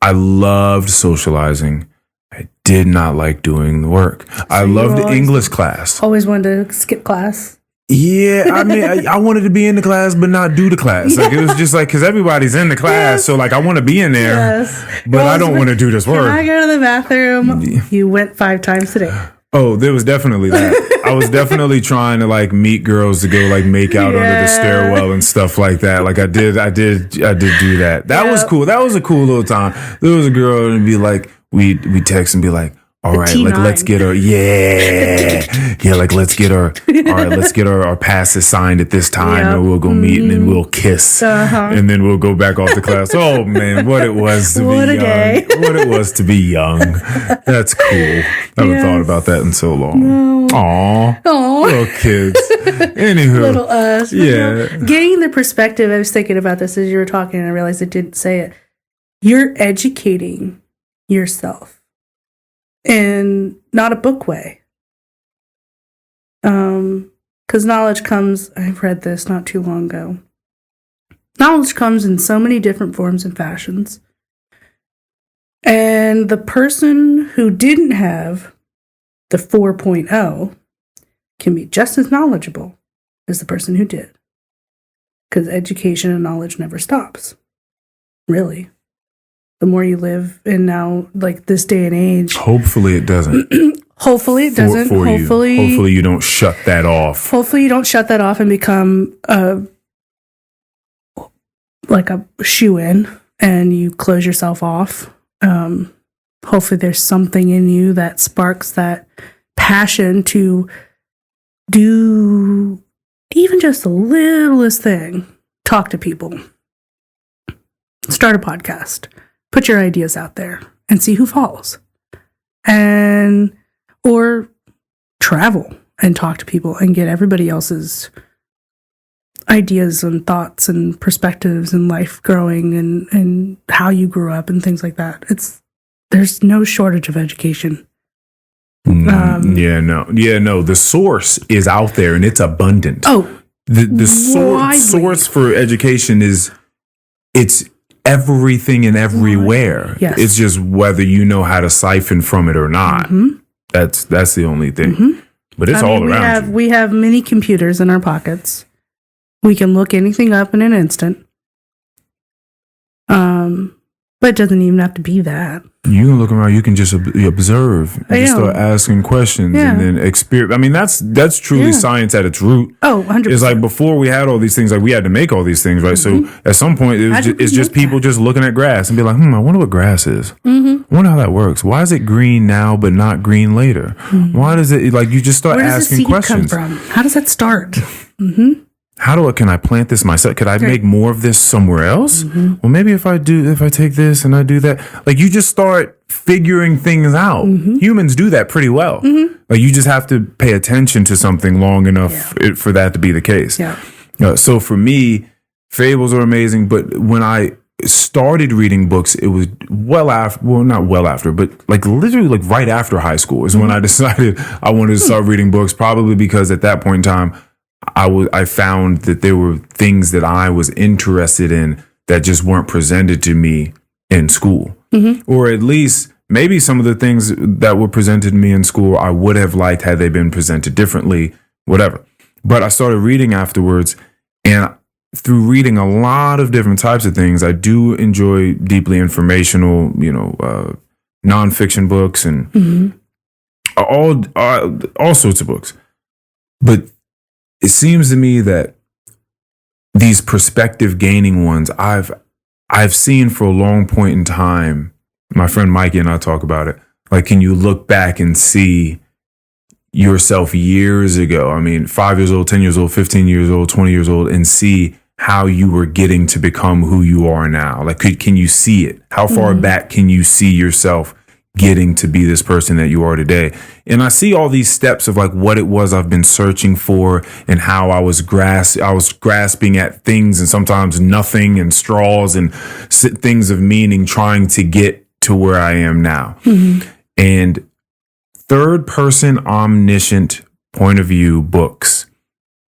I loved socializing. I did not like doing the work. I loved English class. Always wanted to skip class. Yeah, I mean, I wanted to be in the class, but not do the class. Like it was just like, because everybody's in the class, so like I want to be in there, but I don't want to do this work. Can I go to the bathroom? You went 5 times today. Oh, there was definitely that. I was definitely trying to like meet girls to go like make out under the stairwell and stuff like that. Like I did do that. That was cool. That was a cool little time. There was a girl and be like, we text and be like, all right, like let's get our like let's get our passes signed at this time, and we'll go meet and then we'll kiss, and then we'll go back off to class. Oh man, what it was to be young! What it was to be young. That's cool. I haven't thought about that in so long. No. Aw, little kids. Anywho, little us. Yeah, getting the perspective. I was thinking about this as you were talking, and I realized I didn't say it. You're educating yourself. In not a book way. Because knowledge comes, I've read this not too long ago. Knowledge comes in so many different forms and fashions. And the person who didn't have the 4.0 can be just as knowledgeable as the person who did. Because education and knowledge never stops. Really. The more you live in now, like this day and age. Hopefully it doesn't. Hopefully it doesn't. Hopefully you don't shut that off. Hopefully you don't shut that off and become a like a shoe-in and you close yourself off. Hopefully there's something in you that sparks that passion to do even just the littlest thing. Talk to people. Start a podcast. Put your ideas out there and see who follows. Or travel and talk to people and get everybody else's ideas and thoughts and perspectives and life growing and how you grew up and things like that. There's no shortage of education. The source is out there and it's abundant. The source for education it's everything and everywhere. Yes. It's just whether you know how to siphon from it or not. That's the only thing. But it's all around you. We have many computers in our pockets. We can look anything up in an instant. But it doesn't even have to be that. You can look around. You can just observe. And just start asking questions and then experience. I mean, that's truly science at its root. 100%. It's like before we had all these things, like we had to make all these things, right? So at some point, it's just people just looking at grass and be like, I wonder what grass is. I wonder how that works. Why is it green now but not green later? Why does it, like, you just start asking questions. Where does the seed come from? How does that start? Can I plant this myself? Could I make more of this somewhere else? Well, maybe if I take this and I do that, like you just start figuring things out. Humans do that pretty well. Like you just have to pay attention to something long enough for that to be the case. So for me, fables are amazing. But when I started reading books, it was not well after, but like literally like right after high school is when I decided I wanted to start reading books, probably because at that point in time, I found that there were things that I was interested in that just weren't presented to me in school. Or at least maybe some of the things that were presented to me in school I would have liked had they been presented differently, whatever. But I started reading afterwards, and through reading a lot of different types of things, I do enjoy deeply informational, nonfiction books and all sorts of books. But it seems to me that these perspective gaining ones, I've seen for a long point in time. My friend Mikey and I talk about it. Like, can you look back and see yourself years ago? I mean, 5 years old, 10 years old, 15 years old, 20 years old, and see how you were getting to become who you are now. Like, can you see it? How far back can you see yourself getting to be this person that you are today? And I see all these steps of like what it was I've been searching for and how I was grasping at things and sometimes nothing and straws and things of meaning, trying to get to where I am now. And third person omniscient point of view books,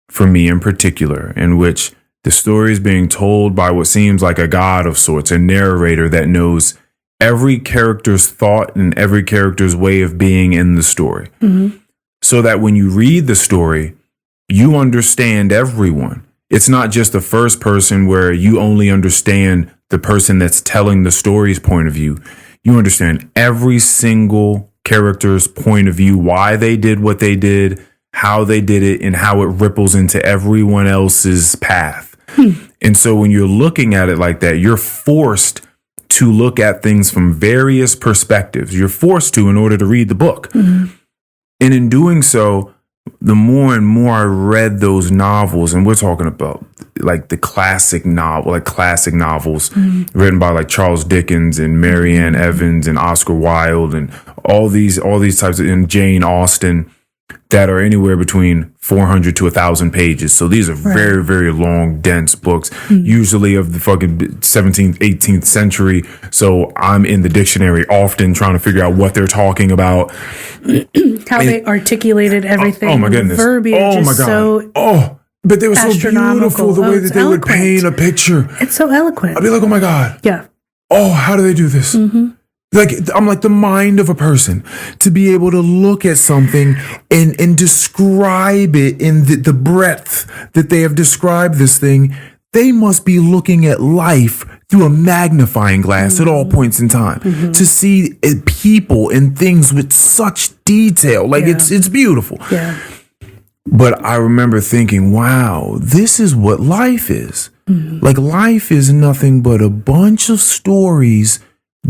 for me in particular, in which the story is being told by what seems like a god of sorts, a narrator that knows every character's thought and every character's way of being in the story. So that when you read the story, you understand everyone. It's not just the first person where you only understand the person that's telling the story's point of view. You understand every single character's point of view, why they did what they did, how they did it, and how it ripples into everyone else's path. And so when you're looking at it like that, you're forced to look at things from various perspectives. You're forced to in order to read the book. And in doing so, the more and more I read those novels, and we're talking about like the classic novels written by like Charles Dickens and Marianne Evans and Oscar Wilde and all these types of, and Jane Austen, that are anywhere between 400 to 1,000 pages. So these are very, very long, dense books, usually of the fucking 17th, 18th century. So I'm in the dictionary often trying to figure out what they're talking about. How they articulated everything. Oh my goodness. The verbiage is so but they were so beautiful, the way that they would paint a picture. It's so eloquent. I'd be like, oh my God. Yeah. Oh, how do they do this? Like, I'm like the mind of a person to be able to look at something and describe it in the breadth that they have described this thing. They must be looking at life through a magnifying glass at all points in time to see people and things with such detail. Like it's beautiful. Yeah. But I remember thinking, wow, this is what life is. Mm-hmm. Like, life is nothing but a bunch of stories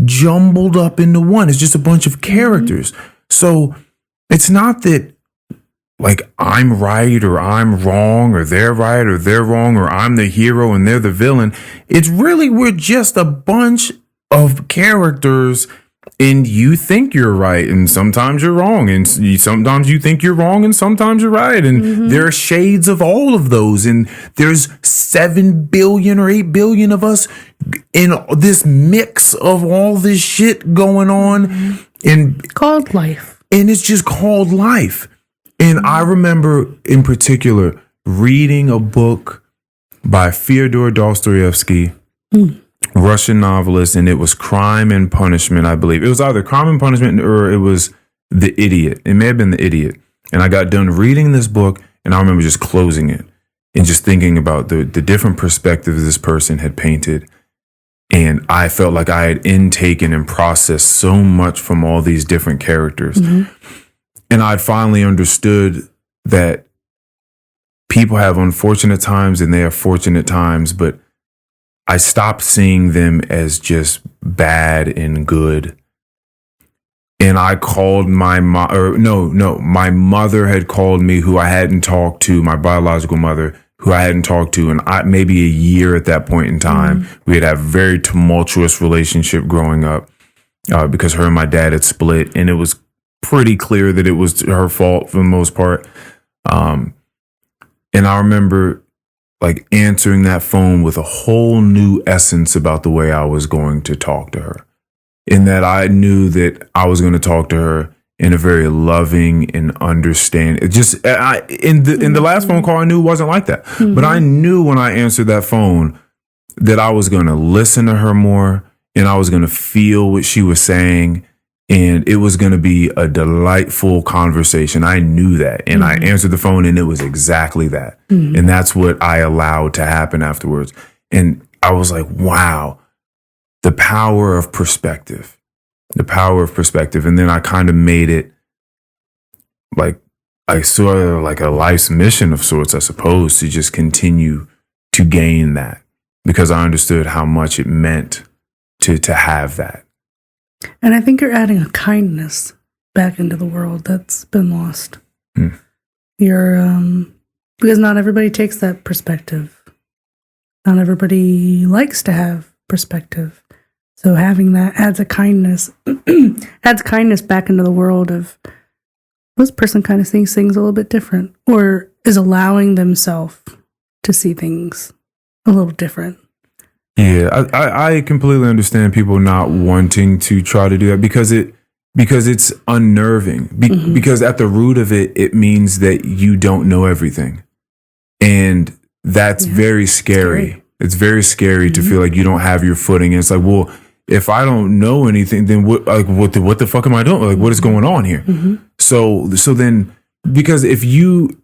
jumbled up into one. It's just a bunch of characters. Mm-hmm. So it's not that, like, I'm right or I'm wrong, or they're right or they're wrong, or I'm the hero and they're the villain. It's really, we're just a bunch of characters, and you think you're right, and sometimes you're wrong, and sometimes you think you're wrong, and sometimes you're right, and there are shades of all of those, and there's 7 billion or 8 billion of us in this mix of all this shit going on, and called life, and it's just called life. And I remember in particular reading a book by Fyodor Dostoevsky, Russian novelist, and it was Crime and Punishment, I believe. It was either Crime and Punishment or it was The Idiot. It may have been The Idiot. And I got done reading this book, and I remember just closing it and just thinking about the different perspectives this person had painted. And I felt like I had intaken and processed so much from all these different characters. And I'd finally understood that people have unfortunate times and they have fortunate times, but I stopped seeing them as just bad and good. And I called my my mother had called me, who I hadn't talked to, my biological mother, who I hadn't talked to in maybe a year at that point in time. We had a very tumultuous relationship growing up because her and my dad had split, and it was pretty clear that it was her fault for the most part. And I remember like answering that phone with a whole new essence about the way I was going to talk to her. In that I knew that I was going to talk to her in a very loving and understanding. In the last phone call, I knew it wasn't like that. But I knew when I answered that phone that I was going to listen to her more, and I was going to feel what she was saying, and it was going to be a delightful conversation. I knew that. And I answered the phone, and it was exactly that. And that's what I allowed to happen afterwards. And I was like, wow, the power of perspective. The power of perspective. And then I kind of made it like sort of like a life's mission of sorts, I suppose, to just continue to gain that, because I understood how much it meant to have that. And I think you're adding a kindness back into the world that's been lost. You're because not everybody takes that perspective. Not everybody likes to have perspective. So having that adds a kindness, adds kindness back into the world of this person kind of sees things a little bit different, or is allowing themselves to see things a little different. Yeah, I completely understand people not wanting to try to do that because it's unnerving. Because at the root of it, it means that you don't know everything, and that's very scary. It's very scary to feel like you don't have your footing. And it's like, well, if I don't know anything, then what the fuck am I doing? Like, what is going on here? So then, because if you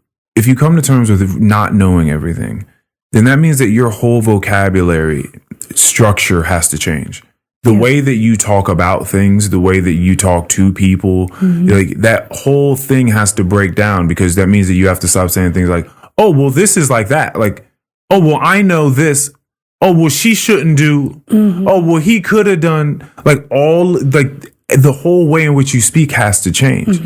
come to terms with not knowing everything, then that means that your whole vocabulary structure has to change. The way that you talk about things, the way that you talk to people, like that whole thing has to break down, because that means that you have to stop saying things like, oh, well, this is like that. Like, oh, well, I know this. Oh, well, she shouldn't do. Oh, well, he could have done. Like the whole way in which you speak has to change,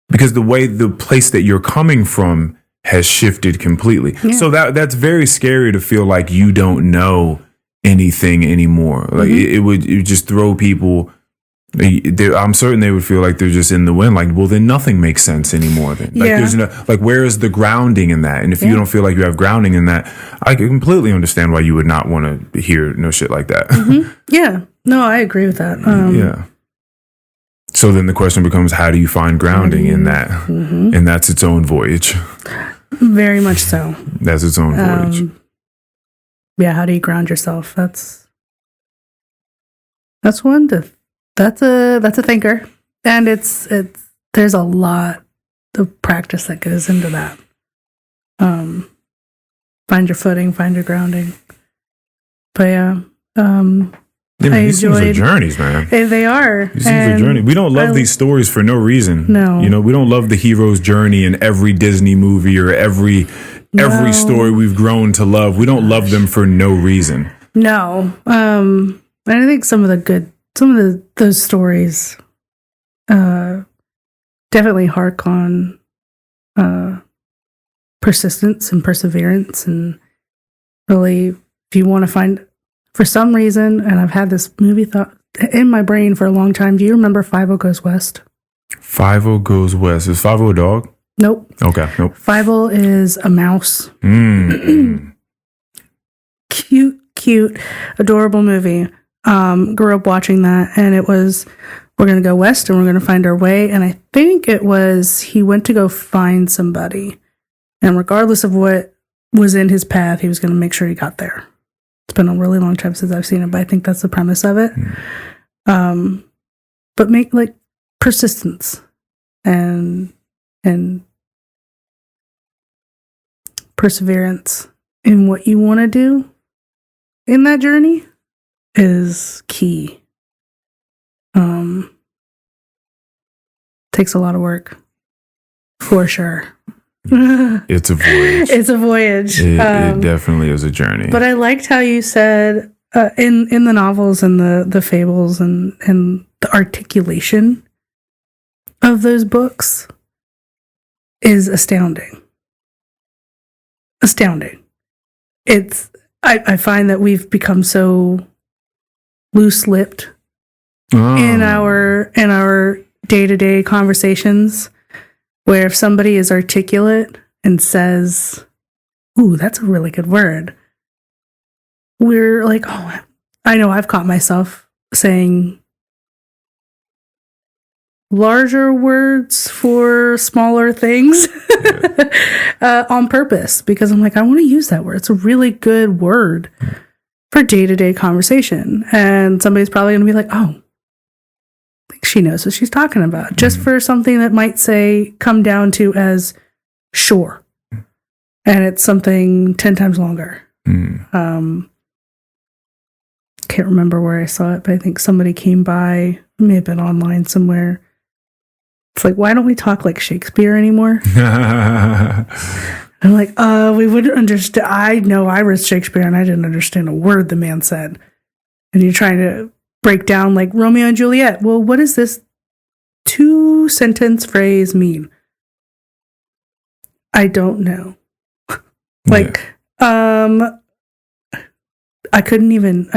because the place that you're coming from has shifted completely. So that's very scary to feel like you don't know anything anymore. Like it would just throw people. I'm certain they would feel like they're just in the wind. Like, well, then nothing makes sense anymore. Then, like, there's no, like, where is the grounding in that? And if you don't feel like you have grounding in that, I can completely understand why you would not want to hear no shit like that. Yeah, no, I agree with that. Yeah. So then the question becomes, how do you find grounding in that? And that's its own voyage. Very much so. That's its own voyage. Yeah, how do you ground yourself? That's one that's a thinker, and it's there's a lot of practice that goes into that. Find your footing, find your grounding. But yeah, These things are journeys, man. They are. These things are journeys. We don't love these stories for no reason. No. We don't love the hero's journey in every Disney movie or every story we've grown to love. We don't love them for no reason. No. I think some of those stories definitely hark on persistence and perseverance, and really, if you want to find, for some reason, and I've had this movie thought in my brain for a long time. Do you remember 50 Goes West? 50 Goes West. Is 50 a dog? Nope. Okay, nope. 50 is a mouse. Cute, adorable movie. Grew up watching that, and it was, we're going to go west and we're going to find our way. And I think it was, he went to go find somebody, and regardless of what was in his path, he was going to make sure he got there. It's been a really long time since I've seen it, but I think that's the premise of it. But make persistence and perseverance in what you want to do in that journey is key. Takes a lot of work, for sure. It's a voyage. It's a voyage. It definitely is a journey. But I liked how you said in the novels and the fables and the articulation of those books is astounding. Astounding. It's I find that we've become so loose-lipped in our day-to-day conversations, where if somebody is articulate and says, "Ooh, that's a really good word," we're like, "Oh, I know." I've caught myself saying larger words for smaller things on purpose, because I'm like, I want to use that word. It's a really good word for day-to-day conversation. And somebody's probably going to be like, "Oh, I think she knows what she's talking about," just for something that might come down to as sure. And it's something 10 times longer. Can't remember where I saw it, but I think somebody came by, it may have been online somewhere. It's like, why don't we talk like Shakespeare anymore? I'm like, we wouldn't understand. I know I read Shakespeare and I didn't understand a word the man said. And you're trying to break down like Romeo and Juliet. Well, what does this 2-sentence phrase mean? I don't know. I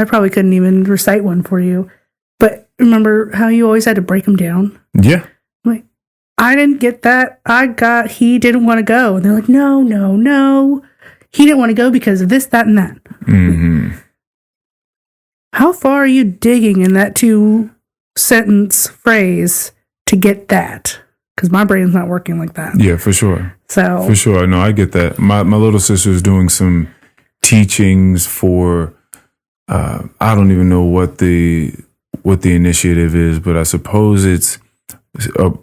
probably couldn't even recite one for you. But remember how you always had to break them down? Yeah. I'm like, I didn't get that. He didn't want to go. And they're like, no. He didn't want to go because of this, that, and that. Mm-hmm. How far are you digging in that 2-sentence phrase to get that? Because my brain's not working like that. Yeah, for sure. So for sure, no, I get that. My little sister's doing some teachings for. I don't even know what the initiative is, but I suppose it's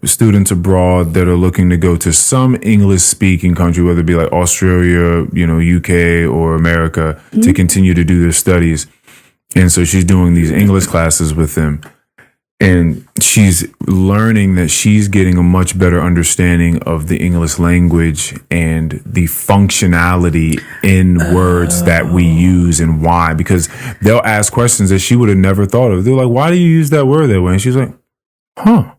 students abroad that are looking to go to some English-speaking country, whether it be like Australia, UK or America, to continue to do their studies. And so she's doing these English classes with them. And she's learning that she's getting a much better understanding of the English language and the functionality in words that we use and why. Because they'll ask questions that she would have never thought of. They're like, "Why do you use that word that way?" And she's like, "Huh.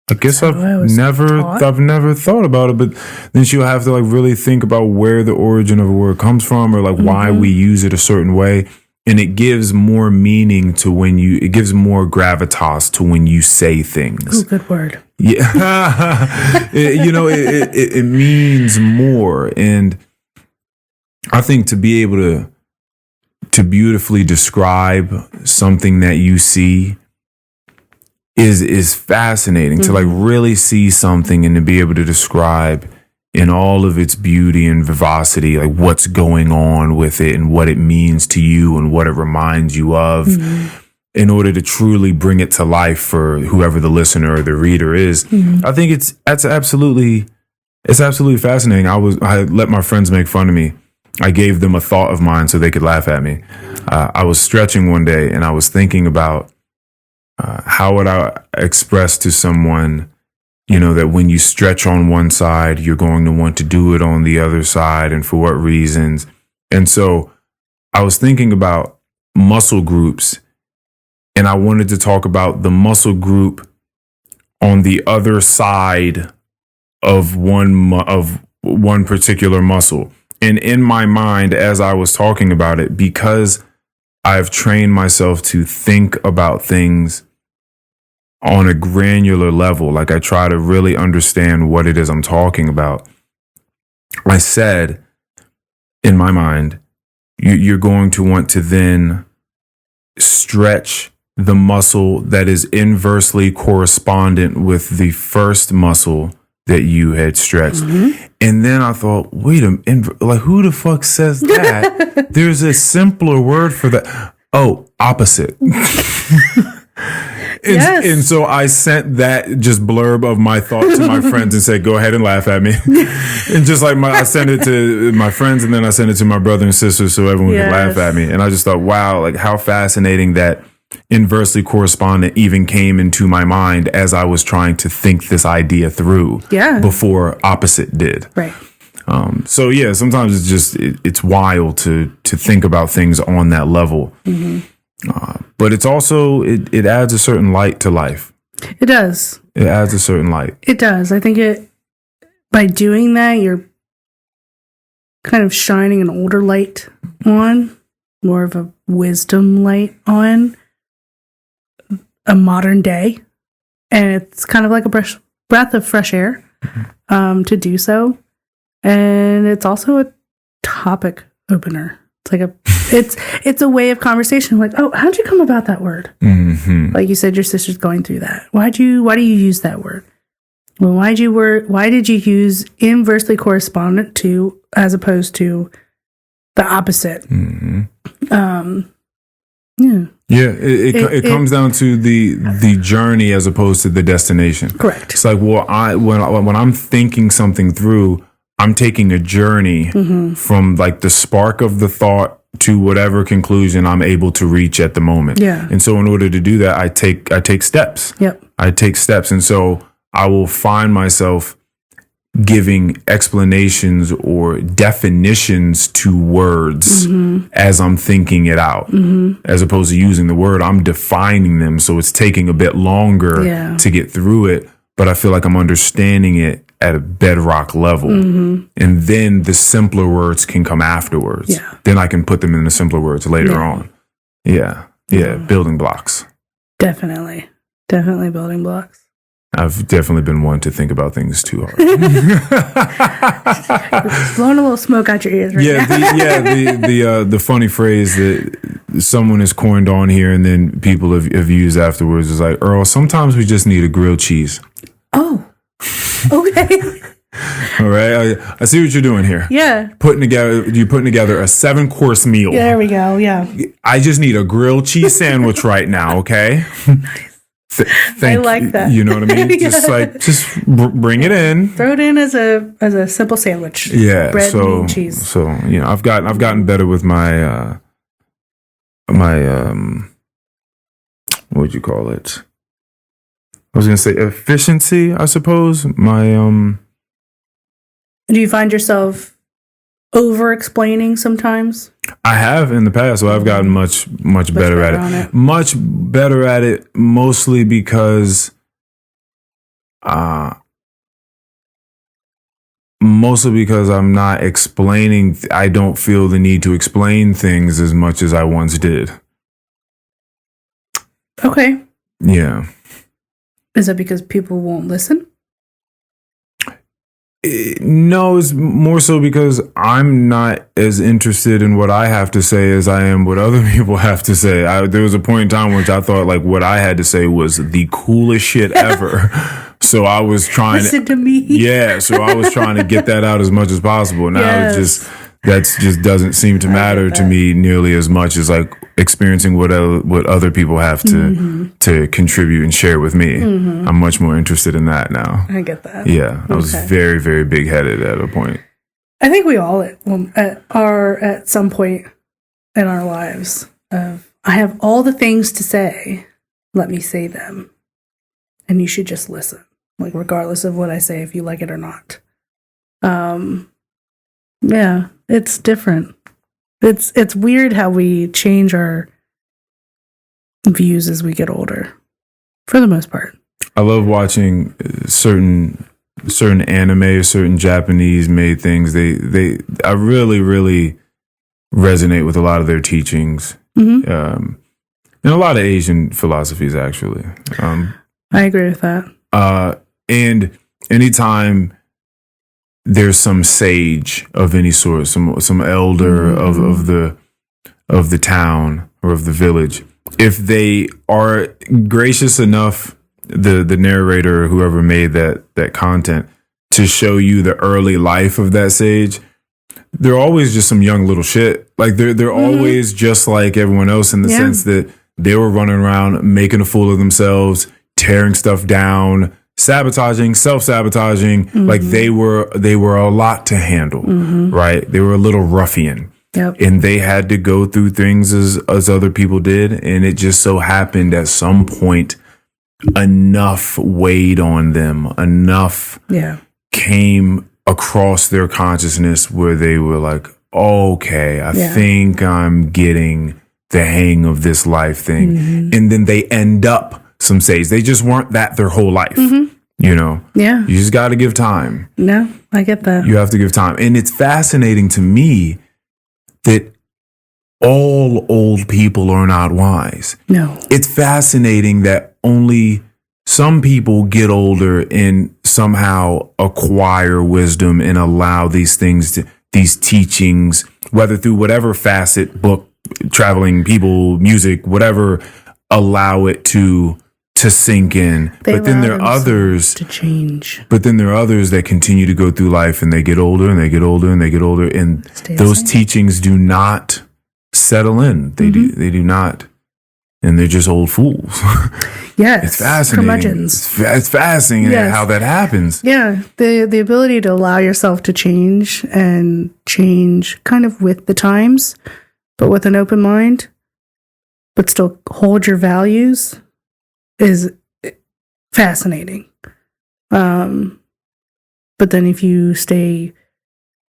I guess I've never thought about it." But then she'll have to like really think about where the origin of a word comes from, or like why we use it a certain way. And it gives more meaning to it gives more gravitas to when you say things. Ooh, good word. Yeah. it means more. And I think to be able to beautifully describe something that you see is fascinating. To like really see something and to be able to describe in all of its beauty and vivacity, like what's going on with it and what it means to you and what it reminds you of, in order to truly bring it to life for whoever the listener or the reader is. I think it's absolutely fascinating. I let my friends make fun of me I gave them a thought of mine so they could laugh at me. I was stretching one day and I was thinking about how would I express to someone, that when you stretch on one side, you're going to want to do it on the other side, and for what reasons. And so I was thinking about muscle groups, and I wanted to talk about the muscle group on the other side of one particular muscle. And in my mind, as I was talking about it, because I've trained myself to think about things on a granular level, like I try to really understand what it is I'm talking about, I said, in my mind, you're going to want to then stretch the muscle that is inversely correspondent with the first muscle that you had stretched. Mm-hmm. And then I thought, wait a minute, like, who the fuck says that? There's a simpler word for that. Oh, opposite. Yes. And so I sent that just blurb of my thought to my friends and said, go ahead and laugh at me. And just like I sent it to my friends, and then I sent it to my brother and sister so everyone could laugh at me. And I just thought, wow, like how fascinating that inversely correspondent even came into my mind as I was trying to think this idea through before opposite did. Right. So yeah, sometimes it's just, it's wild to think about things on that level. Mm-hmm. But it's also, it adds a certain light to life. It does. It adds a certain light. It does. I think by doing that, you're kind of shining an older light on, more of a wisdom light on a modern day. And it's kind of like a breath of fresh air to do so. And it's also a topic opener. It's like it's a way of conversation. Like, oh, how'd you come about that word? Mm-hmm. Like you said, your sister's going through that. Why do you use that word? Well, why did you use inversely correspondent to as opposed to the opposite? Mm-hmm. It comes down to the journey as opposed to the destination. Correct. It's like, well, when I'm thinking something through, I'm taking a journey from like the spark of the thought to whatever conclusion I'm able to reach at the moment. Yeah. And so in order to do that, I take steps. Yep. I take steps. And so I will find myself giving explanations or definitions to words as I'm thinking it out. As opposed to using the word, I'm defining them. So it's taking a bit longer to get through it, but I feel like I'm understanding it at a bedrock level. And then the simpler words can come afterwards. Yeah. Then I can put them in the simpler words later on. Yeah. Building blocks. Definitely building blocks. I've definitely been one to think about things too hard. Blowing a little smoke out your ears right now. The funny phrase that someone has coined on here and then people have used afterwards is like, Earl, sometimes we just need a grilled cheese. Oh, okay. All right. I see what you're doing here. Yeah. You're putting together a 7-course meal. There we go. Yeah. I just need a grilled cheese sandwich right now. Okay. Nice. I like that. You know what I mean? Just bring it in. Throw it in as a simple sandwich. Yeah. Bread, meat, cheese. So I've gotten better with my what would you call it? I was gonna say efficiency, I suppose. Do you find yourself over explaining sometimes? I have in the past, so I've gotten much better at it. Much better at it, mostly because I'm not explaining. I don't feel the need to explain things as much as I once did. Okay. Yeah. Is that because people won't listen? No, it's more so because I'm not as interested in what I have to say as I am what other people have to say. There was a point in time which I thought like what I had to say was the coolest shit ever. So I was trying listen to me. Yeah, so I was trying to get that out as much as possible. Now that just doesn't seem to matter to me nearly as much as like experiencing what other people have to contribute and share with me. I'm much more interested in that now. I get that. Yeah, I was very, very big-headed at a point. I think we all are at some point in our lives of, I have all the things to say, let me say them. And you should just listen, like regardless of what I say, if you like it or not. Yeah, it's different. It's weird how we change our views as we get older, for the most part. I love watching certain anime or certain Japanese made things. I really, really resonate with a lot of their teachings. Mm-hmm. And a lot of Asian philosophies, actually. I agree with that. And anytime there's some sage of any sort, some elder of the town or of the village, if they are gracious enough, the narrator or whoever made that content, to show you the early life of that sage, they're always just some young little shit. Like they're always just like everyone else in the sense that they were running around making a fool of themselves, tearing stuff down, sabotaging, self-sabotaging. Like they were a lot to handle, right? They were a little ruffian. Yep. And they had to go through things as other people did. And it just so happened at some point, enough weighed on them, enough came across their consciousness where they were like, okay, I think I'm getting the hang of this life thing. And then they end up some sage. They just weren't that their whole life. You know? Yeah. You just got to give time. No, I get that. You have to give time. And it's fascinating to me that all old people are not wise. No. It's fascinating that only some people get older and somehow acquire wisdom and allow these things, these teachings, whether through whatever facet, book, traveling, people, music, whatever, allow it to sink in. But then there are others to change. But then there are others that continue to go through life and they get older and they get older and they get older, and those teachings do not settle in. They do not. And they're just old fools. Yes. It's fascinating. It's fascinating how that happens. Yeah. The ability to allow yourself to change and change kind of with the times, but with an open mind, but still hold your values, is fascinating. But then if you stay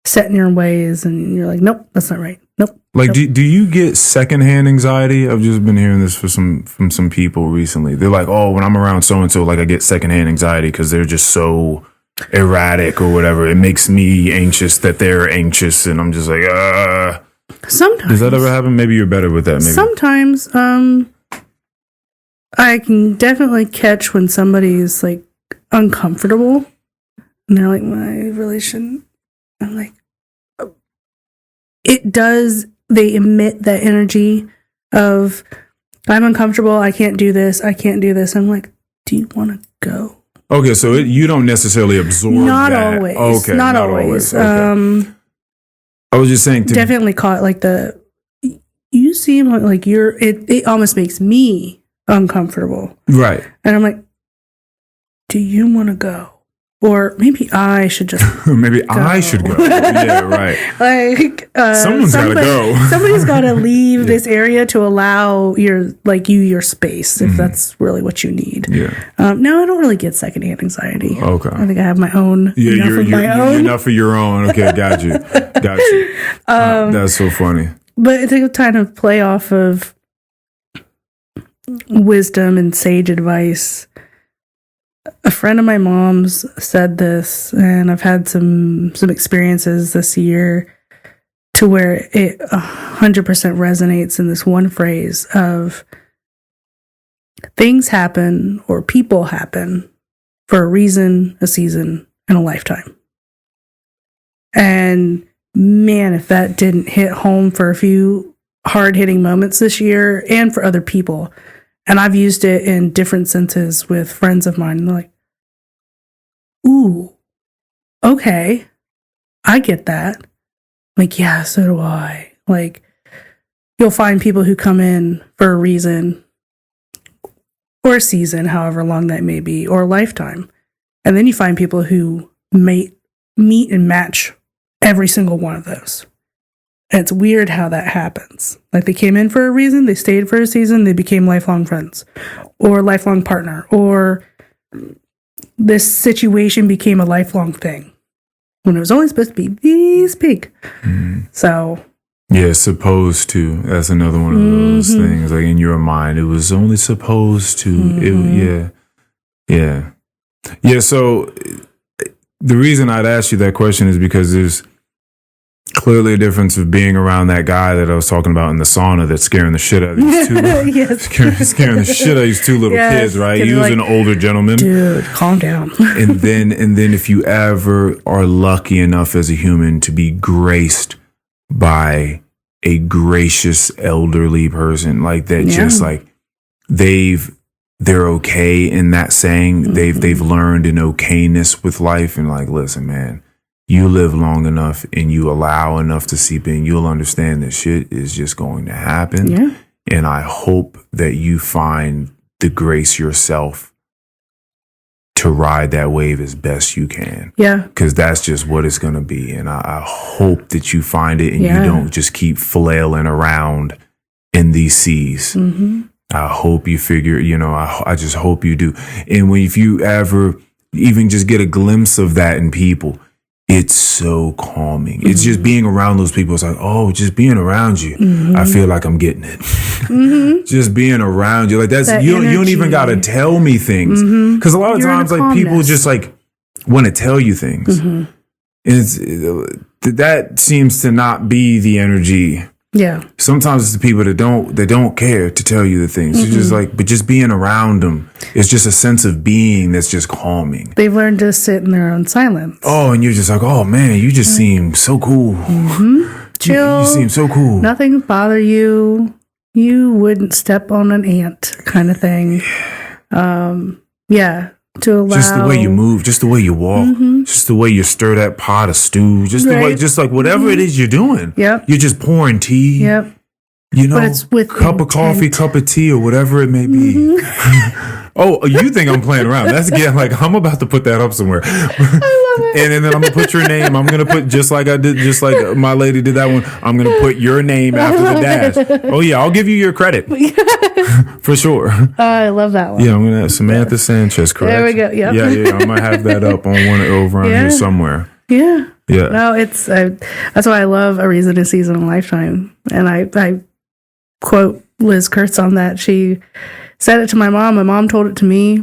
set in your ways and you're like, nope, that's not right. Nope. Like, do you get secondhand anxiety? I've just been hearing this from some people recently. They're like, oh, when I'm around so-and-so, like I get secondhand anxiety because they're just so erratic or whatever. It makes me anxious that they're anxious. And I'm just like, Sometimes. Does that ever happen? Maybe you're better with that. Maybe. Sometimes, I can definitely catch when somebody's like uncomfortable and they're like, well, I really shouldn't. I'm like, it does. They emit that energy of, I'm uncomfortable. I can't do this. I can't do this. I'm like, do you want to go? Okay, so you don't necessarily absorb not that. Always. Okay, not always. Okay. I was just saying. Definitely caught like you seem like you're, it almost makes me uncomfortable. Right. And I'm like, do you want to go? Or maybe I should just I should go. Yeah, right. Like someone's got to go. Somebody's got to leave this area to allow your space if that's really what you need. Yeah. No, I don't really get secondhand anxiety. Okay. I think I have my own. Yeah, you're enough of your own. Okay, got you. That's so funny. But it's a kind of play off of wisdom and sage advice. A friend of my mom's said this, and I've had some experiences this year to where it 100% resonates in this one phrase of, things happen or people happen for a reason, a season, and a lifetime. And man, if that didn't hit home for a few hard-hitting moments this year and for other people. And I've used it in different senses with friends of mine. They're like, ooh, okay, I get that. I'm like, yeah, so do I. Like, you'll find people who come in for a reason or a season, however long that may be, or a lifetime. And then you find people who may meet and match every single one of those. And it's weird how that happens. Like they came in for a reason, they stayed for a season, they became lifelong friends or lifelong partner, or this situation became a lifelong thing when it was only supposed to be this big. So yeah, supposed to. That's another one of those things. Like in your mind, it was only supposed to. Yeah. So the reason I'd ask you that question is because there's clearly a difference of being around that guy that I was talking about in the sauna that's scaring the shit out of these two, scaring the shit out of these two little kids, right? He was an older gentleman. Dude, calm down. and then if you ever are lucky enough as a human to be graced by a gracious elderly person like that, just like they're okay in that saying. They've learned an okayness with life, and like, listen, man, you live long enough and you allow enough to seep in, you'll understand that shit is just going to happen. Yeah. And I hope that you find the grace yourself to ride that wave as best you can. Yeah. Because that's just what it's going to be. And I hope that you find it and you don't just keep flailing around in these seas. I hope you figure, I just hope you do. And if you ever even just get a glimpse of that in people, it's so calming. It's just being around those people. It's like, oh, just being around you, I feel like I'm getting it. Just being around you, like that's you don't even got to tell me things, because a lot of times like people just like want to tell you things, and that seems to not be the energy. Yeah. Sometimes it's the people that don't care to tell you the things. It's just like, but just being around them, it's just a sense of being that's just calming. They've learned to sit in their own silence. Oh, and you're just like, oh man, you just seem so cool. Chill. You seem so cool. Nothing bother you. You wouldn't step on an ant, kind of thing. Yeah. To allow just the way you move, just the way you walk, just the way you stir that pot of stew, just the way, just like whatever it is you're doing. Yep. You're just pouring tea. Yep. But it's with cup of coffee, cup of tea, or whatever it may be. Oh, you think I'm playing around? That's again like I'm about to put that up somewhere. I love it. And then I'm gonna put your name. I'm gonna put just like my lady did that one. I'm gonna put your name after the dash. Oh yeah, I'll give you your credit for sure. I love that one. Yeah, I'm gonna have Samantha Sanchez. Correct. There we go. Yep. Yeah. I'm gonna have that up on one over on here somewhere. Yeah. Yeah. No, it's that's why I love A Reason, a Season, a Lifetime, and I quote Liz Kurtz on that. She said it to my mom. My mom told it to me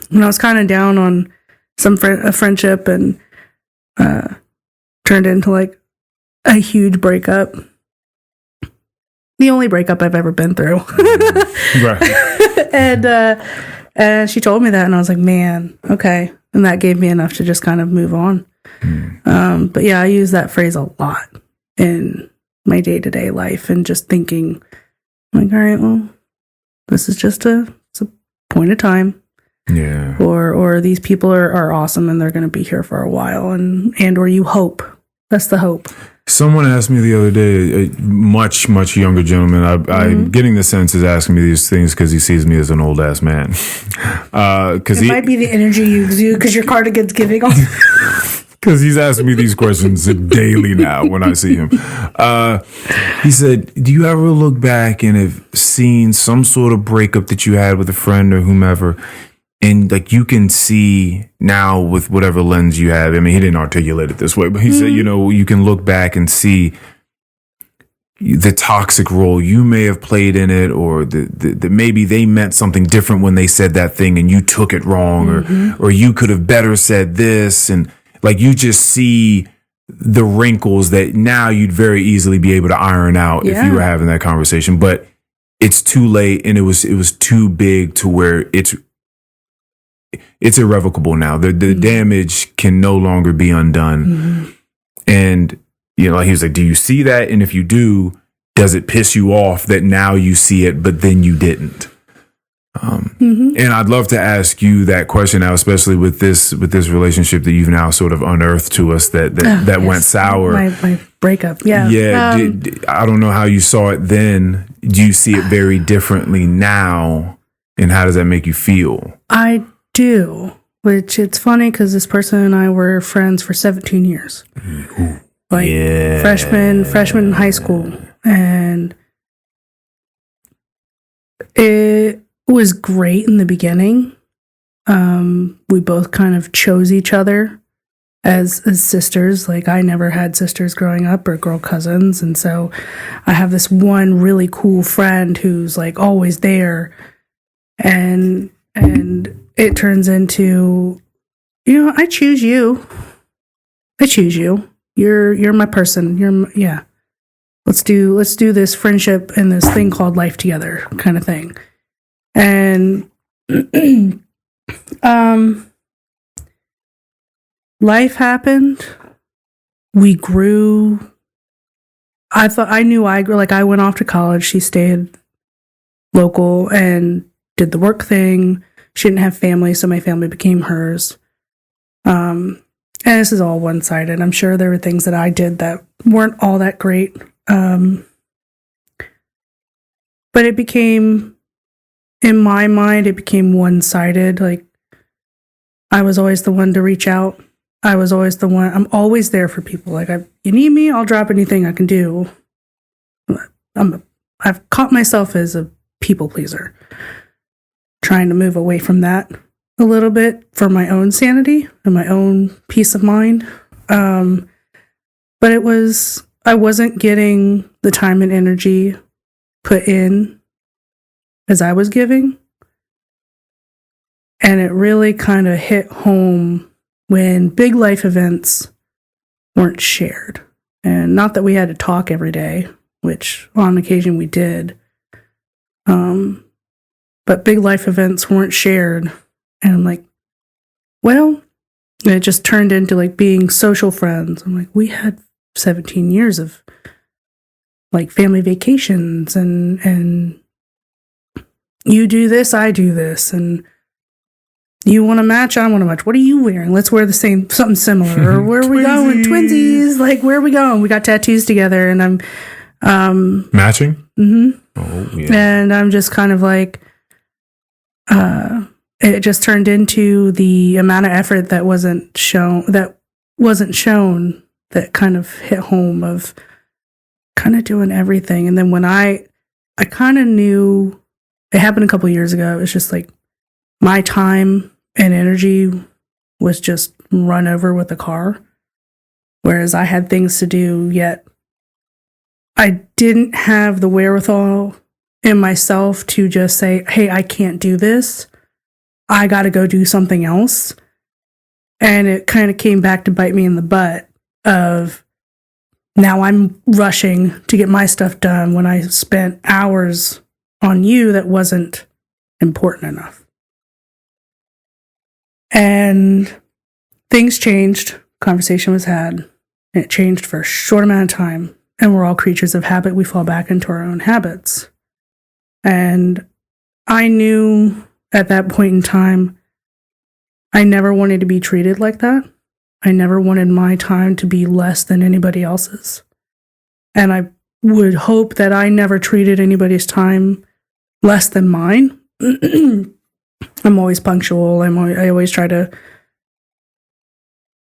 when I was kind of down on a friendship and turned into like a huge breakup. The only breakup I've ever been through. Right. And she told me that, and I was like, man, okay. And that gave me enough to just kind of move on. But yeah, I use that phrase a lot in my day-to-day life, and just thinking like, all right, well, this is just it's a point of time. Yeah. Or these people are awesome and they're going to be here for a while, and or you hope. That's the hope. Someone asked me the other day, a much, much younger gentleman, I'm getting the sense is asking me these things because he sees me as an old ass man. It might be the energy you exude because your cardigan's giving off. Because he's asking me these questions daily now when I see him. He said, do you ever look back and have seen some sort of breakup that you had with a friend or whomever, and like you can see now with whatever lens you have? I mean, he didn't articulate it this way, but he said, you can look back and see the toxic role you may have played in it, or the maybe they meant something different when they said that thing and you took it wrong, or you could have better said this, and like you just see the wrinkles that now you'd very easily be able to iron out if you were having that conversation. But it's too late, and it was too big to where it's irrevocable now. The damage can no longer be undone. And he was like, do you see that? And if you do, does it piss you off that now you see it, but then you didn't? And I'd love to ask you that question now, especially with this relationship that you've now sort of unearthed to us that went sour. My breakup. Yeah. Yeah. I don't know how you saw it then. Do you see it very differently now? And how does that make you feel? I do. which it's funny because this person and I were friends for 17 years. Like freshman in high school. And it was great in the beginning. We both kind of chose each other as sisters. Like, I never had sisters growing up or girl cousins. And so I have this one really cool friend who's like always there. And it turns into, I choose you. You're my person. Let's do this friendship and this thing called life together kind of thing. And life happened. We grew. I knew I grew. Like, I went off to college. She stayed local and did the work thing. She didn't have family, so my family became hers. And this is all one-sided. I'm sure there were things that I did that weren't all that great. But it became, in my mind, it became one-sided. Like, I was always the one to reach out. I was always the one. I'm always there for people. Like, you need me, I'll drop anything I can do. I've caught myself as a people pleaser, trying to move away from that a little bit for my own sanity and my own peace of mind. But I wasn't getting the time and energy put in as I was giving. And it really kind of hit home when big life events weren't shared. And not that we had to talk every day, which on occasion we did. But big life events weren't shared. And I'm like, well, it just turned into like being social friends. I'm like, we had 17 years of like family vacations and you do this, I do this, and you want to match, I want to match. What are you wearing? Let's wear the same, something similar. Or where are we going? Twinsies. Like, where are we going? We got tattoos together, and I'm matching. Mm-hmm. Oh yeah. And I'm just kind of like, it just turned into the amount of effort that wasn't shown. That kind of hit home of kind of doing everything. And then when I kind of knew, it happened a couple of years ago. It was just like my time and energy was just run over with a car. Whereas I had things to do, yet I didn't have the wherewithal in myself to just say, hey, I can't do this. I got to go do something else. And it kind of came back to bite me in the butt of now I'm rushing to get my stuff done when I spent hours on you that wasn't important enough. And things changed. Conversation was had. And it changed for a short amount of time. And we're all creatures of habit. We fall back into our own habits. And I knew at that point in time, I never wanted to be treated like that. I never wanted my time to be less than anybody else's. And I would hope that I never treated anybody's time less than mine. I'm always punctual. I always try to,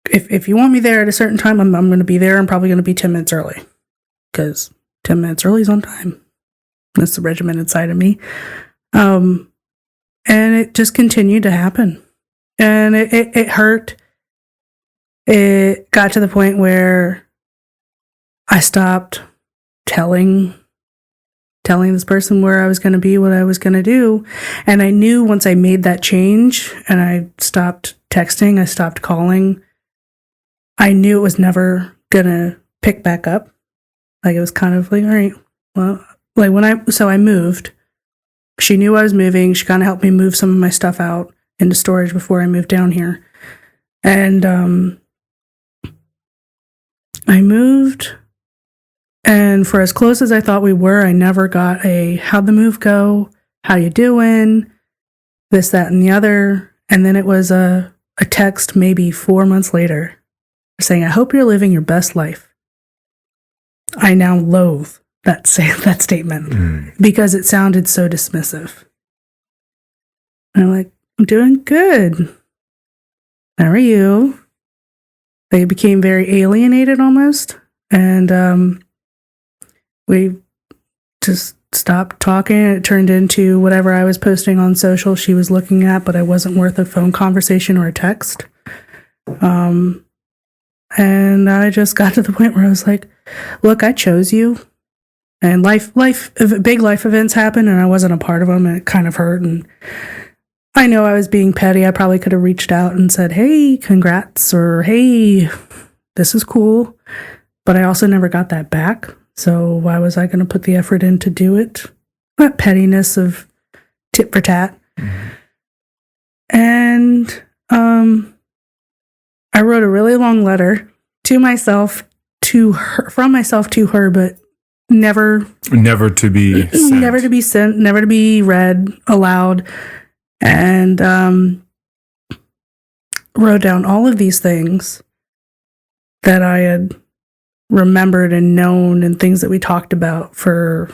if you want me there at a certain time, I'm going to be there. I'm probably going to be 10 minutes early, because 10 minutes early is on time. That's the regimented side of me. And it just continued to happen. And it hurt. It got to the point where I stopped telling this person where I was going to be, what I was going to do. And I knew once I made that change and I stopped texting, I stopped calling, I knew it was never going to pick back up. Like, it was kind of like, all right, well, like I moved. She knew I was moving. She kind of helped me move some of my stuff out into storage before I moved down here. And I moved, and for as close as I thought we were, I never got a, how'd the move go? How you doing? This, that, and the other. And then it was a text maybe 4 months later saying, I hope you're living your best life. I now loathe that statement because it sounded so dismissive. And I'm like, I'm doing good. how are you? They became very alienated almost. And we just stopped talking. It turned into whatever I was posting on social she was looking at, but I wasn't worth a phone conversation or a text. And I just got to the point where I was like, look, I chose you. And big life events happened, and I wasn't a part of them, and it kind of hurt. And I know I was being petty. I probably could have reached out and said, hey, congrats, or hey, this is cool. But I also never got that back. So why was I going to put the effort in to do it? That pettiness of tit for tat. Mm-hmm. And I wrote a really long letter to myself, from myself to her, but never to be sent. Never to be sent, never to be read aloud. And wrote down all of these things that I had remembered and known, and things that we talked about for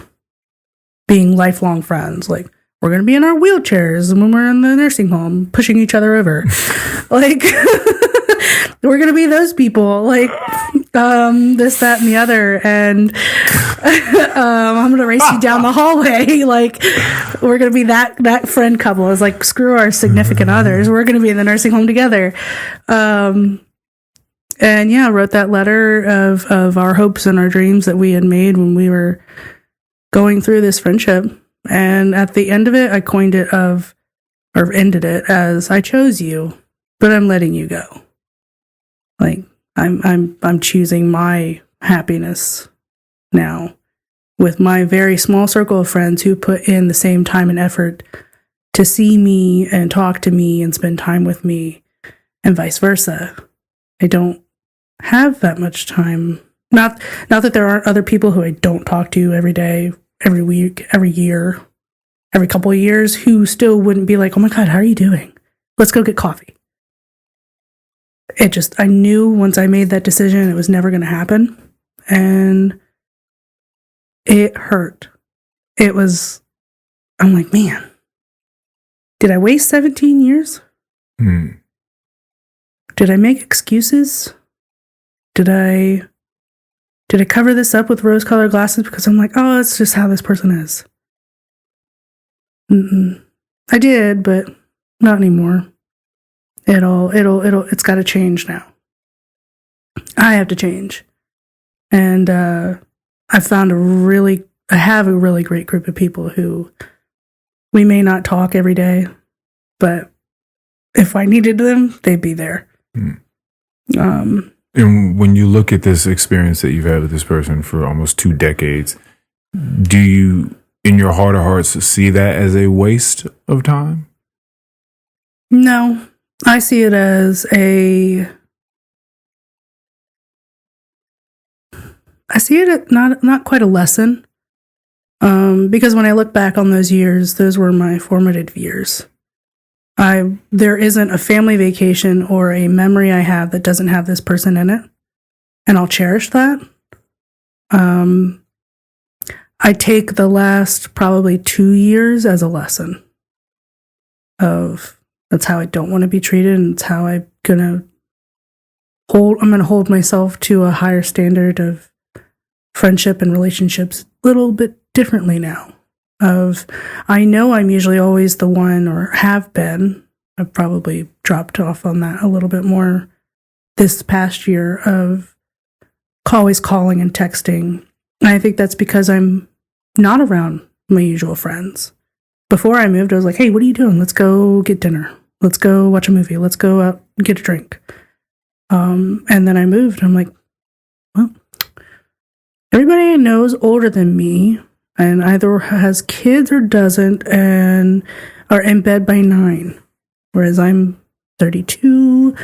being lifelong friends. Like, we're going to be in our wheelchairs when we're in the nursing home, pushing each other over. Like, we're going to be those people. Like, this, that, and the other. And I'm going to race you down the hallway. Like, we're going to be that friend couple. It's like, screw our significant others. We're going to be in the nursing home together. And yeah, I wrote that letter of our hopes and our dreams that we had made when we were going through this friendship. And at the end of it, I ended it as, I chose you, but I'm letting you go. Like, I'm choosing my happiness now with my very small circle of friends who put in the same time and effort to see me and talk to me and spend time with me, and vice versa. I don't have that much time. Not that there aren't other people who I don't talk to every day, every week, every year, every couple of years, who still wouldn't be like, oh my God, how are you doing? Let's go get coffee. I knew once I made that decision, it was never going to happen. And it hurt. I'm like, man, did I waste 17 years? Did I make excuses? Did I cover this up with rose-colored glasses because I'm like, oh, it's just how this person is? I did, but not anymore. It's got to change now. I have to change. And I have a really great group of people who we may not talk every day, but if I needed them, they'd be there. And when you look at this experience that you've had with this person for almost 2 decades, do you, in your heart of hearts, see that as a waste of time? No, I see it as not quite a lesson. Because when I look back on those years, those were my formative years. There isn't a family vacation or a memory I have that doesn't have this person in it. And I'll cherish that. I take the last probably 2 years as a lesson of that's how I don't want to be treated, and it's how I'm going to hold myself to a higher standard of friendship and relationships a little bit differently now. I know I'm usually always the one, or have been. I've probably dropped off on that a little bit more this past year of always calling and texting. And I think that's because I'm not around my usual friends. Before I moved, I was like, hey, what are you doing? Let's go get dinner. Let's go watch a movie. Let's go out and get a drink. And then I moved. I'm like, well, everybody I know is older than me and either has kids or doesn't, and are in bed by 9. Whereas I'm 32,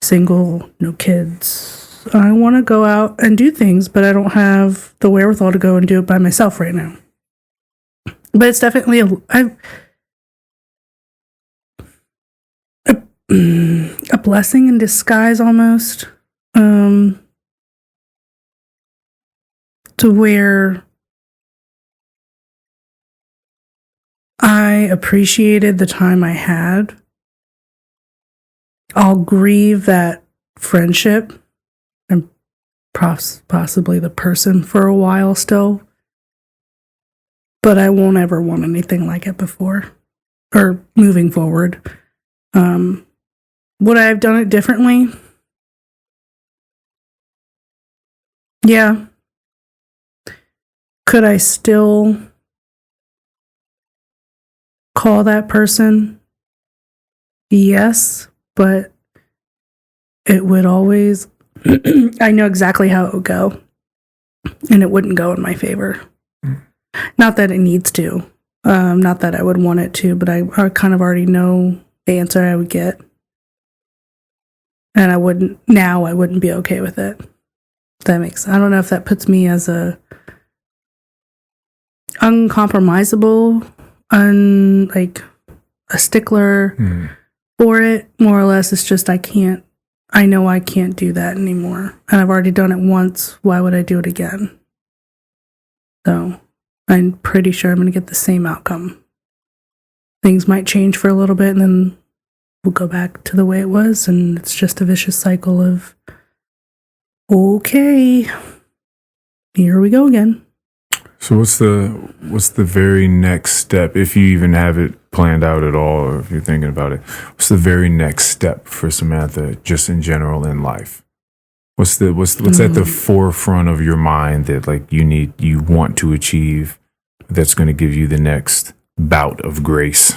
single, no kids. I want to go out and do things, but I don't have the wherewithal to go and do it by myself right now. But it's definitely a blessing in disguise almost, to where I appreciated the time I had I'll grieve that friendship and possibly the person for a while still, but I won't ever want anything like it before or moving forward. Would I have done it differently? Yeah. Could I still call that person? Yes, but it would always, I know exactly how it would go, and it wouldn't go in my favor. Not that it needs to, not that I would want it to, but I kind of already know the answer I would get. And I wouldn't be okay with it. That makes, I don't know if that puts me as a uncompromisable, like a stickler for it. More or less, it's just I know I can't do that anymore. And I've already done it once. Why would I do it again? So I'm pretty sure I'm going to get the same outcome. Things might change for a little bit and then we'll go back to the way it was. And it's just a vicious cycle of, okay, here we go again. So what's the very next step, if you even have it planned out at all, or if you're thinking about it? What's the very next step for Samantha, just in general in life? What's at the forefront of your mind that like you want to achieve, that's going to give you the next bout of grace?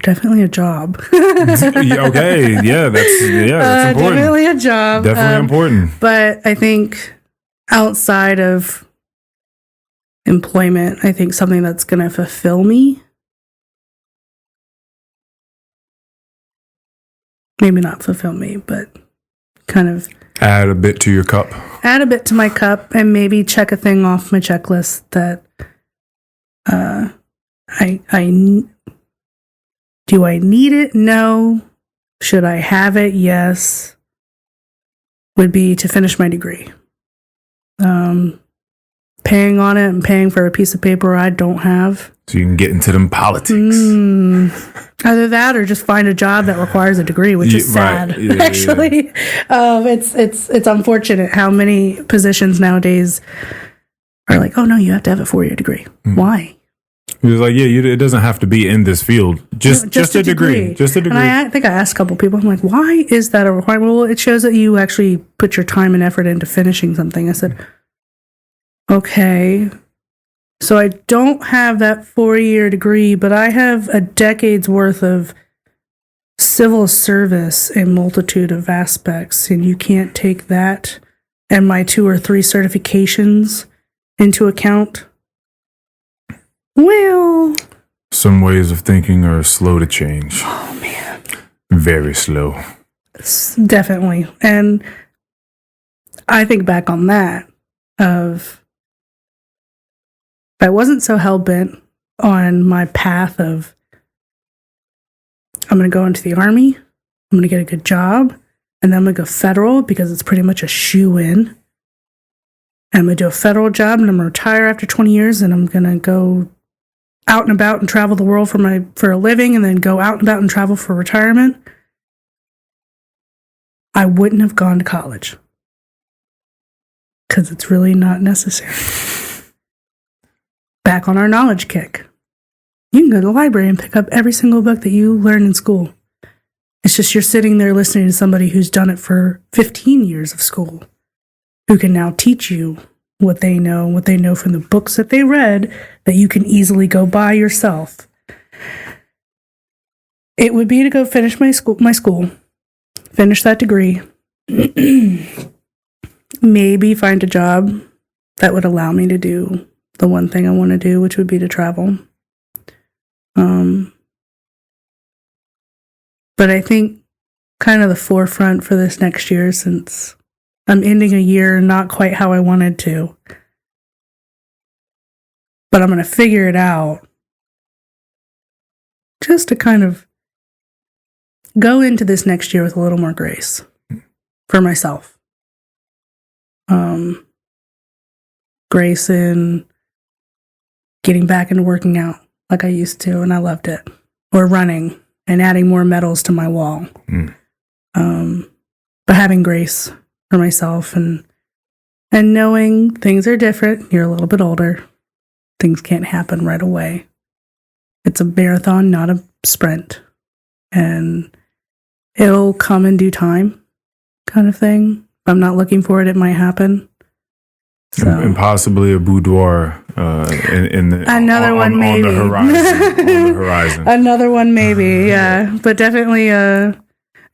Definitely a job. Okay, yeah, that's important. Definitely a job. Definitely important. But I think outside of employment, I think something that's going to fulfill me. Maybe not fulfill me, but kind of add a bit to your cup. Add a bit to my cup, and maybe check a thing off my checklist that do I need it? No. Should I have it? Yes. Would be to finish my degree. Paying on it and paying for a piece of paper I don't have. So you can get into them politics. Either that or just find a job that requires a degree, which is sad. Right. Yeah, actually, it's unfortunate how many positions nowadays are like, oh no, you have to have a 4-year degree. Why? He was like, it doesn't have to be in this field. Just a degree. Just a degree. And I think I asked a couple people, I'm like, why is that a requirement? Well, it shows that you actually put your time and effort into finishing something. I said, okay. So I don't have that 4-year degree, but I have a decade's worth of civil service in multitude of aspects. And you can't take that and my 2 or 3 certifications into account. Well, some ways of thinking are slow to change. Oh, man. Very slow. Definitely. And I think back on that of, if I wasn't so hell-bent on my path of, I'm going to go into the Army, I'm going to get a good job, and then I'm going to go federal because it's pretty much a shoe-in. And I'm going to do a federal job, and I'm going to retire after 20 years, and I'm going to go out and about and travel the world for a living, and then go out and about and travel for retirement. I wouldn't have gone to college because it's really not necessary. Back on our knowledge kick. You can go to the library and pick up every single book that you learn in school. It's just you're sitting there listening to somebody who's done it for 15 years of school, who can now teach you what they know from the books that they read that you can easily go buy yourself. It would be to go finish my school, finish that degree, maybe find a job that would allow me to do the one thing I want to do, which would be to travel. But I think kind of the forefront for this next year, since I'm ending a year not quite how I wanted to, but I'm going to figure it out, just to kind of go into this next year with a little more grace for myself. Grace in getting back into working out like I used to, and I loved it. or running and adding more medals to my wall. But having grace for myself and knowing things are different. You're a little bit older. Things can't happen right away. It's a marathon, not a sprint. And it'll come in due time, kind of thing. If I'm not looking for it, it might happen. So. And possibly a boudoir in the another one on maybe the horizon. On the horizon. Another one maybe, yeah. But definitely,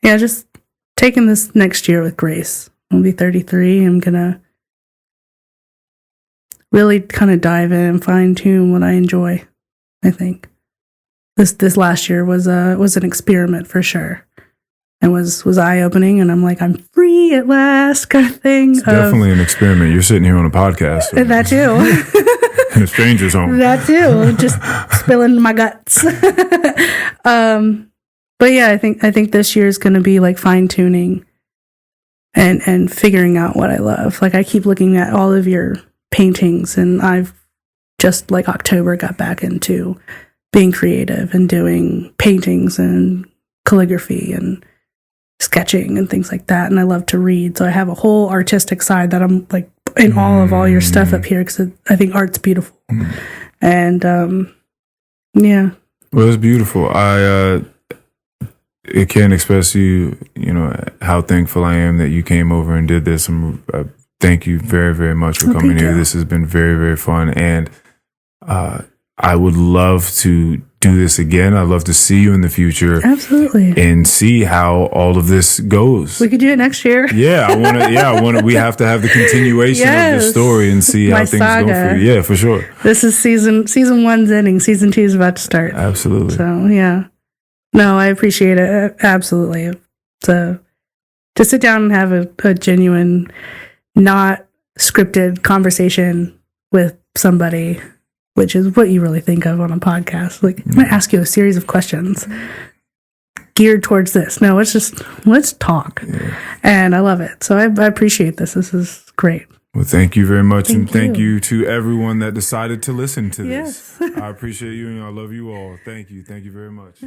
just taking this next year with grace. I'll be 33. I'm gonna really kind of dive in and fine tune what I enjoy. I think this last year was an experiment for sure. And was eye opening, and I'm like, I'm free at last, kind of thing. It's definitely an experiment. You're sitting here on a podcast, so. That too, in a stranger's home. That too, just spilling my guts. But yeah, I think this year is going to be like fine tuning and figuring out what I love. Like I keep looking at all of your paintings, and I've just like October got back into being creative and doing paintings and calligraphy and sketching and things like that. And I love to read. So I have a whole artistic side that I'm like in all your stuff up here because I think art's beautiful. And yeah. Well, it's beautiful. It can't express how thankful I am that you came over and did this. Thank you very, very much for coming here. This has been very, very fun. And I would love to do this again. I'd love to see you in the future. Absolutely. And see how all of this goes. We could do it next year. Yeah, I want to. We have to have the continuation of the story and see how things go for you. Yeah, for sure. This is season 1's ending. Season 2 is about to start. Absolutely. So yeah, no, I appreciate it. Absolutely. To sit down and have a genuine, not scripted conversation with somebody, which is what you really think of on a podcast. Like, I'm going to ask you a series of questions geared towards this. No, let's talk. Yeah. And I love it. So I appreciate this. This is great. Well, thank you very much. Thank you to everyone that decided to listen to this. Yes. I appreciate you and I love you all. Thank you. Thank you very much.